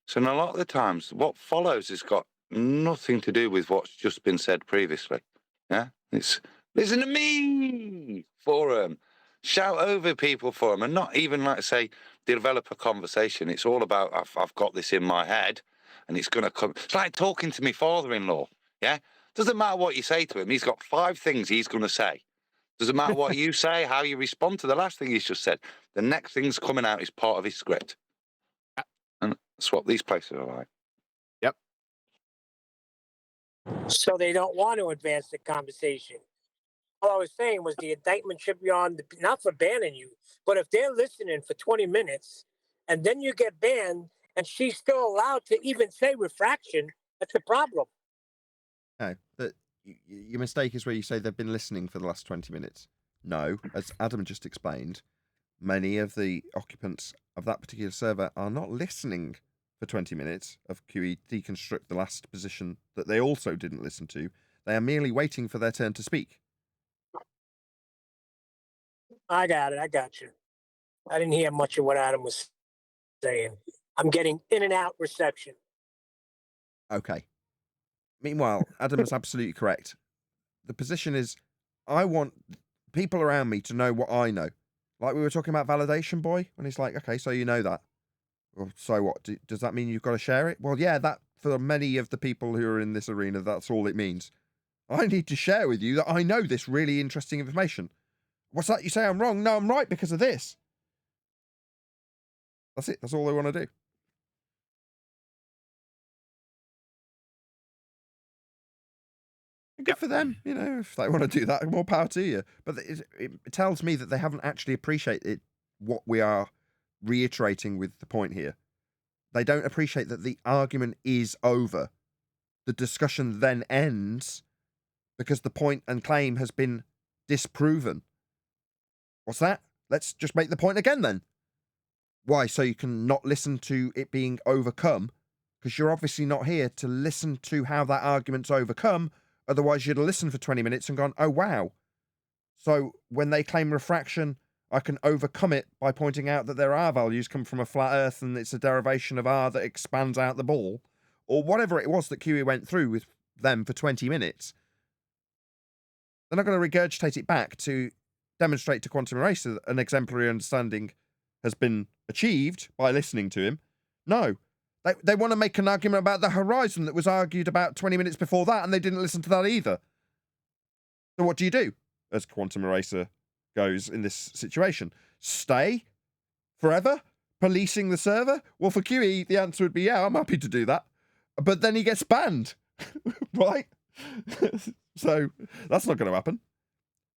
So in a lot of the times, what follows has got nothing to do with what's just been said previously. Yeah, it's listen to me forum, shout over people forum, and not even like say develop a conversation. It's all about I've got this in my head, and it's going to come. It's like talking to my father-in-law. Yeah. Doesn't matter what you say to him. He's got 5 things he's going to say. Doesn't matter what you say, how you respond to the last thing he's just said. The next thing's coming out is part of his script. And that's what these places are like. Yep. So they don't want to advance the conversation. All I was saying was the indictment should be on, not for banning you, but if they're listening for 20 minutes and then you get banned and she's still allowed to even say refraction, that's a problem. No, but your mistake is where you say they've been listening for the last 20 minutes. No, as Adam just explained, many of the occupants of that particular server are not listening for 20 minutes of QE deconstruct the last position that they also didn't listen to. They are merely waiting for their turn to speak. I got it. I got you. I didn't hear much of what Adam was saying. I'm getting in and out reception. Okay. Meanwhile, Adam is absolutely correct. The position is, I want people around me to know what I know. Like we were talking about validation, boy, when he's like, okay, so you know that. Well, so what? Does that mean you've got to share it? Well, yeah, that for many of the people who are in this arena, that's all it means. I need to share with you that I know this really interesting information. What's that? You say I'm wrong? No, I'm right because of this. That's it. That's all they want to do. Good for them, you know, if they want to do that, more power to you. But it tells me that they haven't actually appreciated what we are reiterating with the point here. They don't appreciate that the argument is over. The discussion then ends because the point and claim has been disproven. What's that? Let's just make the point again then. Why? So you can not listen to it being overcome? Because you're obviously not here to listen to how that argument's overcome. Otherwise, you'd have listened for 20 minutes and gone, oh, wow. So when they claim refraction, I can overcome it by pointing out that there are values come from a flat earth and it's a derivation of R that expands out the ball, or whatever it was that QE went through with them for 20 minutes. They're not going to regurgitate it back to demonstrate to Quantum Eraser that an exemplary understanding has been achieved by listening to him. No. They want to make an argument about the horizon that was argued about 20 minutes before that, and they didn't listen to that either. So what do you do, as Quantum Eraser goes in this situation? Stay forever policing the server? Well, for QE, the answer would be, yeah, I'm happy to do that. But then he gets banned, right? So that's not going to happen.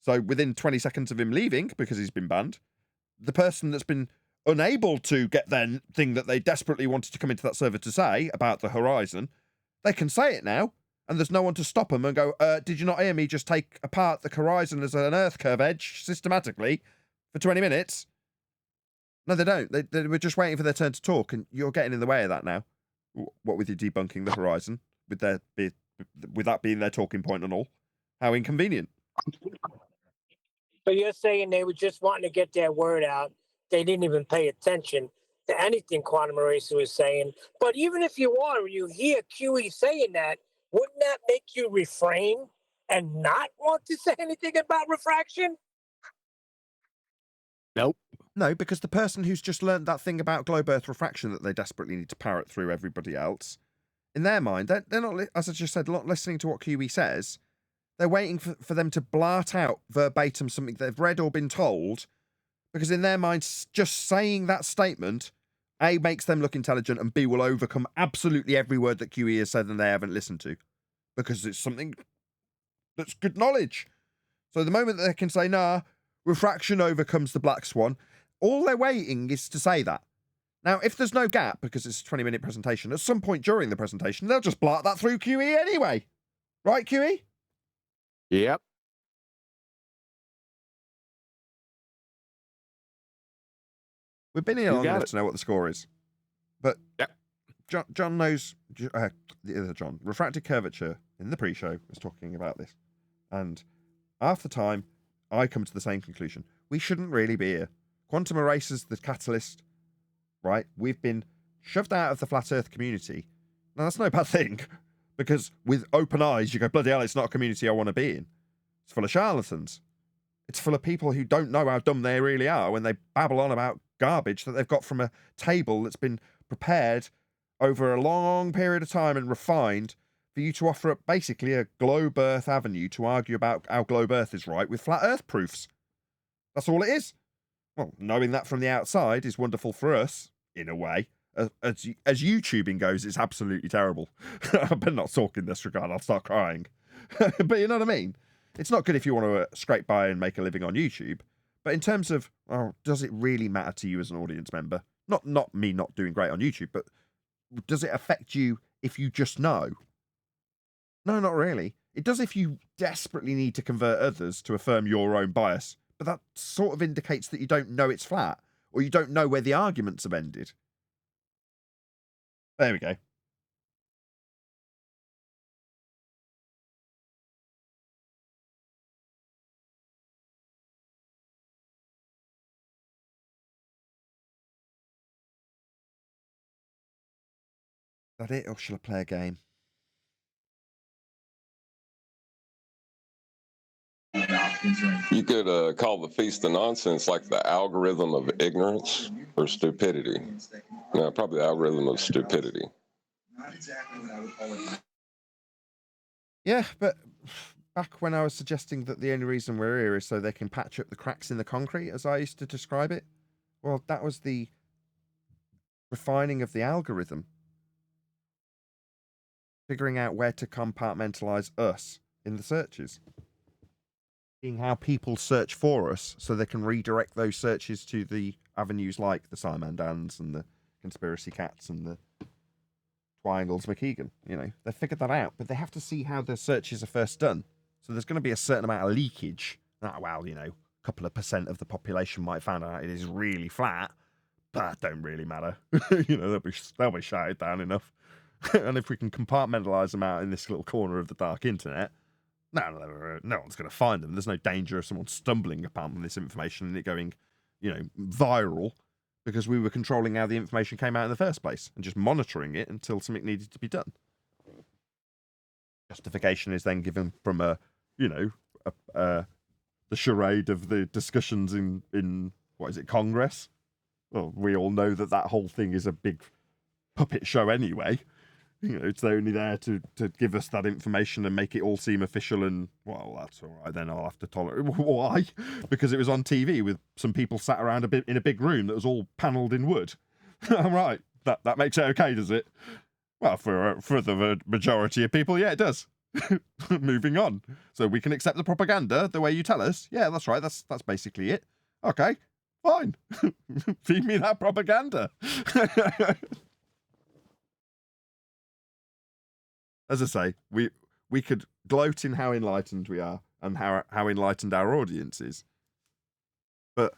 So within 20 seconds of him leaving, because he's been banned, the person that's been unable to get their thing that they desperately wanted to come into that server to say about the horizon, they can say it now, and there's no one to stop them and go, did you not hear me just take apart the horizon as an Earth curve edge systematically for 20 minutes? No, they don't. They were just waiting for their turn to talk, and you're getting in the way of that now. What with you debunking the horizon, with that being their talking point and all. How inconvenient. So you're saying they were just wanting to get their word out. They didn't even pay attention to anything Quantum Eraser was saying. But even if you are, and you hear QE saying that, wouldn't that make you refrain and not want to say anything about refraction? Nope. No, because the person who's just learned that thing about globe Earth refraction that they desperately need to parrot through everybody else, in their mind, they're not, as I just said, not listening to what QE says. They're waiting for them to blurt out verbatim something they've read or been told, because in their minds, just saying that statement, A, makes them look intelligent, and B, will overcome absolutely every word that QE has said and they haven't listened to, because it's something that's good knowledge. So the moment that they can say, nah, refraction overcomes the black swan, all they're waiting is to say that. Now, if there's no gap, because it's a 20-minute presentation, at some point during the presentation, they'll just blart that through QE anyway. Right, QE? Yep. We've been here long enough to know what the score is. But yep. John knows, the other John, refracted curvature in the pre-show was talking about this. And half the time, I come to the same conclusion. We shouldn't really be here. Quantum eraser's the catalyst, right? We've been shoved out of the flat earth community. Now, that's no bad thing, because with open eyes, you go, bloody hell, it's not a community I want to be in. It's full of charlatans. It's full of people who don't know how dumb they really are when they babble on about garbage that they've got from a table that's been prepared over a long period of time and refined for you to offer up basically a globe earth avenue to argue about how globe earth is right with flat earth proofs. That's all it is. Well, knowing that from the outside is wonderful for us, in a way. As YouTubing goes, it's absolutely terrible. I better not talk in this regard, I'll start crying. But you know what I mean? It's not good if you want to scrape by and make a living on YouTube. But in terms of, does it really matter to you as an audience member? Not me not doing great on YouTube, but does it affect you if you just know? No, not really. It does if you desperately need to convert others to affirm your own bias. But that sort of indicates that you don't know it's flat, or you don't know where the arguments have ended. There we go. Is that it, or shall I play a game? You could call the feast of nonsense like the algorithm of ignorance or stupidity. No, probably the algorithm of stupidity. Not exactly what I would call it. Yeah, but back when I was suggesting that the only reason we're here is so they can patch up the cracks in the concrete, as I used to describe it, well, that was the refining of the algorithm. Figuring out where to compartmentalize us in the searches. Seeing how people search for us so they can redirect those searches to the avenues like the Simondans and the Conspiracy Cats and the Triangles McKeegan. You know, they figured that out, but they have to see how the searches are first done. So there's going to be a certain amount of leakage. Well, you know, a couple of % of the population might find out it is really flat, but that don't really matter. You know, they'll be shouted down enough. And if we can compartmentalize them out in this little corner of the dark internet, no one's going to find them. There's no danger of someone stumbling upon this information and it going, you know, viral, because we were controlling how the information came out in the first place and just monitoring it until something needed to be done. Justification is then given from the charade of the discussions in what is it, Congress? Well, we all know that whole thing is a big puppet show anyway. You know, it's only there to give us that information and make it all seem official and, well, that's all right, then I'll have to tolerate. Why? Because it was on TV with some people sat around in a big room that was all panelled in wood. I'm right. That makes it okay, does it? Well, for the majority of people, yeah, it does. Moving on. So we can accept the propaganda the way you tell us. Yeah, that's right. That's basically it. Okay, fine. Feed me that propaganda. As I say, we could gloat in how enlightened we are and how enlightened our audience is. But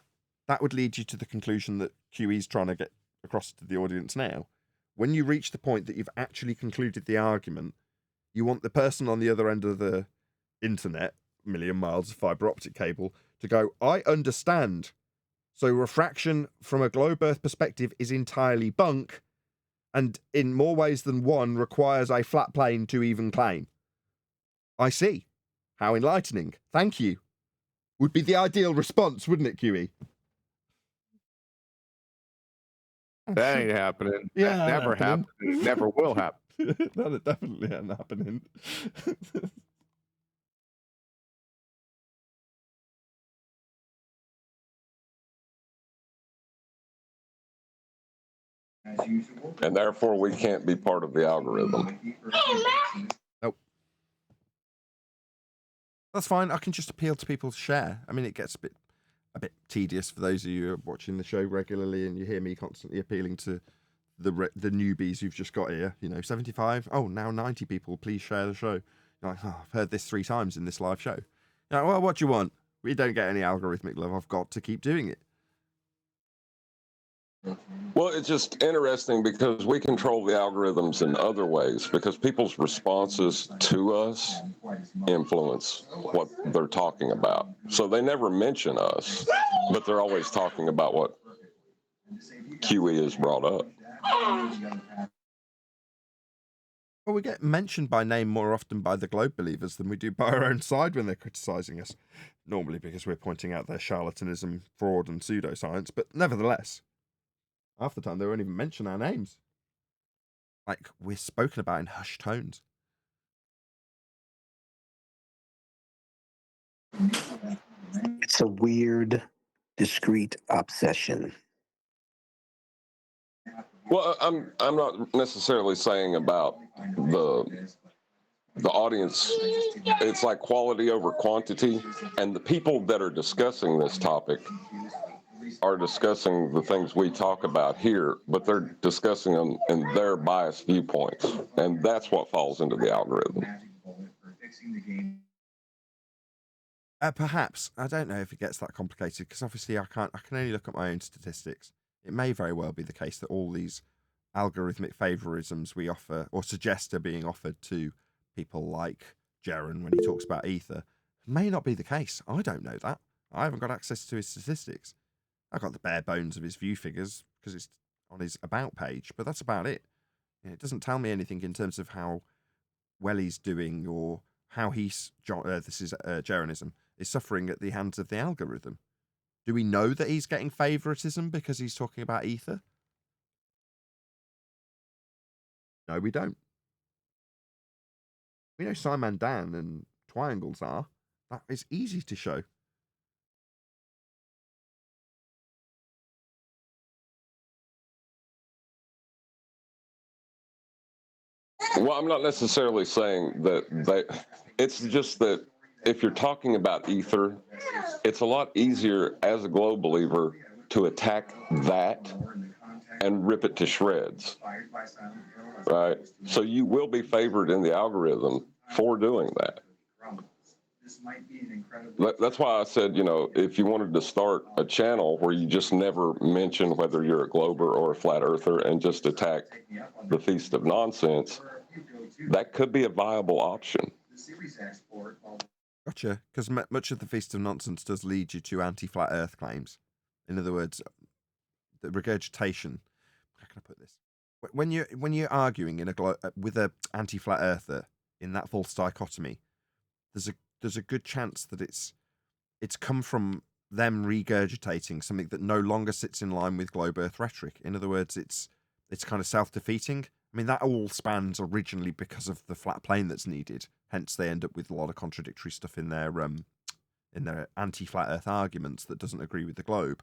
that would lead you to the conclusion that QE's trying to get across to the audience now. When you reach the point that you've actually concluded the argument, you want the person on the other end of the internet, a million miles of fiber optic cable, to go, I understand. So refraction from a globe Earth perspective is entirely bunk, and in more ways than one requires a flat plane to even claim. I see. How enlightening. Thank you. Would be the ideal response, wouldn't it, QE? That ain't happening. Yeah, that never happened. It never will happen. That definitely ain't happening. And therefore, we can't be part of the algorithm. Nope. That's fine. I can just appeal to people to share. I mean, it gets a bit tedious for those of you who are watching the show regularly and you hear me constantly appealing to the newbies you've just got here. 75. Oh, now 90 people. Please share the show. You're like, I've heard this 3 times in this live show. Well, what do you want? We don't get any algorithmic love. I've got to keep doing it. Well, it's just interesting because we control the algorithms in other ways because people's responses to us influence what they're talking about. So they never mention us, but they're always talking about what QE has brought up. Well, we get mentioned by name more often by the globe believers than we do by our own side when they're criticising us. Normally because we're pointing out their charlatanism, fraud and pseudoscience, but nevertheless, half the time they won't even mention our names. Like, we're spoken about in hushed tones. It's a weird, discrete obsession. Well, I'm not necessarily saying about the audience. It's like quality over quantity, and the people that are discussing this topic are discussing the things we talk about here, but they're discussing them in their biased viewpoints, and that's what falls into the algorithm. Perhaps. I don't know if it gets that complicated because obviously I can only look at my own statistics. It may very well be the case that all these algorithmic favorisms we offer or suggest are being offered to people like Jaron when he talks about Ether may not be the case. I don't know that. I haven't got access to his statistics. I've got the bare bones of his view figures because it's on his about page, but that's about it. It doesn't tell me anything in terms of how well he's doing or how Jaronism is suffering at the hands of the algorithm. Do we know that he's getting favoritism because he's talking about Ether? No, we don't. We know Simon Dan and triangles are. That is easy to show. Well, I'm not necessarily saying that it's just that if you're talking about Ether, it's a lot easier as a globe believer to attack that and rip it to shreds, right? So you will be favored in the algorithm for doing that. That's why I said, if you wanted to start a channel where you just never mention whether you're a glober or a flat earther and just attack the Feast of Nonsense, that could be a viable option. Gotcha, because much of the Feast of Nonsense does lead you to anti-flat Earth claims. In other words, the regurgitation. How can I put this? When you're arguing with a anti-flat Earther in that false dichotomy, there's a good chance that it's come from them regurgitating something that no longer sits in line with globe Earth rhetoric. In other words, it's kind of self-defeating. I mean, that all spans originally because of the flat plane that's needed. Hence, they end up with a lot of contradictory stuff in their anti-flat Earth arguments that doesn't agree with the globe.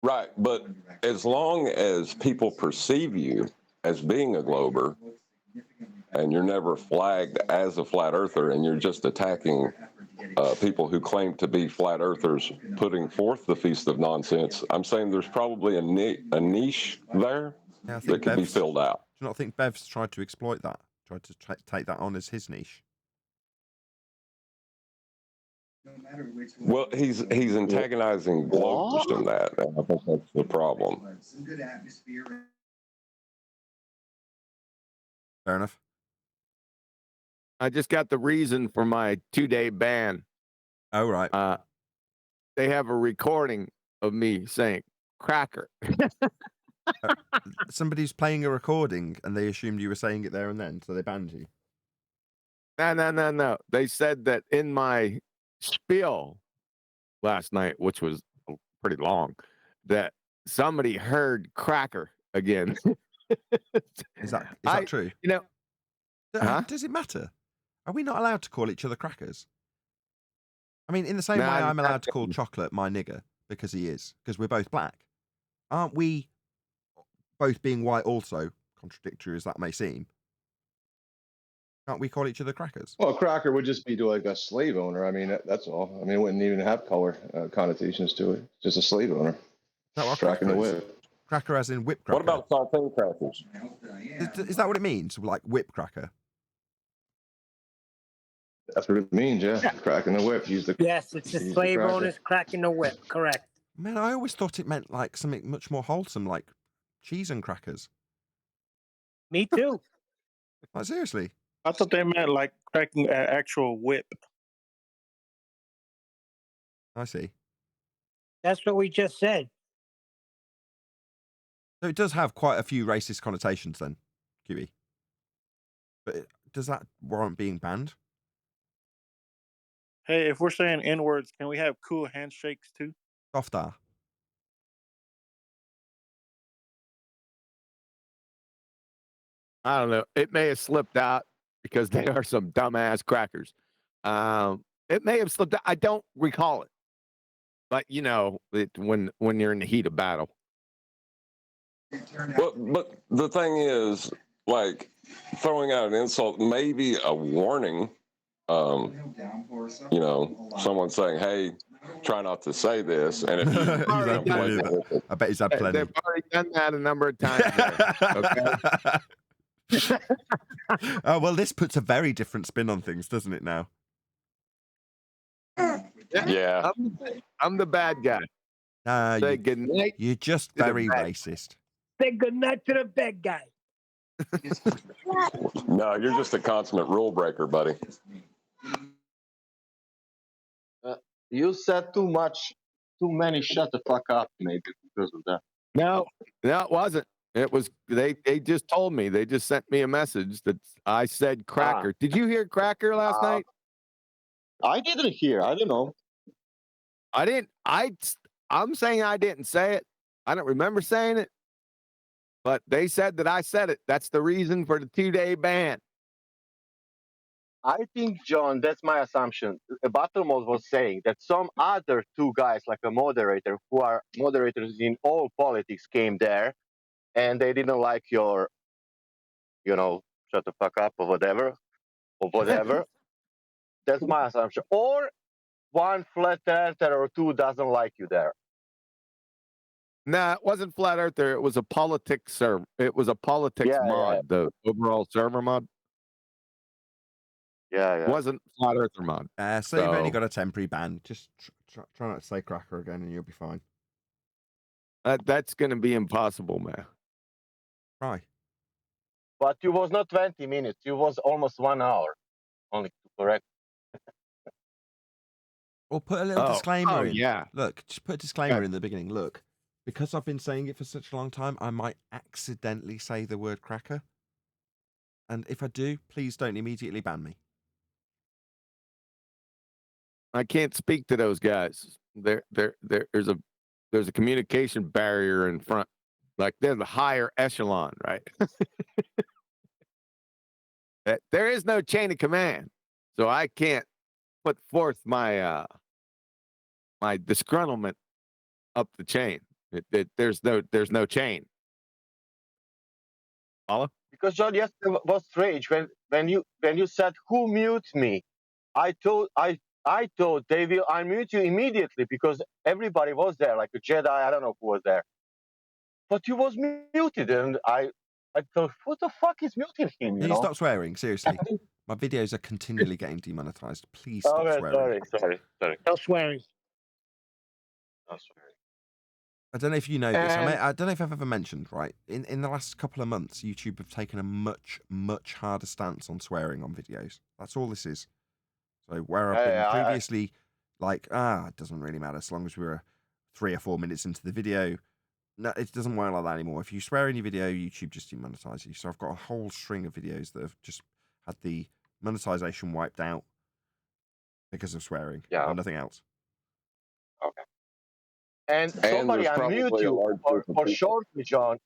Right, but as long as people perceive you as being a glober, and you're never flagged as a flat earther, and you're just attacking people who claim to be flat earthers, putting forth the Feast of Nonsense, I'm saying there's probably a niche there that could be filled out. Do you not think Bev's tried to exploit that? Tried to take that on as his niche? Well, he's antagonizing globers in that, and I think that's the problem. Fair enough. I just got the reason for my 2-day ban. Oh, right. They have a recording of me saying cracker. Somebody's playing a recording and they assumed you were saying it there and then, so they banned you. No. They said that in my spiel last night, which was pretty long, that somebody heard cracker again. Is that true? Does it matter? Are we not allowed to call each other crackers? I mean, in the same way I'm allowed to call chocolate my nigger. because he is, because we're both black. Aren't we both being white also, contradictory as that may seem? Can't we call each other crackers? Well, a cracker would just be to like a slave owner. I mean, that's all. I mean, it wouldn't even have color connotations to it. Just a slave owner. Is that what cracking the cracker is? whip. Cracker as in whip cracker. What about saltine crackers? Is that what it means? Like whip cracker? That's what it means, yeah. Cracking the whip. Use the Yes, it's the slave owners cracking the whip. Correct. Man, I always thought it meant like something much more wholesome, like cheese and crackers. Me too. Like seriously. I thought they meant like cracking an actual whip. I see. That's what we just said. So it does have quite a few racist connotations then, QE. But does that warrant being banned? Hey, if we're saying N-words, can we have cool handshakes too? Softer. I don't know. It may have slipped out because they are some dumbass crackers. It may have slipped out. I don't recall it. But you know, when you're in the heat of battle. But the thing is, like, throwing out an insult, maybe a warning. You know, someone saying, "Hey, try not to say this." And if I bet he's had plenty. They've already done that a number of times. Okay. Oh well, this puts a very different spin on things, doesn't it? Now. Yeah. I'm the bad guy. Say good night. You're just very racist. Say good night to the bad guy. No, you're just a consummate rule breaker, buddy. You said too many shut the fuck up, maybe because of that. No, it wasn't. It was they just told me. They just sent me a message that I said cracker. Did you hear cracker last night? I didn't hear. I don't know. I didn't. I'm saying I didn't say it. I don't remember saying it. But they said that I said it. That's the reason for the 2-day ban. I think, John, that's my assumption. Battlemode was saying that some other two guys, like a moderator, who are moderators in all politics, came there, and they didn't like your, shut the fuck up or whatever. That's my assumption. Or one flat earther or two doesn't like you there. Nah, it wasn't flat earther. It was a politics server. It was a politics mod, the overall server mod. Yeah. It wasn't flat earther mod. So you've only got a temporary ban. Just try not to say cracker again, and you'll be fine. That's going to be impossible, man. Right. But it was not 20 minutes. It was almost 1 hour. Only to correct. Or put a little disclaimer in. Yeah. Look, just put a disclaimer in the beginning. Look, because I've been saying it for such a long time, I might accidentally say the word cracker. And if I do, please don't immediately ban me. I can't speak to those guys. There's a communication barrier in front. Like they're the higher echelon, right? There is no chain of command, so I can't put forth my my disgruntlement up the chain. There's no chain. Follow? Because John, yesterday was strange when you said who mutes me. I thought they will unmute you immediately because everybody was there, like a Jedi. I don't know who was there, but you was muted, and I thought, what the fuck is muting him? Can you stop swearing? Seriously, my videos are continually getting demonetized. Please stop swearing. Sorry. No swearing. I don't know if you know this. I don't know if I've ever mentioned, right? In the last couple of months, YouTube have taken a much, much harder stance on swearing on videos. That's all this is. So where I've been previously like, it doesn't really matter as long as we're 3 or 4 minutes into the video. No, it doesn't work like that anymore. If you swear in your video, YouTube just demonetizes you. So I've got a whole string of videos that have just had the monetization wiped out because of swearing. Yeah. And nothing else. Okay. And somebody unmute you for shortly, John.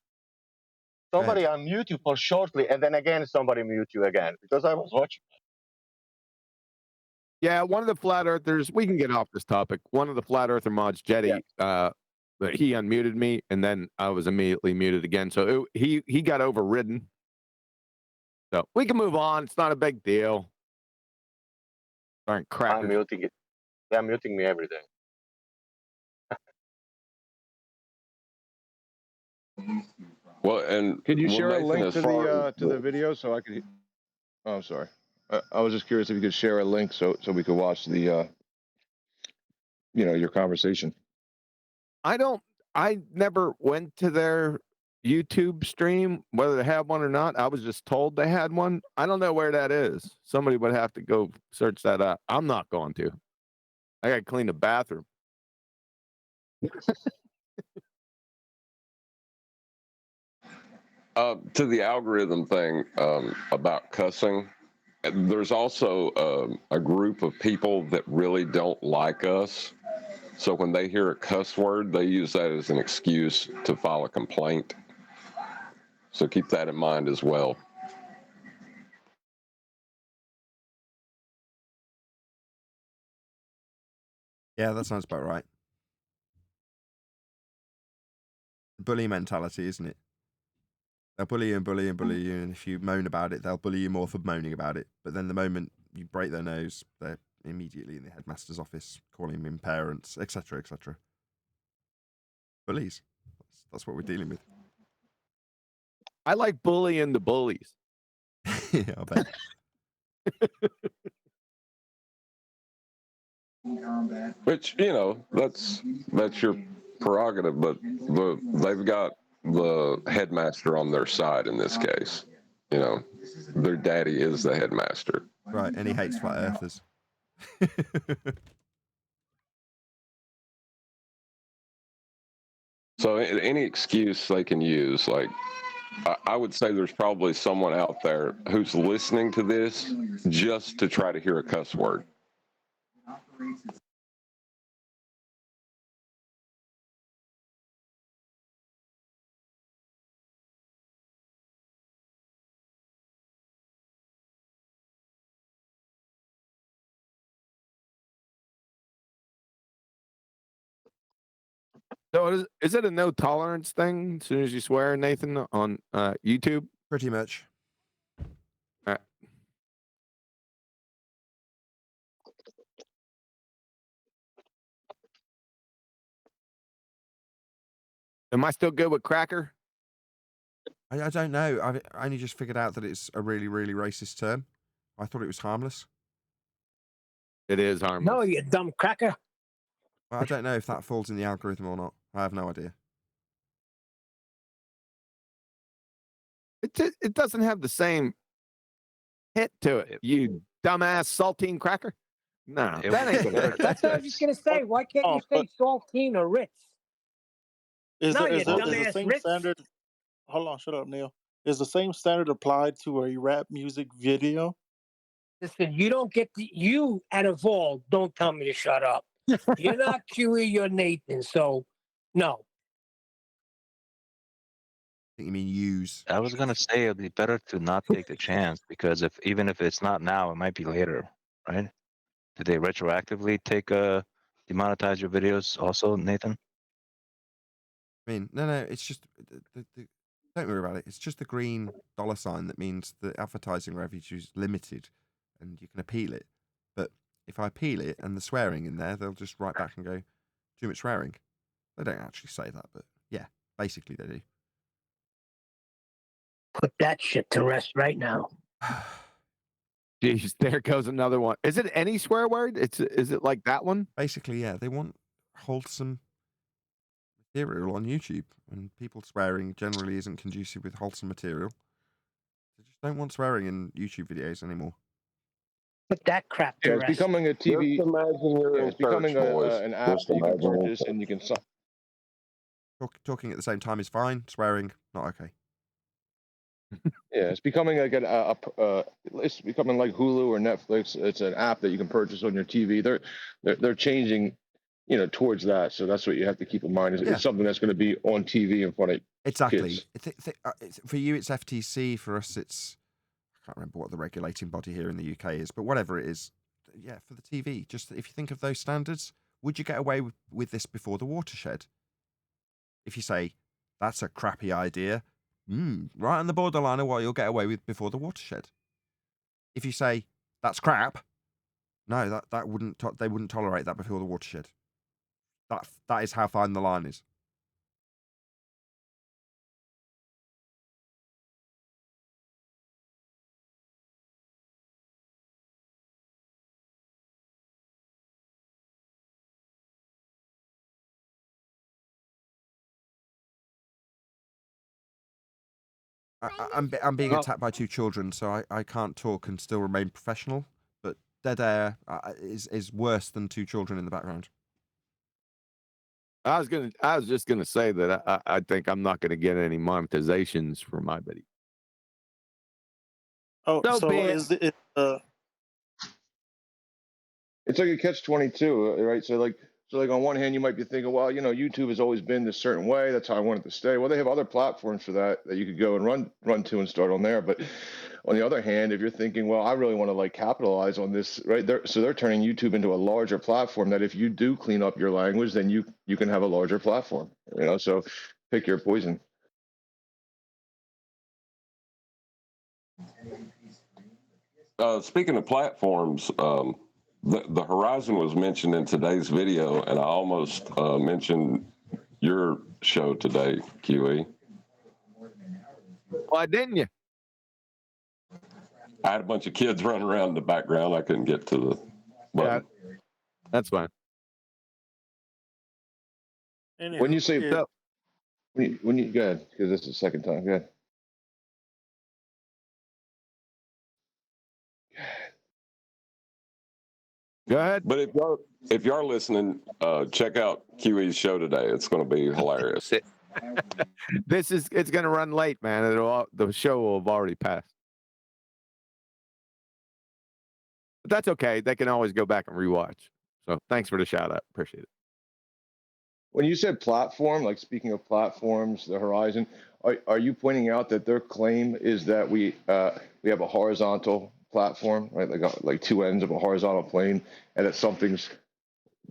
Somebody unmute you for shortly, and then again somebody mute you again because I was watching. Yeah, one of the flat earthers, we can get off this topic. One of the flat earther mods, Jetty, but he unmuted me and then I was immediately muted again. So he got overridden. So we can move on. It's not a big deal. Aren't crackers. I'm muting it. They're muting me every day. Well, and could you share a Nathan, link as to far the video so I could? Oh, I'm sorry. I was just curious if you could share a link so we could watch the your conversation. I never went to their YouTube stream, whether they have one or not. I was just told they had one. I don't know where that is. Somebody would have to go search that up. I'm not going to. I got to clean the bathroom. To the algorithm thing about cussing, there's also a group of people that really don't like us. So when they hear a cuss word, they use that as an excuse to file a complaint. So keep that in mind as well. Yeah, that sounds about right. Bully mentality, isn't it? They'll bully you and bully and bully you, and if you moan about it, they'll bully you more for moaning about it. But then the moment you break their nose, they're immediately in the headmaster's office calling in parents, etc., etc. Bullies. That's what we're dealing with. I like bullying the bullies. Yeah, I bet. Which, that's your prerogative, but they've got the headmaster on their side in this case. Their daddy is the headmaster. Right, and he hates flat earthers. So any excuse they can use, like, I would say there's probably someone out there who's listening to this just to try to hear a cuss word. So is it a no tolerance thing as soon as you swear, Nathan, on YouTube? Pretty much. Am I still good with cracker? I don't know. I only just figured out that it's a really, really racist term. I thought it was harmless. It is harmless. No, you dumb cracker. Well, I don't know if that falls in the algorithm or not. I have no idea. It doesn't have the same hit to it. You dumbass saltine cracker. No, that ain't gonna hurt. That's what I was just gonna say. Why can't you say saltine or Ritz? Is the dumbass same Ritz. standard? Hold on, shut up, Neil. Is the same standard applied to a rap music video? Listen, you don't get you out of all. Don't tell me to shut up. You're not QE, you're Nathan. So, no. I think you mean use. I was gonna say it'd be better to not take the chance because even if it's not now, it might be later, right? Did they retroactively demonetize your videos also, Nathan? I mean, no, it's just don't worry about it. It's just the green dollar sign that means the advertising revenue is limited, and you can appeal it. But if I appeal it and the swearing in there, they'll just write back and go, too much swearing. They don't actually say that, but yeah, basically they do. Put that shit to rest right now. Jeez, there goes another one. Is it any swear word? Is it like that one? Basically, yeah. They want wholesome material on YouTube, and people swearing generally isn't conducive with wholesome material. They just don't want swearing in YouTube videos anymore. Put that crap to Yeah, rest. it's becoming a TV. Just imagine you're It's becoming an app Just that you can imagine you're in purchase and you can. Talking at the same time is fine. Swearing, not okay. Yeah, it's becoming like it's becoming like Hulu or Netflix. It's an app that you can purchase on your TV. They're changing, towards that. So that's what you have to keep in mind. It's something that's going to be on TV in front of exactly. kids. For you, it's FTC. For us, it's I can't remember what the regulating body here in the UK is, but whatever it is, yeah, for the TV, just if you think of those standards, would you get away with this before the watershed? If you say, that's a crappy idea, right on the borderline of what you'll get away with before the watershed. If you say, that's crap, no, that wouldn't they wouldn't tolerate that before the watershed. That is how fine the line is. I'm being attacked by 2 children, so I can't talk and still remain professional. But dead air is worse than 2 children in the background. I was just gonna say that I think I'm not gonna get any monetizations for my video. Oh, so is it? It's like a catch-22, right? So like on one hand, you might be thinking, well, YouTube has always been this certain way. That's how I want it to stay. Well, they have other platforms for that you could go and run to and start on there. But on the other hand, if you're thinking, well, I really want to like capitalize on this, right? They're turning YouTube into a larger platform that if you do clean up your language, then you can have a larger platform. So pick your poison. Speaking of platforms, the Horizon was mentioned in today's video, and I almost mentioned your show today, QE. Why didn't you? I had a bunch of kids running around in the background. I couldn't get to the button. Yeah, that's fine. When you say when you go ahead, because this is the second time. Go ahead. Go ahead. But if y'all listening, check out QE's show today. It's going to be hilarious. It's going to run late, man. The show will have already passed. But that's okay. They can always go back and rewatch. So thanks for the shout out. Appreciate it. When you said platform, like speaking of platforms, the Horizon, are you pointing out that their claim is that we have a horizontal platform, right? Like 2 ends of a horizontal plane, and that something's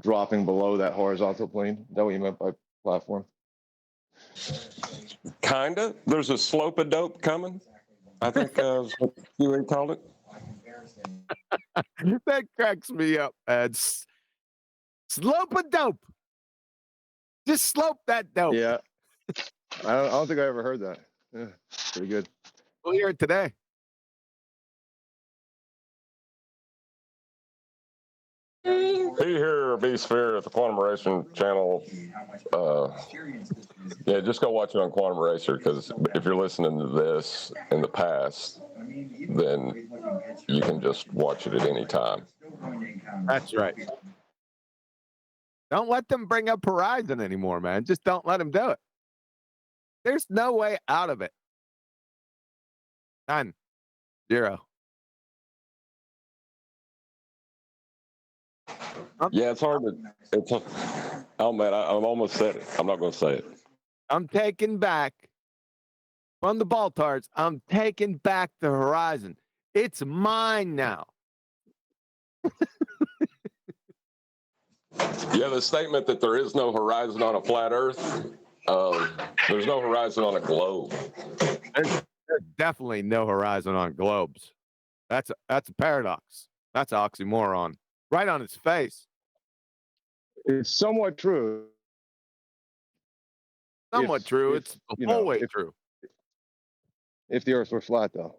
dropping below that horizontal plane? Is that what you meant by platform? Kinda. There's a slope of dope coming. I think what you called it. That cracks me up. Slope of dope. Just slope that dope. Yeah. I don't think I ever heard that. Yeah, pretty good. We'll hear it today. Be here, be sphere at the Quantum Racing channel. Yeah, just go watch it on Quantum Racer, because if you're listening to this in the past, then you can just watch it at any time. That's right. Don't let them bring up Horizon anymore, man. Just don't let them do it. There's no way out of it. None. 0. Yeah, it's hard to. Oh man, I'm almost said it. I'm not going to say it. I'm taking back from the Baltards. I'm taking back the Horizon. It's mine now. Yeah, the statement that there is no horizon on a flat Earth. There's no horizon on a globe. There's definitely no horizon on globes. That's a paradox. That's an oxymoron. Right on its face. It's somewhat true. Somewhat true. It's the whole way true. If the Earth were flat, though.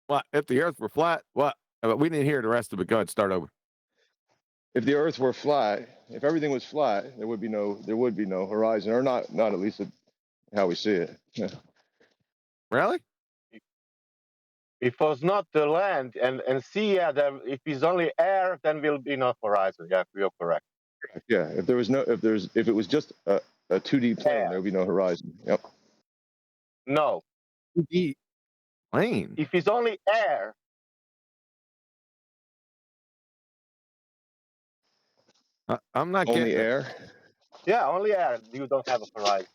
What? If the Earth were flat? What? We didn't hear the rest of it. Go ahead, start over. If the Earth were flat, if everything was flat, there would be no horizon, or not at least how we see it. Yeah. Really? If it was not the land and sea, yeah, then if it's only air, then will be no horizon. Yeah, you're correct. Yeah, if it was just a 2D plane, there would be no horizon. Yep. No. 2D plane. If it's only air. I'm not only getting air. Yeah, only air. You don't have a horizon.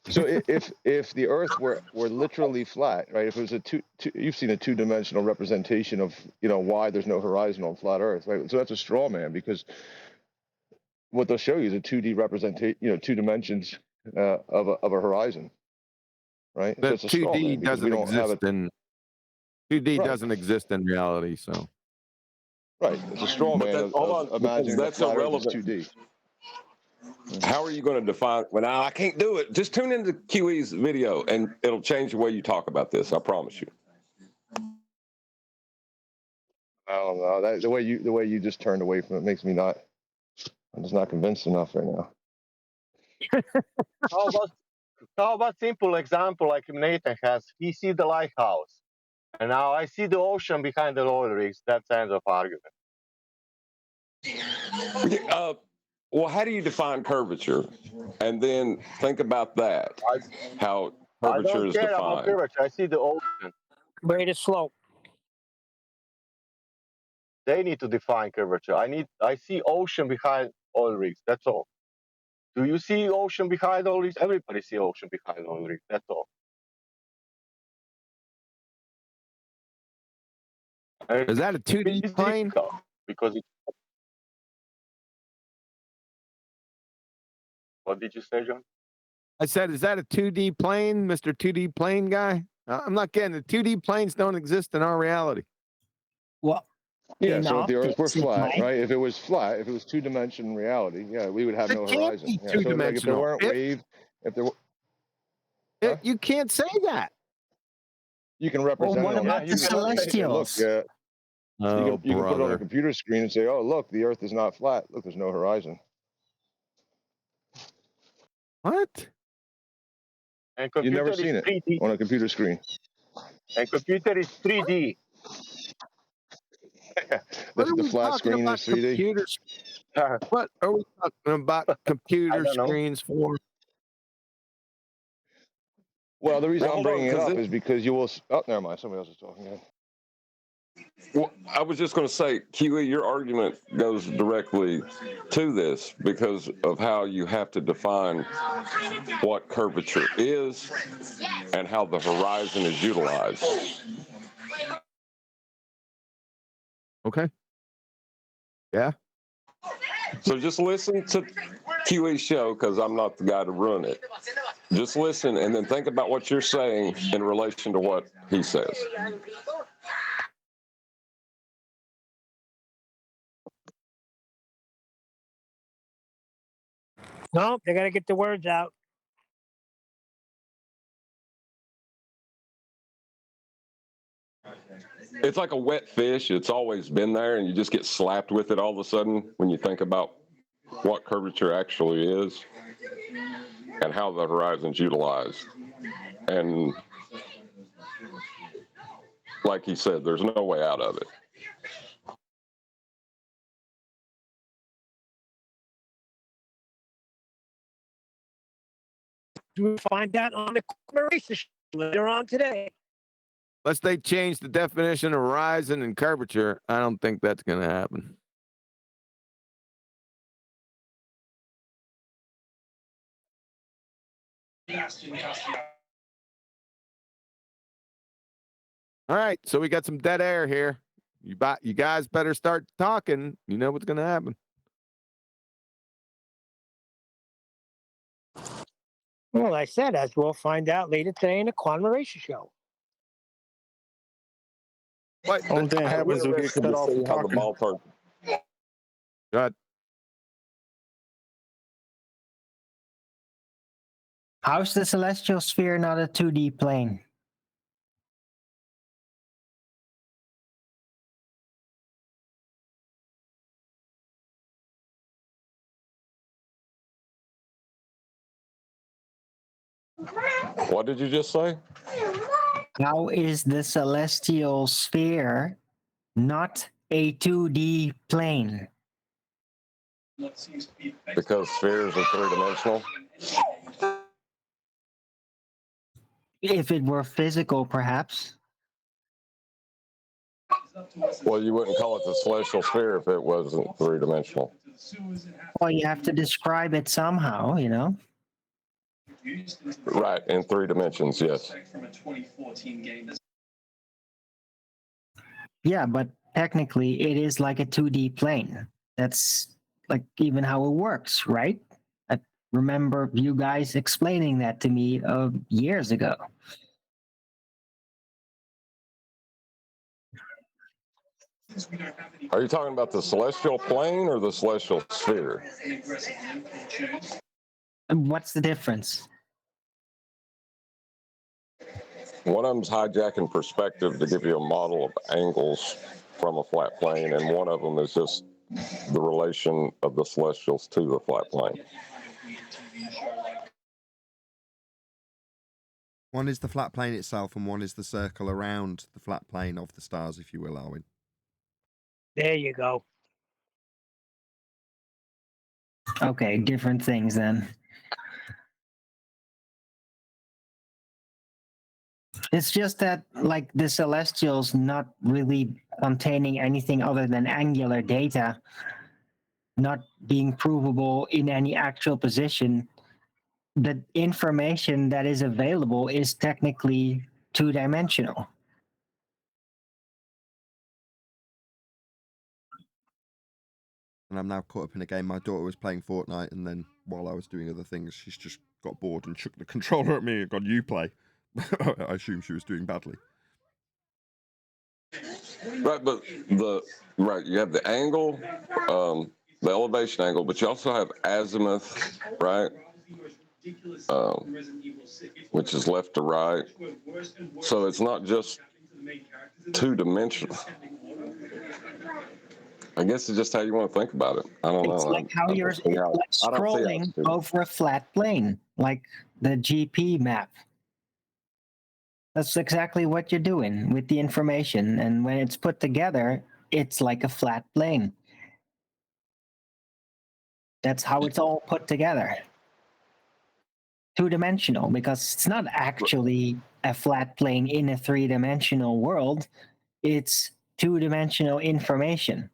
So if the Earth were literally flat, right? If it was you've seen a two-dimensional representation of why there's no horizon on flat Earth, right? So that's a straw man, because what they'll show you is a 2D representation, 2 dimensions of a horizon, right? The so it's a straw man 2D because we doesn't don't have exist it. in 2D Right. doesn't exist in reality. So Right, it's a straw But man that, of hold on, because imagining that that's flat Earth is irrelevant. 2D. How are you going to define? Well, now I can't do it. Just tune into QE's video, and it'll change the way you talk about this. I promise you. I don't know. The way you just turned away from it makes me not. I'm just not convinced enough right now. How about simple example like Nathan has? He see the lighthouse, and now I see the ocean behind the oil rigs. That's the end of argument. Well, how do you define curvature? And then think about that. How curvature I don't is care defined. about curvature. I see the ocean. Rate of slope. They need to define curvature. I see ocean behind oil rigs. That's all. Do you see ocean behind oil rigs? Everybody see ocean behind oil rigs. That's all. is that a 2D plane? Because what did you say, John? I said, is that a 2D plane, Mr. 2D plane guy? I'm not getting it. 2D planes don't exist in our reality. Well, yeah. So if the Earth were flat, right? If it was flat, if it was 2-dimensional reality, yeah, we would have no horizon. Be yeah. So like if there weren't waves, if there were, you can't say that. You can represent what it on about the celestials? Look, Oh, you can put it on a brother. computer screen and say, "Oh, look, the Earth is not flat. Look, there's no horizon." What? And You've never computer seen is it 3D. on a computer screen. And computer is 3D. The flat screen is 3D. Computers. What are we talking about computer screens for? Well, the reason I'm bringing it up it- is because you will. Oh, never mind. Somebody else is talking. Yeah. Well, I was just going to say, QE, your argument goes directly to this because of how you have to define what curvature is and how the horizon is utilized. Okay. Yeah. So just listen to QE's show because I'm not the guy to run it. Just listen and then think about what you're saying in relation to what he says. No, they got to get the words out. It's like a wet fish. It's always been there, and you just get slapped with it all of a sudden when you think about what curvature actually is and how the horizon's utilized. And like he said, there's no way out of it. We'll find out on the commemoration later on today. Unless they change the definition of horizon and curvature, I don't think that's going to happen. All right, so we got some dead air here. You guys better start talking. You know what's going to happen. Well, I said, as we'll find out later today in the commemoration show. What? Only thing that happens is we get cut off from talking. Good. How's the celestial sphere not a 2D plane? What did you just say? How is the celestial sphere not a 2D plane? Because spheres are three-dimensional. If it were physical, perhaps. Well, you wouldn't call it the celestial sphere if it wasn't three-dimensional. Well, you have to describe it somehow, you know? Right, in 3 dimensions, yes. Yeah, but technically it is like a 2D plane. That's like even how it works, right? I remember you guys explaining that to me years ago. Are you talking about the celestial plane or the celestial sphere? And what's the difference? One of them's hijacking perspective to give you a model of angles from a flat plane, and one of them is just the relation of the celestials to the flat plane. One is the flat plane itself, and one is the circle around the flat plane of the stars, if you will, Arwin. There you go. Okay, different things then. It's just that, like, the celestials not really containing anything other than angular data, not being provable in any actual position, the information that is available is technically two-dimensional. And I'm now caught up in a game. My daughter was playing Fortnite, and then while I was doing other things, she's just got bored and chucked the controller at me and gone, "You play." I assume she was doing badly. Right, but you have the angle, the elevation angle, but you also have azimuth, right? Which is left to right. So it's not just two-dimensional. I guess it's just how you want to think about it. I don't know. It's like how you're scrolling over a flat plane, like the GP map. That's exactly what you're doing with the information. And when it's put together, it's like a flat plane. That's how it's all put together. Two-dimensional, because it's not actually a flat plane in a three-dimensional world. It's two-dimensional information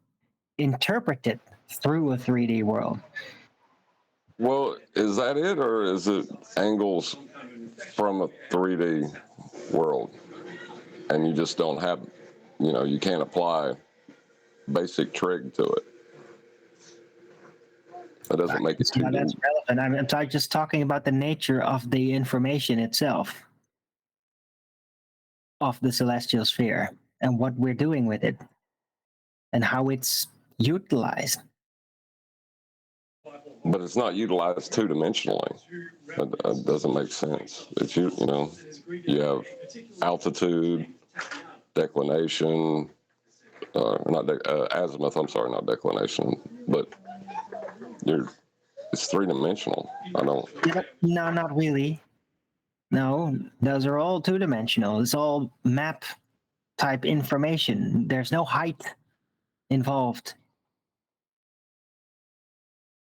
interpreted through a 3D world. Well, is that it, or is it angles from a 3D world? And you just don't have, you can't apply basic trig to it. That doesn't make it too. That's relevant. I'm just talking about the nature of the information itself, of the celestial sphere, and what we're doing with it, and how it's utilized. But it's not utilized two-dimensionally. That doesn't make sense. It's you have altitude, declination, azimuth. I'm sorry, not declination, but it's three-dimensional. No, not really. No, those are all two-dimensional. It's all map type information. There's no height involved.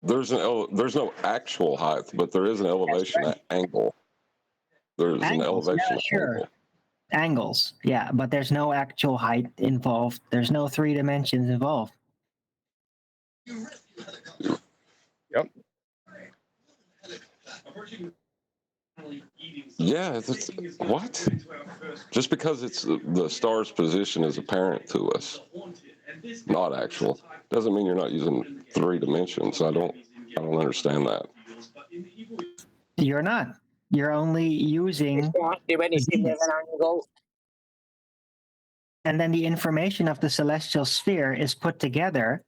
There's no actual height, but there is an elevation angle. There's an elevation angle. Angles, yeah, but there's no actual height involved. There's no 3 dimensions involved. Yep. Yeah, what? Just because it's the star's position is apparent to us, not actual, doesn't mean you're not using 3 dimensions. I don't understand that. You're not. You're only using. And then the information of the celestial sphere is put together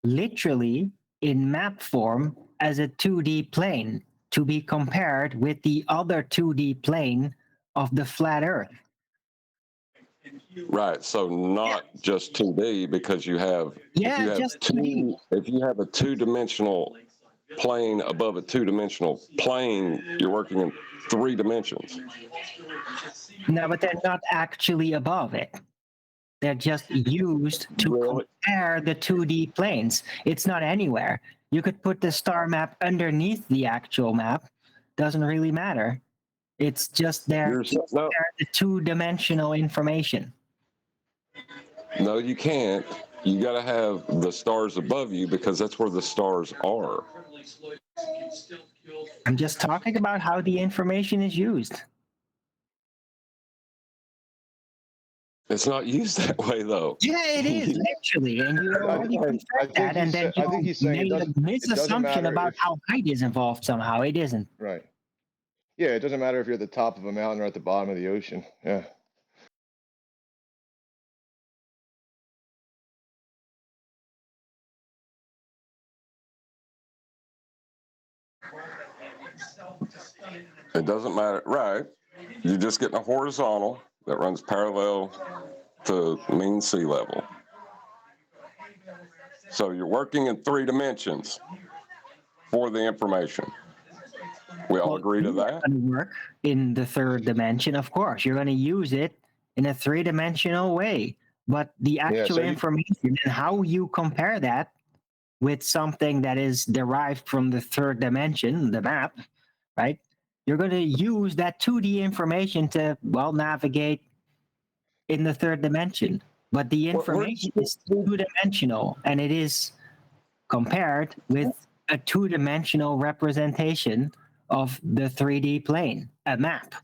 literally in map form as a 2D plane to be compared with the other 2D plane of the flat Earth. Right. So not just 2D, because you have if you have a 2-dimensional plane above a 2-dimensional plane, you're working in 3 dimensions. No, but they're not actually above it. They're just used to compare the 2D planes. It's not anywhere. You could put the star map underneath the actual map. Doesn't really matter. It's just there to compare the 2-dimensional information. No, you can't, You got to have the stars above you because that's where the stars are. I'm just talking about how the information is used. It's not used that way, though. Yeah, it is actually, and you already confirmed that, and then I think he's saying made a misassumption matter about how height is involved somehow. It isn't. Right. Yeah, it doesn't matter if you're at the top of a mountain or at the bottom of the ocean. Yeah. It doesn't matter, right? You're just getting a horizontal that runs parallel to mean sea level. So you're working in 3 dimensions for the information. We all agree to that? Going to work in the 3rd dimension, of course. You're going to use it in a 3-dimensional way. But the actual information and how you compare that with something that is derived from the 3rd dimension, the map, right? You're going to use that 2D information to, well, navigate in the 3rd dimension. But the information is 2-dimensional, and it is compared with a 2-dimensional representation of the 3D plane, a map.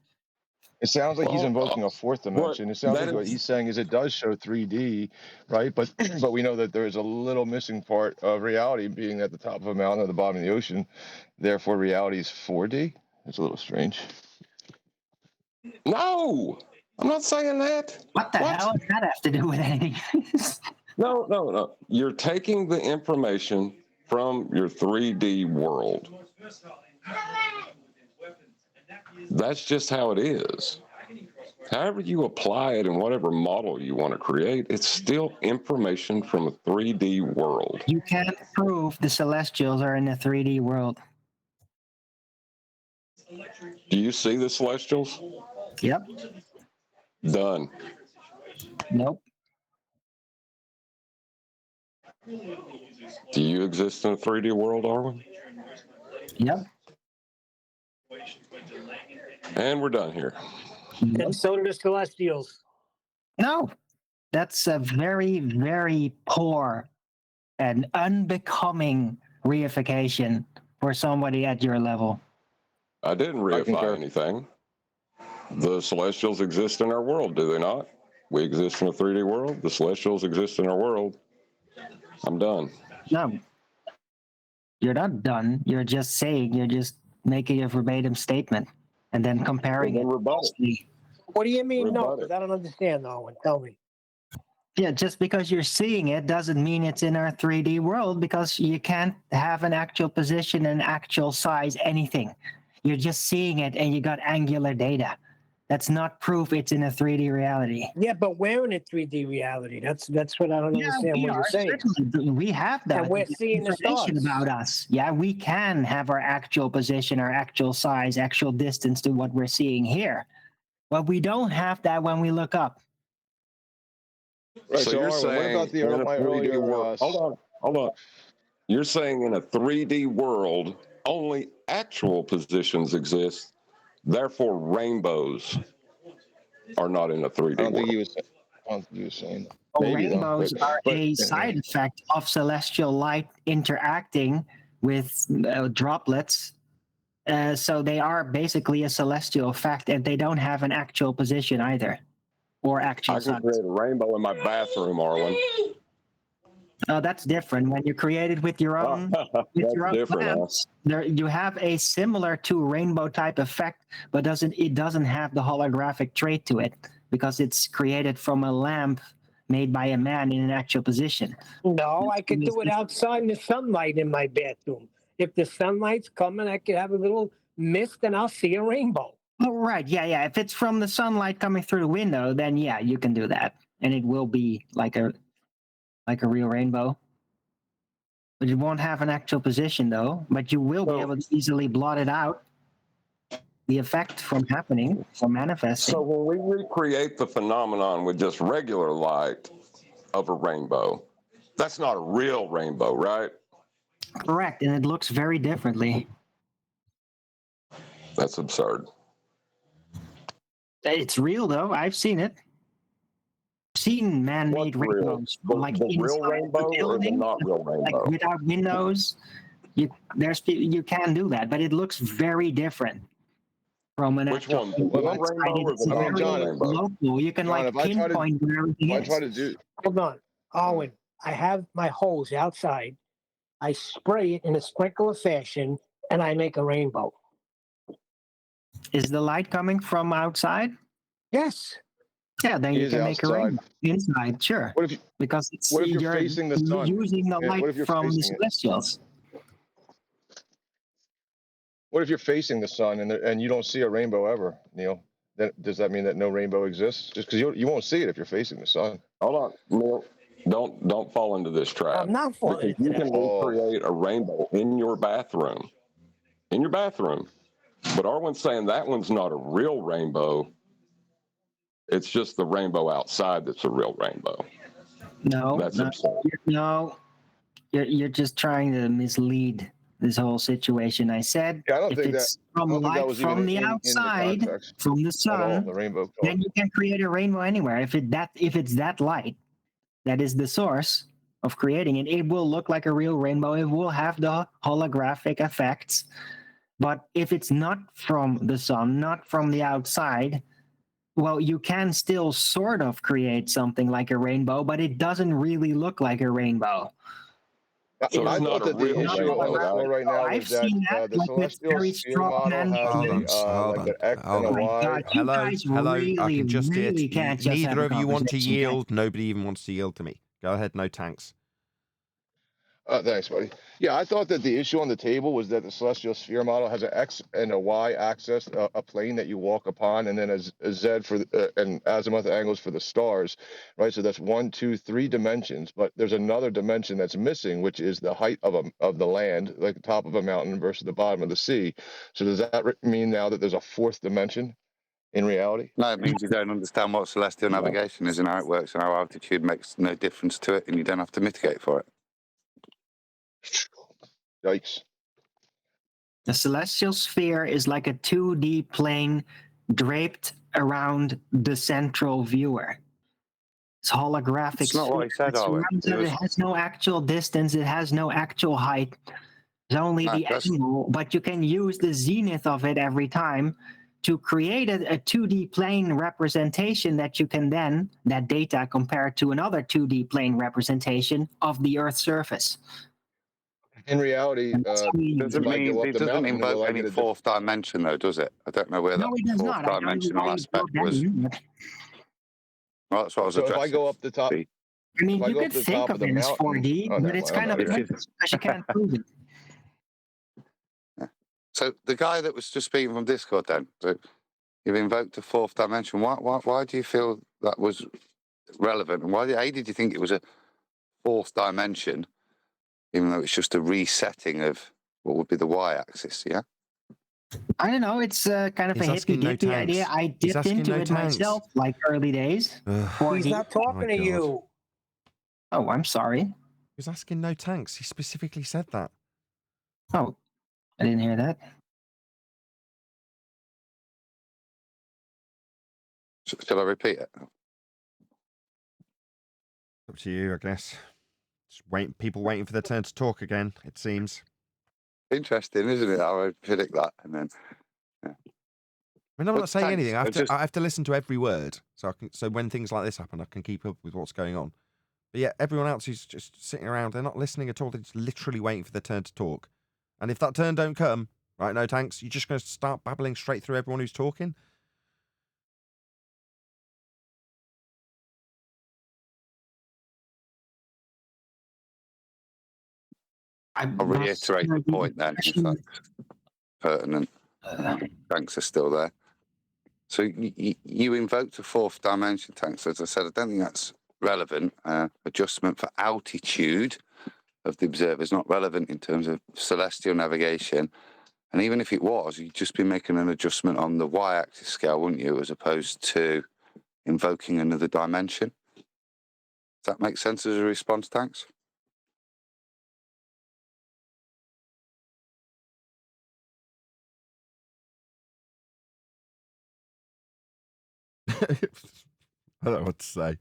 It sounds like he's invoking a 4th dimension. It sounds like what he's saying is it does show 3D, right? But we know that there is a little missing part of reality being at the top of a mountain or the bottom of the ocean. Therefore, reality is 4D. It's a little strange. No, I'm not saying that. What the hell does that have to do with anything? No. You're taking the information from your 3D world. That's just how it is. However you apply it in whatever model you want to create, it's still information from a 3D world. You can't prove the Celestials are in a 3D world. Do you see the Celestials? Yep. Done. Nope. Do you exist in a 3D world, Arwen? Yep. And we're done here. And so do the Celestials. No, that's a very, very poor and unbecoming reification for somebody at your level. I didn't reify anything. The Celestials exist in our world, do they not? We exist in a 3D world. The Celestials exist in our world. I'm done. No. You're not done. You're just saying, you're just making a verbatim statement and then comparing it. What do you mean, no? Because I don't understand, Owen. Tell me. Yeah, just because you're seeing it doesn't mean it's in our 3D world, because you can't have an actual position, an actual size, anything. You're just seeing it and you got angular data. That's not proof it's in a 3D reality. Yeah, but we're in a 3D reality. That's what I don't understand what you're saying. We have that. And we're seeing the information stars. about us. Yeah, we can have our actual position, our actual size, actual distance to what we're seeing here. But we don't have that when we look up. Right, So you're saying what about the in a 3D earlier, world? Hold on. You're saying in a 3D world, only actual positions exist. Therefore, rainbows are not in a 3D world. I don't think he was saying that. Well, rainbows are a side effect of celestial light interacting with droplets. So they are basically a celestial effect, and they don't have an actual position either, or actual size. I can create a rainbow in my bathroom, Arwen. Oh, that's different. When you create it with your own, plants, you have a similar to rainbow type effect, but it doesn't have the holographic trait to it because it's created from a lamp made by a man in an actual position. No, I could do it outside in the sunlight in my bathroom. If the sunlight's coming, I could have a little mist and I'll see a rainbow. Oh, right. Yeah. If it's from the sunlight coming through the window, then yeah, you can do that. And it will be like a real rainbow. But it won't have an actual position though, but you will be able to easily blot it out. The effect from happening, from manifesting. So when we recreate the phenomenon with just regular light of a rainbow, that's not a real rainbow, right? Correct, and it looks very differently. That's absurd. It's real though. I've seen it. seen man-made What's real? rainbows, like The real inside rainbow the or the building, not real like rainbow? without windows. You can do that, but it looks very different from an Which actual one? The rainbow real outside. rainbow or It's the I mean, not real very John, rainbow? local. You can John, like pinpoint where everything if I is. try to do, Hold on. Owen, I have my hose outside. I spray it in a sprinkler fashion, and I make a rainbow. Is the light coming from outside? Yes. Yeah, then you is can make a outside. rainbow inside, sure. What if Because it's what if you're you're facing the sun? using the Yeah, what light if you're from the facing it? celestials. What if you're facing the sun and you don't see a rainbow ever, Neil? Then does that mean that no rainbow exists? Just because you won't see it if you're facing the sun. Hold on, Neil. Don't fall into this trap. I'm not falling Because into you can that. recreate a rainbow in your bathroom. In your bathroom. But Arwen's saying that one's not a real rainbow. It's just the rainbow outside that's a real rainbow. No, That's absurd. You're just trying to mislead this whole situation. I said Yeah, I don't if think it's I from don't think that light was from even the in the outside, context from the at all. sun, The rainbow color. then you can create a rainbow anywhere. If it's that light, that is the source of creating it. It will look like a real rainbow. It will have the holographic effects. But if it's not from the sun, not from the outside, well, you can still sort of create something like a rainbow, but it doesn't really look like a rainbow. So I it's thought not a that the real issue rainbow, on the floor right now I've was that seen that, the like with celestial very sphere strong model man has hold like an X and a Oh my Y. God, you Hello, guys hello. I really, can just hear. really can't just have Neither a of you want to conversation, guys. yield. Nobody even wants to yield to me. Go ahead. No tanks. Thanks, buddy. Yeah, I thought that the issue on the table was that the celestial sphere model has an X and a Y axis, a plane that you walk upon, and then a Z for and azimuth angles for the stars, right? So that's 1, 2, 3 dimensions. But there's another dimension that's missing, which is the height of the land, like the top of a mountain versus the bottom of the sea. So does that mean now that there's a fourth dimension in reality? No, it means you don't understand what celestial navigation is and how it works and how altitude makes no difference to it, and you don't have to mitigate for it. Yikes. The celestial sphere is like a 2D plane draped around the central viewer. It's holographic. It's not what he said, It Owen. surrounds it. It has no actual distance. It has no actual height. It's only No, the it doesn't. angle, but you can use the zenith of it every time to create a 2D plane representation that you can then, that data compared to another 2D plane representation of the Earth's surface. In reality, Doesn't if I mean go up it the doesn't mountain, will invoke I any get a fourth dimension, though, does it? I don't know where No, that it does fourth not. I don't know dimensional why you aspect brought that was. in. Well, that's what I was So if addressing. I go up the top, I mean, if I you go up could to the think top of of the it as mountain, 4D, oh, but never it's mind, kind I'm of not pointless because you can't prove it. So the guy that was just speaking from Discord, then, so you've invoked a fourth dimension. Why do you feel that was relevant, and why did you think it was a fourth dimension, even though it's just a resetting of what would be the y-axis? Yeah. I don't know. It's kind of He's a asking no hippy-dippy idea. tanks. I He's dipped asking into no it tanks. myself, like early days. He's not talking to you. Oh, I'm sorry. He's asking no tanks. He specifically said that. Oh, I didn't hear that. Shall I repeat it? Up to you, I guess. Just people waiting for their turn to talk again, it seems. Interesting, isn't it? I would predict that, and then. Yeah. I mean, I'm not saying thanks. anything. I have to listen to every word, so when things like this happen, I can keep up with what's going on. But yeah, everyone else who's just sitting around, they're not listening at all. They're just literally waiting for their turn to talk. And if that turn don't come, right, no tanks, you're just going to start babbling straight through everyone who's talking. I'll reiterate the point then, if that's pertinent. Tanks are still there. So you invoked a fourth dimension, tanks. As I said, I don't think that's relevant. Adjustment for altitude of the observer is not relevant in terms of celestial navigation. And even if it was, you'd just be making an adjustment on the y-axis scale, wouldn't you, as opposed to invoking another dimension? Does that make sense as a response, tanks? I don't know what to say.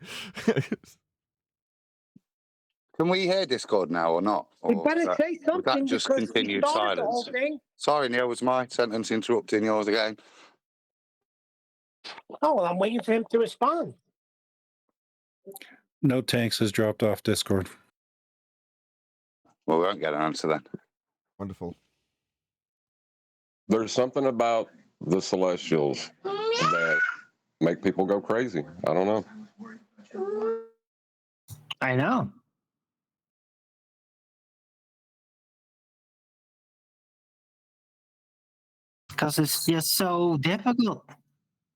Can we hear Discord now or not? We Or better is that, say was that something just because we continued started the whole silence? thing. Sorry, Neil, was my sentence interrupting yours again? Oh, well, I'm waiting for him to respond. No Tanks has dropped off Discord. Well, we won't get an answer then. Wonderful. There's something about the Celestials that make people go crazy. I don't know. I know. Because it's just so difficult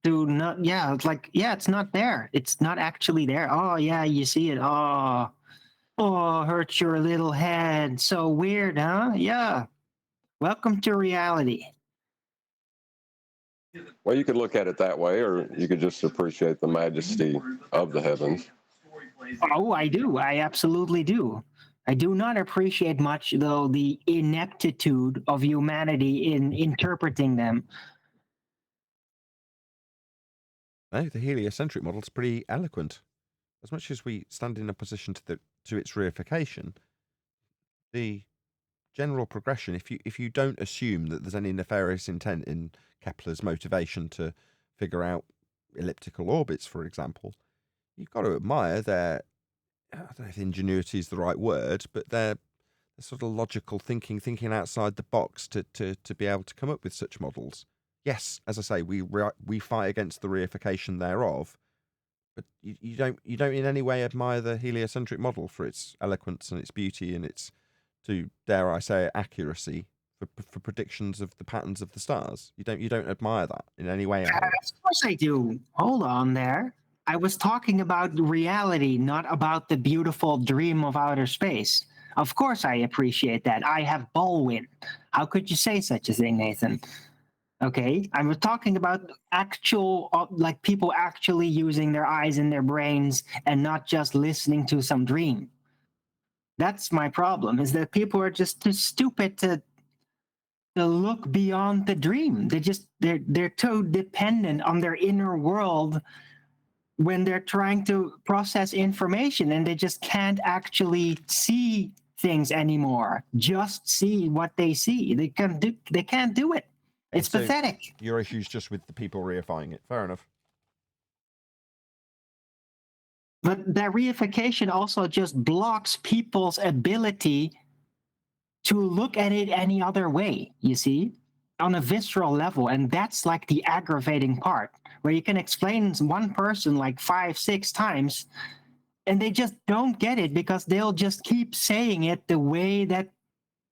to not, it's like, it's not there. It's not actually there. Oh, yeah, you see it. Oh, hurts your little head. So weird, huh? Yeah. Welcome to reality. Well, you could look at it that way, or you could just appreciate the majesty of the heavens. Oh, I do. I absolutely do. I do not appreciate much, though, the ineptitude of humanity in interpreting them. No, the heliocentric model is pretty eloquent. As much as we stand in opposition to its reification, the general progression, if you don't assume that there's any nefarious intent in Kepler's motivation to figure out elliptical orbits, for example, you've got to admire their, I don't know if ingenuity is the right word, but their sort of logical thinking outside the box to be able to come up with such models. Yes, as I say, we fight against the reification thereof, but you don't in any way admire the heliocentric model for its eloquence and its beauty and its, to dare I say, accuracy for predictions of the patterns of the stars. You don't admire that in any way. Of course I do. Hold on there. I was talking about reality, not about the beautiful dream of outer space. Of course I appreciate that. I have Baldwin. How could you say such a thing, Nathan? Okay, I was talking about actual, like people actually using their eyes and their brains and not just listening to some dream. That's my problem, is that people are just too stupid to look beyond the dream. They're too dependent on their inner world when they're trying to process information, and they just can't actually see things anymore. Just see what they see. They can't do it. It's so pathetic. Your issue's just with the people reifying it. Fair enough. But that reification also just blocks people's ability to look at it any other way, you see, on a visceral level. And that's like the aggravating part, where you can explain one person like 5-6 times, and they just don't get it because they'll just keep saying it the way that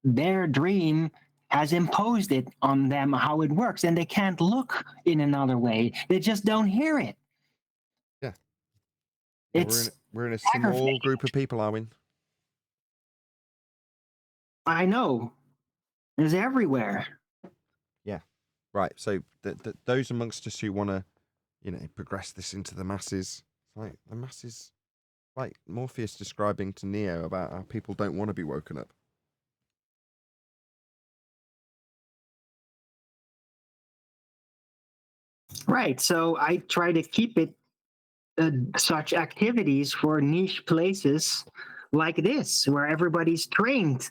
their dream has imposed it on them, how it works, and they can't look in another way. They just don't hear it. Yeah. We're in a small group of people, are we? I know. It's everywhere. Yeah. Right. So those amongst us who want to, progress this into the masses, like the masses, like Morpheus describing to Neo about how people don't want to be woken up. Right. So I try to keep it such activities for niche places like this, where everybody's trained,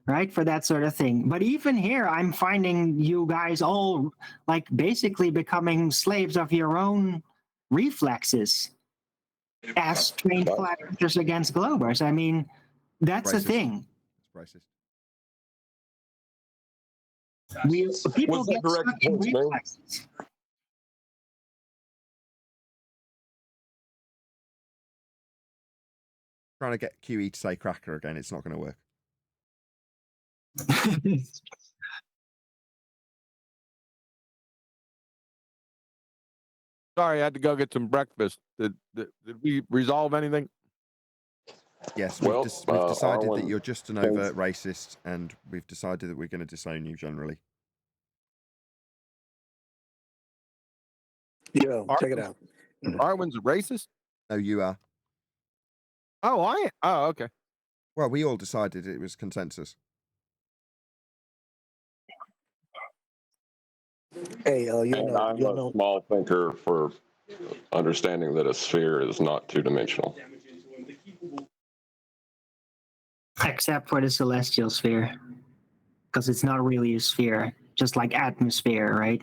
right, for that sort of thing. But even here, I'm finding you guys all like basically becoming slaves of your own reflexes as trained flat earthers against globers. I mean, that's the thing. It's racist. People get stuck in reflexes. Trying to get QE to say cracker again, it's not going to work. Sorry, I had to go get some breakfast. Did we resolve anything? Yes, we've decided that you're just an overt racist, and we've decided that we're going to disown you generally. Yeah, check it out. Arwen's a racist? No, you are. Oh, I am? Oh, okay. Well, we all decided it was consensus. Hey, I'm a small thinker for understanding that a sphere is not two-dimensional. Except for the celestial sphere, because it's not really a sphere, just like atmosphere, right?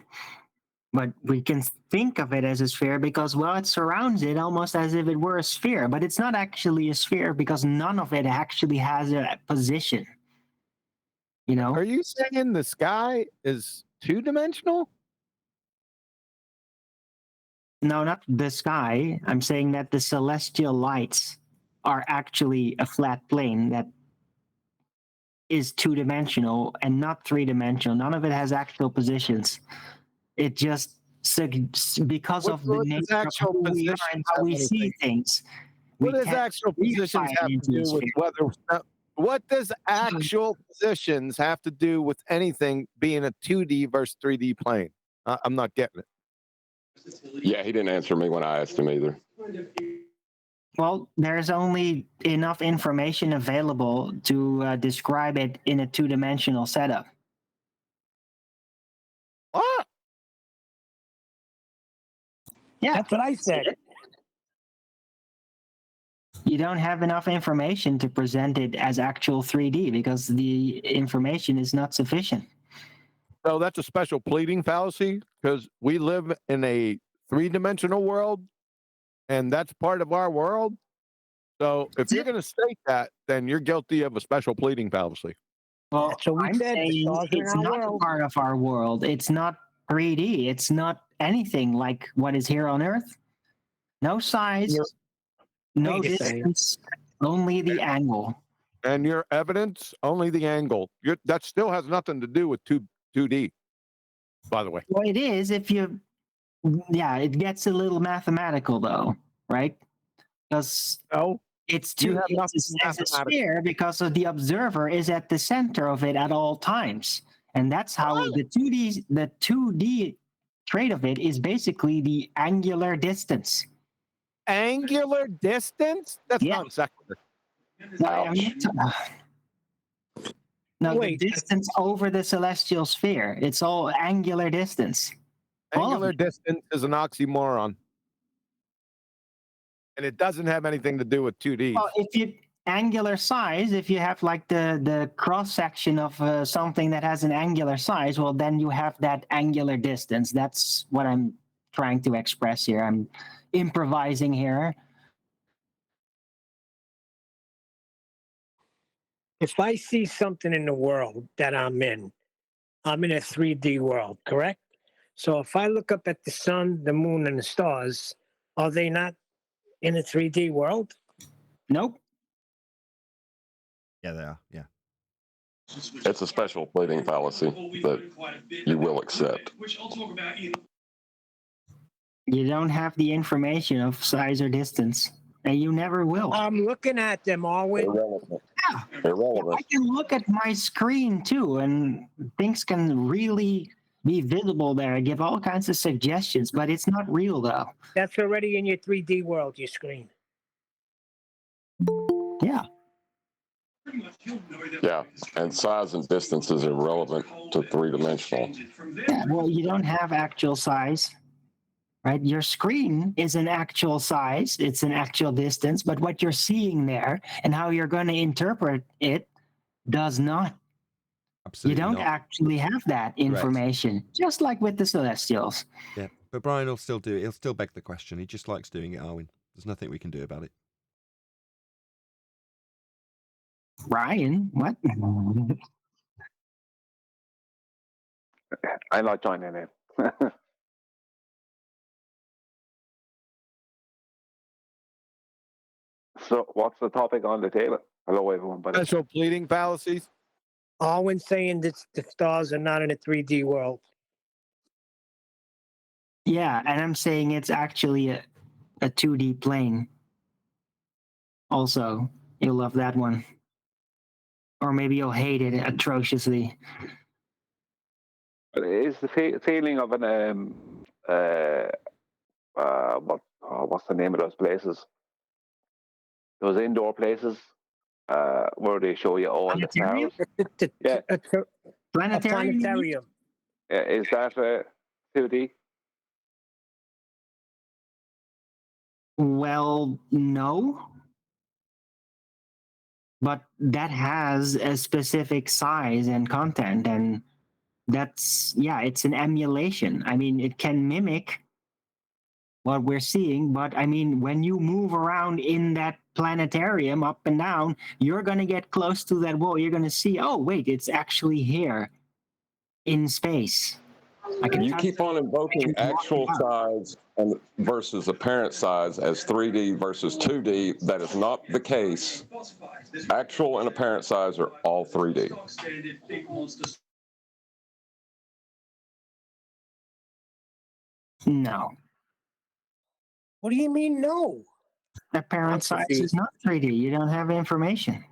But we can think of it as a sphere because, well, it surrounds it almost as if it were a sphere, but it's not actually a sphere because none of it actually has a position. You know? Are you saying the sky is two-dimensional? No, not the sky. I'm saying that the celestial lights are actually a flat plane that is two-dimensional and not three-dimensional. None of it has actual positions. It just because of the nature of who we are and how we see things. What does actual positions have to do with whether? What does actual positions have to do with anything being a 2D versus 3D plane? I'm not getting it. Yeah, he didn't answer me when I asked him either. Well, there's only enough information available to describe it in a two-dimensional setup. What? Yeah, that's what I said. You don't have enough information to present it as actual 3D because the information is not sufficient. So that's a special pleading fallacy because we live in a three-dimensional world, and that's part of our world. So if you're going to state that, then you're guilty of a special pleading fallacy. Well, So we I'm said saying it's not a part of our world. It's not 3D. It's not anything like what is here on Earth. No size, no distance, only the angle. And your evidence, only the angle. That still has nothing to do with 2D, by the way. Well, it is if you, yeah, it gets a little mathematical though, right? Because it's a sphere because of the observer is at the center of it at all times, and that's how the 2D trait of it is basically the angular distance. Angular distance? That's not secular. No, the distance over the celestial sphere. It's all angular distance. Angular distance is an oxymoron. And it doesn't have anything to do with 2D. Well, if you angular size, if you have like the cross section of something that has an angular size, well, then you have that angular distance. That's what I'm trying to express here. I'm improvising here. If I see something in the world that I'm in a 3D world, correct? So if I look up at the sun, the moon, and the stars, are they not in a 3D world? Nope. Yeah, they are. Yeah. It's a special pleading fallacy that you will accept. You don't have the information of size or distance, and you never will. I'm looking at them, Arwen. Irrelevant. I can look at my screen too, and things can really be visible there. I give all kinds of suggestions, but it's not real though. That's already in your 3D world, your screen. Yeah. Yeah, and size and distance is irrelevant to three-dimensional. Yeah, well, you don't have actual size, right? Your screen is an actual size, it's an actual distance, but what you're seeing there and how you're going to interpret it does not. Absolutely you don't not. actually have that information, just like with the Celestials. Yeah, but Brian will still do it. He'll still beg the question. He just likes doing it, Arwen. There's nothing we can do about it. Brian, what? I'm not joining in. So, what's the topic on the table? Hello, everyone. Special pleading fallacies. Arwen saying that the stars are not in a 3D world. Yeah, and I'm saying it's actually a 2D plane. Also, you'll love that one. Or maybe you'll hate it atrociously. Is the feeling of an what's the name of those places? Those indoor places where they show you all the stars. Yeah, Planetarium. Is that 2D? Well, no. But that has a specific size and content, and that's, yeah, it's an emulation. I mean, it can mimic what we're seeing, but I mean, when you move around in that planetarium up and down, you're going to get close to that wall. You're going to see, oh, wait, it's actually here in space. You keep on invoking actual size and versus apparent size as 3D versus 2D. That is not the case. Actual and apparent size are all 3D. No. What do you mean, no? Apparent size is not 3D. You don't have information.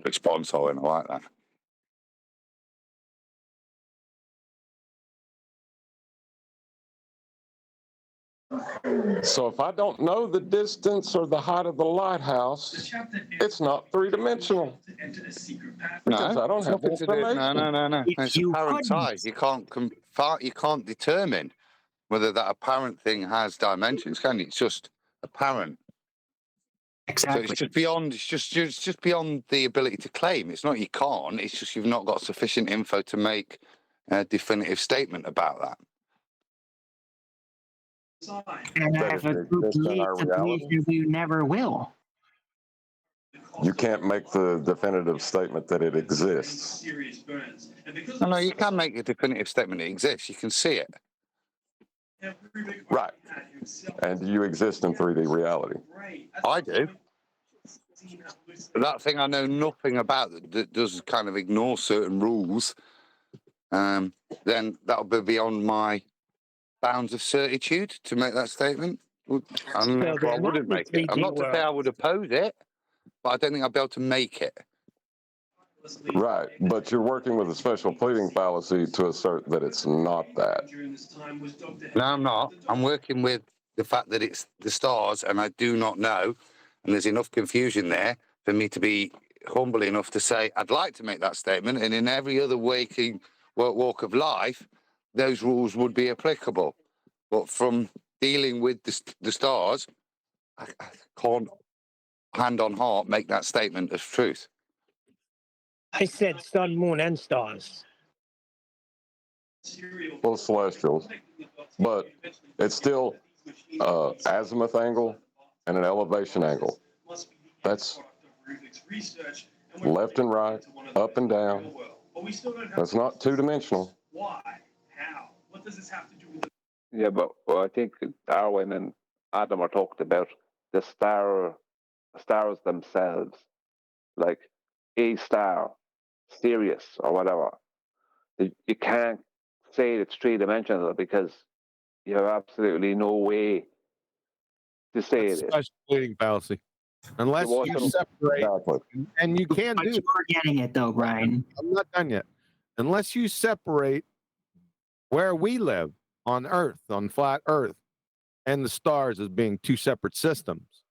Response, I like that. So if I don't know the distance or the height of the lighthouse, it's not three-dimensional. Because I don't have the information. No. It's apparent size. You can't determine whether that apparent thing has dimensions, can you? It's just apparent. Exactly. So it's just beyond the ability to claim. It's not you can't. It's just you've not got sufficient info to make a definitive statement about that. And I have a good belief you never will. You can't make the definitive statement that it exists. No, you can make a definitive statement it exists. You can see it. Right. And do you exist in 3D reality? I do. But that thing I know nothing about that does kind of ignore certain rules, then that'll be beyond my bounds of certitude to make that statement. I wouldn't make it. I'm not to say I would oppose it, but I don't think I'd be able to make it. Right, but you're working with a special pleading fallacy to assert that it's not that. No, I'm not. I'm working with the fact that it's the stars, and I do not know, and there's enough confusion there for me to be humble enough to say I'd like to make that statement, and in every other waking walk of life, those rules would be applicable. But from dealing with the stars, I can't, hand on heart, make that statement as truth. I said sun, moon, and stars. Well, celestials. But it's still azimuth angle and an elevation angle. That's left and right, up and down. That's not two-dimensional. Why? How? What does this have to do with the... Yeah, but I think Darwin and Adam are talking about the stars themselves, like a star, Sirius or whatever. You can't say it's three-dimensional because you have absolutely no way to say it. Special pleading fallacy. Unless you separate, and you can do. You're getting it though, Brian. I'm not done yet. Unless you separate where we live on Earth, on flat Earth, and the stars as being two separate systems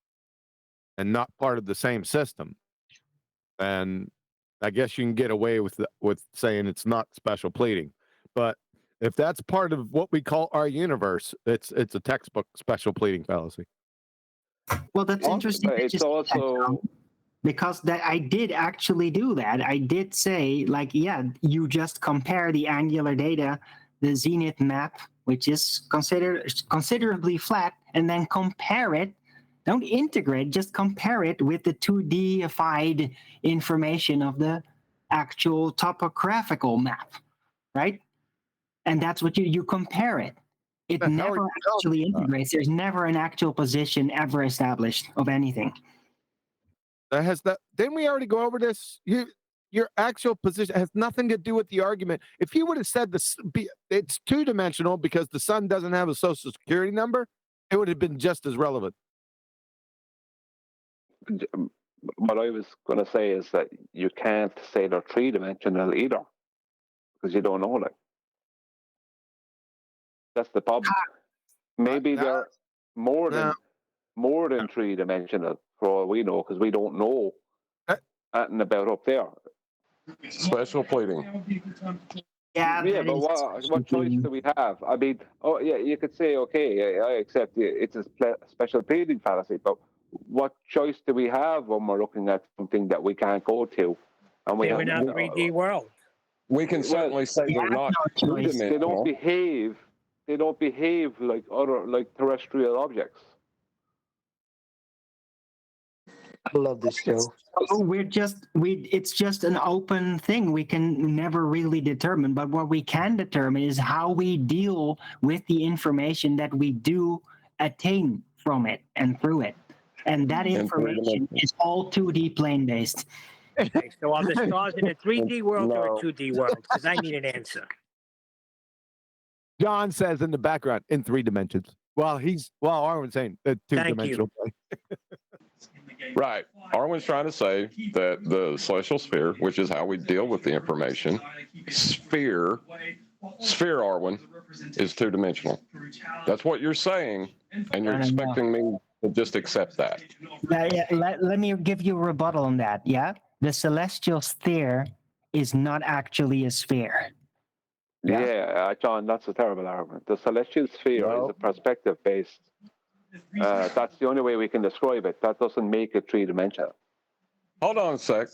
and not part of the same system, and I guess you can get away with saying it's not special pleading. But if that's part of what we call our universe, it's a textbook special pleading fallacy. Well, that's interesting. It's also because that I did actually do that. I did say, like, yeah, you just compare the angular data, the zenith map, which is considerably flat, and then compare it. Don't integrate, just compare it with the 2D-ified information of the actual topographical map, right? And that's what you compare it. It never actually integrates. There's never an actual position ever established of anything. Didn't we already go over this? Your actual position has nothing to do with the argument. If you would have said it's two-dimensional because the sun doesn't have a social security number, it would have been just as relevant. What I was going to say is that you can't say they're three-dimensional either because you don't know them. That's the problem. Maybe they're more than three-dimensional for all we know because we don't know anything about up there. Special pleading. Yeah, but what choice do we have? I mean, oh yeah, you could say, okay, I accept it's a special pleading fallacy, but what choice do we have when we're looking at something that we can't go to? And we They're have, in a 3D world. We can certainly say they're not two-dimensional. They don't behave like terrestrial objects. I love this show. So it's just an open thing. We can never really determine, but what we can determine is how we deal with the information that we do attain from it and through it. And that information is all 2D plane based. Okay, so are the stars in a 3D world or a 2D world? Because I need an answer. John says in the background, in 3 dimensions. Arwen's saying 2-dimensional. Right. Arwen's trying to say that the celestial sphere, which is how we deal with the information, sphere, Arwen, is 2-dimensional. That's what you're saying, and you're expecting me to just accept that. Let me give you a rebuttal on that, yeah? The celestial sphere is not actually a sphere. Yeah, John, that's a terrible argument. The celestial sphere is a perspective-based. That's the only way we can describe it. That doesn't make it 3-dimensional. Hold on a sec.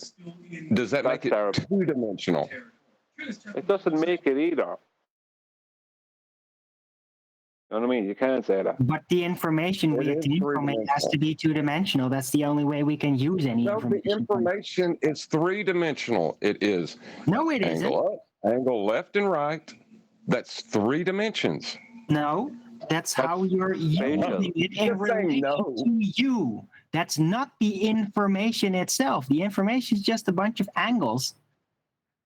Does that make it 2-dimensional? It doesn't make it either. You know what I mean? You can't say that. But the information we obtain from it has to be 2-dimensional. That's the only way we can use any information. The information is 3-dimensional. It is. No, it isn't. Angle up, angle left and right. That's 3 dimensions. No, that's how you're using it in relation to you. That's not the information itself. The information is just a bunch of angles.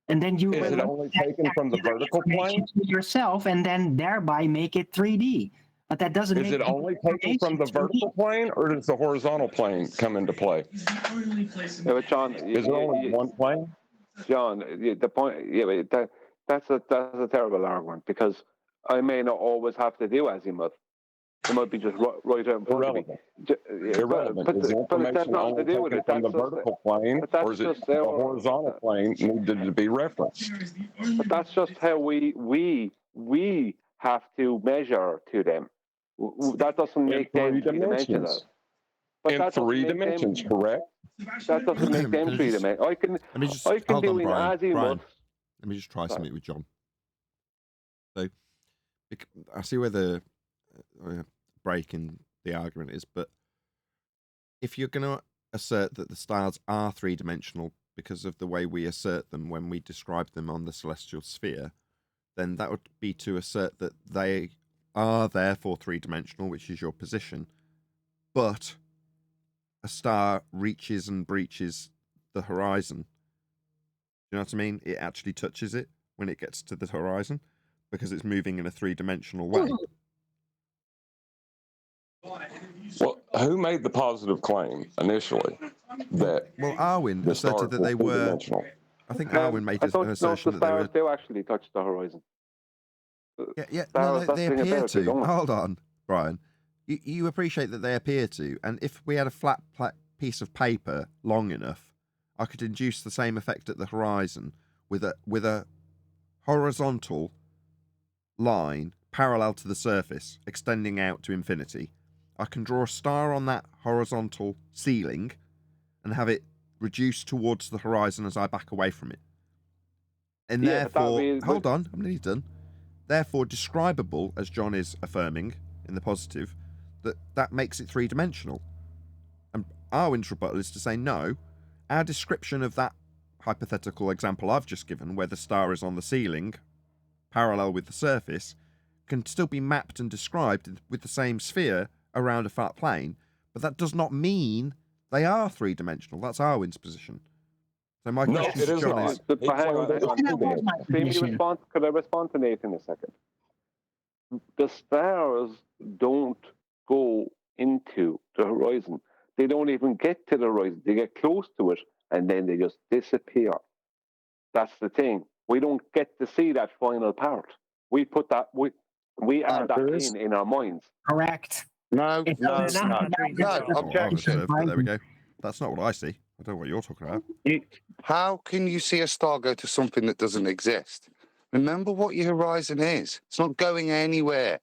And then you is it only taken from the vertical plane to yourself, and then thereby make it 3D. But that doesn't. Is it only taken from the vertical plane, or does the horizontal plane come into play? Yeah, but John, is there only one plane? John, the point. Yeah, but that's a terrible argument, because I may not always have to do azimuth. It might be just right out in front of me. Irrelevant. Is the information only taken from the vertical plane, or is it the horizontal plane needed to be referenced? But that's just how we have to measure to them. That doesn't make them 3-dimensional. In 3 dimensions, correct? That doesn't make them 3-dimensional. I can do in azimuth. Let me just try something with John. So, I see where the break in the argument is, but if you're going to assert that the stars are 3-dimensional because of the way we assert them when we describe them on the celestial sphere, then that would be to assert that they are therefore 3-dimensional, which is your position, but a star reaches and breaches the horizon. You know what I mean? It actually touches it when it gets to the horizon because it's moving in a 3-dimensional way. Well, who made the positive claim initially that? Well, Arwen asserted that they were. I think Arwen made an assertion that they were. They actually touched the horizon. Yeah. No, they appear to. Hold on, Brian. You appreciate that they appear to, and if we had a flat piece of paper long enough, I could induce the same effect at the horizon with a horizontal line parallel to the surface, extending out to infinity. I can draw a star on that horizontal ceiling and have it reduced towards the horizon as I back away from it. And therefore, hold on, I'm nearly done. Therefore, describable, as John is affirming in the positive, that makes it 3-dimensional. And Arwen's rebuttal is to say, no, our description of that hypothetical example I've just given, where the star is on the ceiling, parallel with the surface, can still be mapped and described with the same sphere around a flat plane, but that does not mean they are 3-dimensional. That's Arwen's position. So my question to John is... Could I respond to Nathan a second? The stars don't go into the horizon. They don't even get to the horizon. They get close to it, and then they just disappear. That's the thing. We don't get to see that final part. We put that... We add that in our minds. Correct. No. Objection. There we go. That's not what I see. I don't know what you're talking about. How can you see a star go to something that doesn't exist? Remember what your horizon is. It's not going anywhere.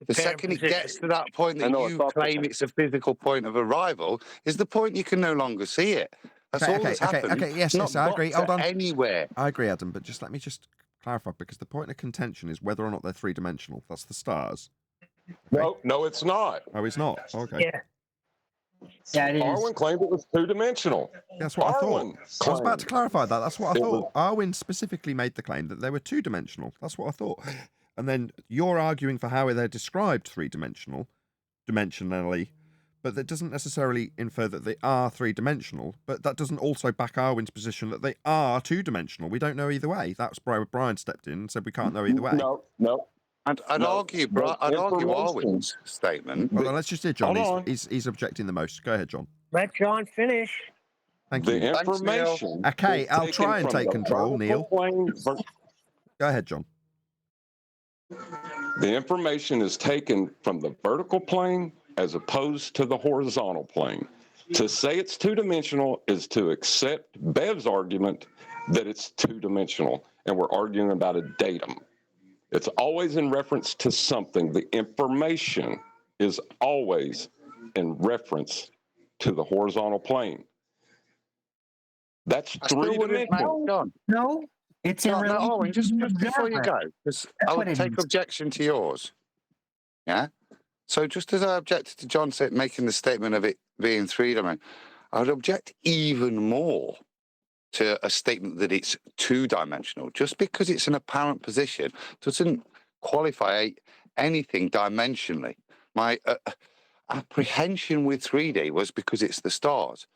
The second it gets to that point that you claim it's a physical point of arrival is the point you can no longer see it. That's all that's happened. Okay, yes, It's I not agree. got Hold to on. anywhere. I agree, Adam, but let me clarify, because the point of contention is whether or not they're three-dimensional. That's the stars. Okay? No, it's not. Oh, it's not? Okay. Yeah. Yeah, it is. Arwin claimed it was two-dimensional. That's what I thought. I was about to clarify that. That's what I It thought. Arwin specifically made the claim that they were two-dimensional. That's what I thought. And then you're arguing for how they're described dimensionally, but that doesn't necessarily infer that they are three-dimensional, but that doesn't also back Arwin's position that they are two-dimensional. We don't know either way. That's why Brian stepped in and said we can't know either way. No. I'd argue Arwin's statement. Well, then let's just hear John. He's objecting the most. Go ahead, John. Let John finish. Thank you. The information. Okay, I'll try and take control, Neil. Go ahead, John. The information is taken from the vertical plane as opposed to the horizontal plane. To say it's two-dimensional is to accept Bev's argument that it's two-dimensional, and we're arguing about a datum. It's always in reference to something. The information is always in reference to the horizontal plane. That's three-dimensional. No, it's in relation just before you go, because I would take objection to yours. Yeah? So just as I objected to John making the statement of it being three-dimensional, I would object even more to a statement that it's two-dimensional. Just because it's an apparent position doesn't qualify anything dimensionally. My apprehension with 3D was because it's the stars.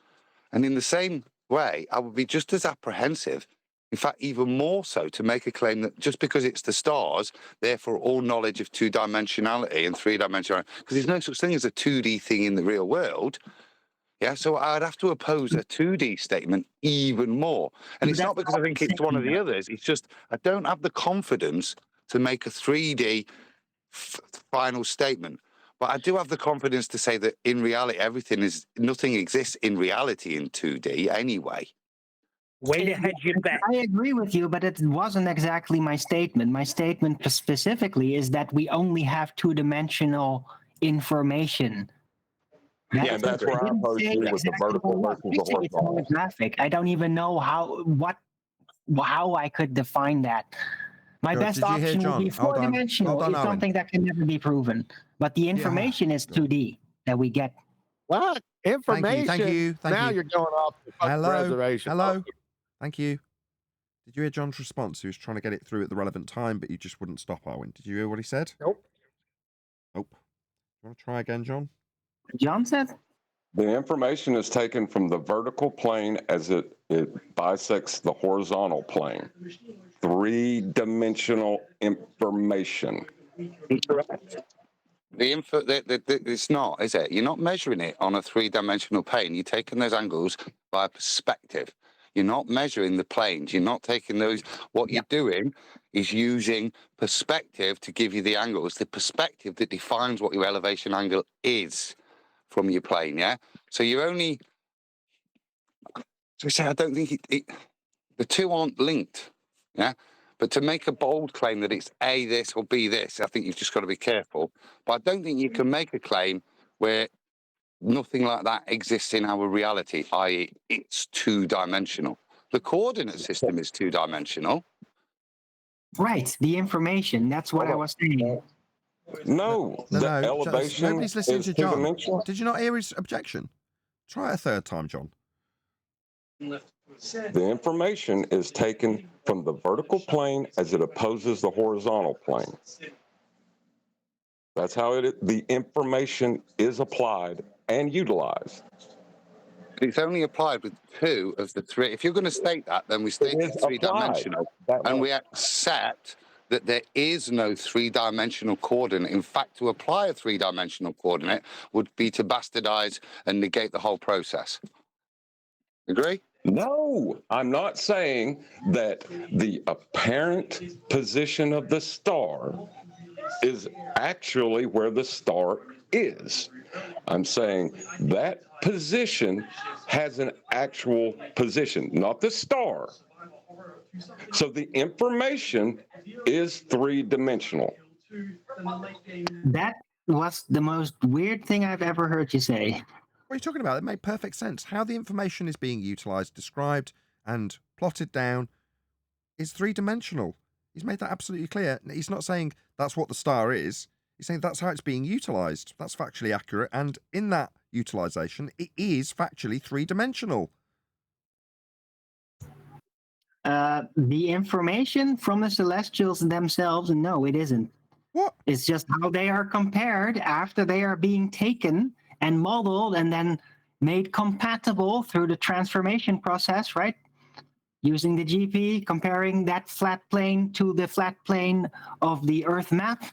And in the same way, I would be just as apprehensive, in fact, even more so, to make a claim that just because it's the stars, therefore all knowledge of two-dimensionality and three-dimensionality, because there's no such thing as a 2D thing in the real world. Yeah, so I'd have to oppose a 2D statement even more. And it's not because I think it's one of the others. It's just I don't have the confidence to make a 3D final statement. But I do have the confidence to say that in reality, nothing exists in reality in 2D anyway. Way to hedge your bet. I agree with you, but it wasn't exactly my statement. My statement specifically is that we only have two-dimensional information. That's where I opposed you with the vertical versus the horizontal. Holographic. I don't even know how I could define that. My best option would be four-dimensional. It's something that can never be proven. But the information is 2D that we get. What? Information? Thank you. Now you're going off the reservation. Hello. Thank you. Did you hear John's response? He was trying to get it through at the relevant time, but you just wouldn't stop, Arwin. Did you hear what he said? Nope. You want to try again, John? John said? The information is taken from the vertical plane as it bisects the horizontal plane. Three-dimensional information. Incorrect. It's not, is it? You're not measuring it on a three-dimensional plane. You're taking those angles by perspective. You're not measuring the planes. You're not taking those. What you're doing is using perspective to give you the angles, the perspective that defines what your elevation angle is from your plane, yeah? So you're only... So I say, I don't think the two aren't linked, yeah? But to make a bold claim that it's A this or B this, I think you've just got to be careful. But I don't think you can make a claim where nothing like that exists in our reality, i.e. it's two-dimensional. The coordinate system is two-dimensional. Right, the information, that's what I was saying. No, elevation nobody's listening is to John. two-dimensional. Did you not hear his objection? Try it a third time, John. The information is taken from the vertical plane as it opposes the horizontal plane. That's how the information is applied and utilized. It's only applied with two of the three. If you're going to state that, then we state it's three-dimensional. And we accept that there is no three-dimensional coordinate. In fact, to apply a three-dimensional coordinate would be to bastardize and negate the whole process. Agree? No, I'm not saying that the apparent position of the star is actually where the star is. I'm saying that position has an actual position, not the star. So the information is three-dimensional. That was the most weird thing I've ever heard you say. What are you talking about? It made perfect sense. How the information is being utilized, described, and plotted down is three-dimensional. He's made that absolutely clear. He's not saying that's what the star is. He's saying that's how it's being utilized. That's factually accurate. And in that utilization, it is factually three-dimensional. The information from the Celestials themselves, no, it isn't. What? It's just how they are compared after they are being taken and modeled and then made compatible through the transformation process, right? Using the GP, comparing that flat plane to the flat plane of the Earth map.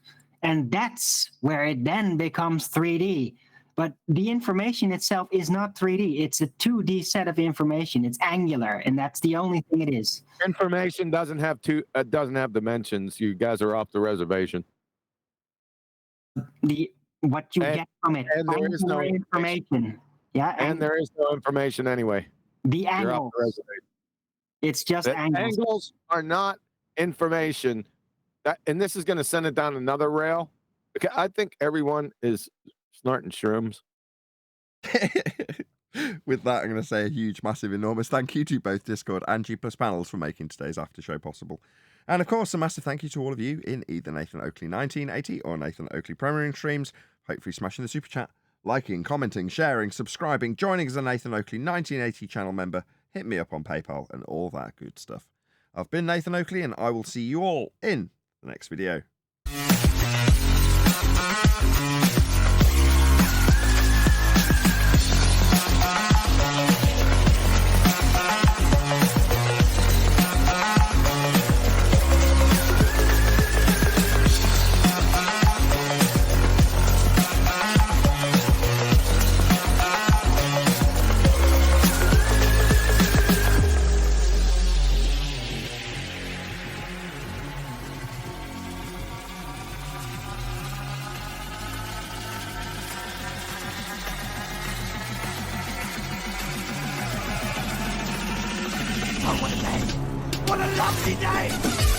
And that's where it then becomes 3D. But the information itself is not 3D. It's a 2D set of information. It's angular, and that's the only thing it is. Information doesn't have dimensions. You guys are off the reservation. What you get from it. And there is no information. Yeah. And there is no information anyway. The You're off angles. the reservation. It's just angles. Angles are not information. And this is going to send it down another rail. Okay, I think everyone is snorting shrooms. With that, I'm going to say a huge, massive, enormous thank you to both Discord and G+ panels for making today's after show possible. And of course, a massive thank you to all of you in either Nathan Oakley 1980 or Nathan Oakley premiering streams, hopefully smashing the super chat, liking, commenting, sharing, subscribing, joining as a Nathan Oakley 1980 channel member, hit me up on PayPal and all that good stuff. I've been Nathan Oakley and I will see you all in the next video. What a lovely day!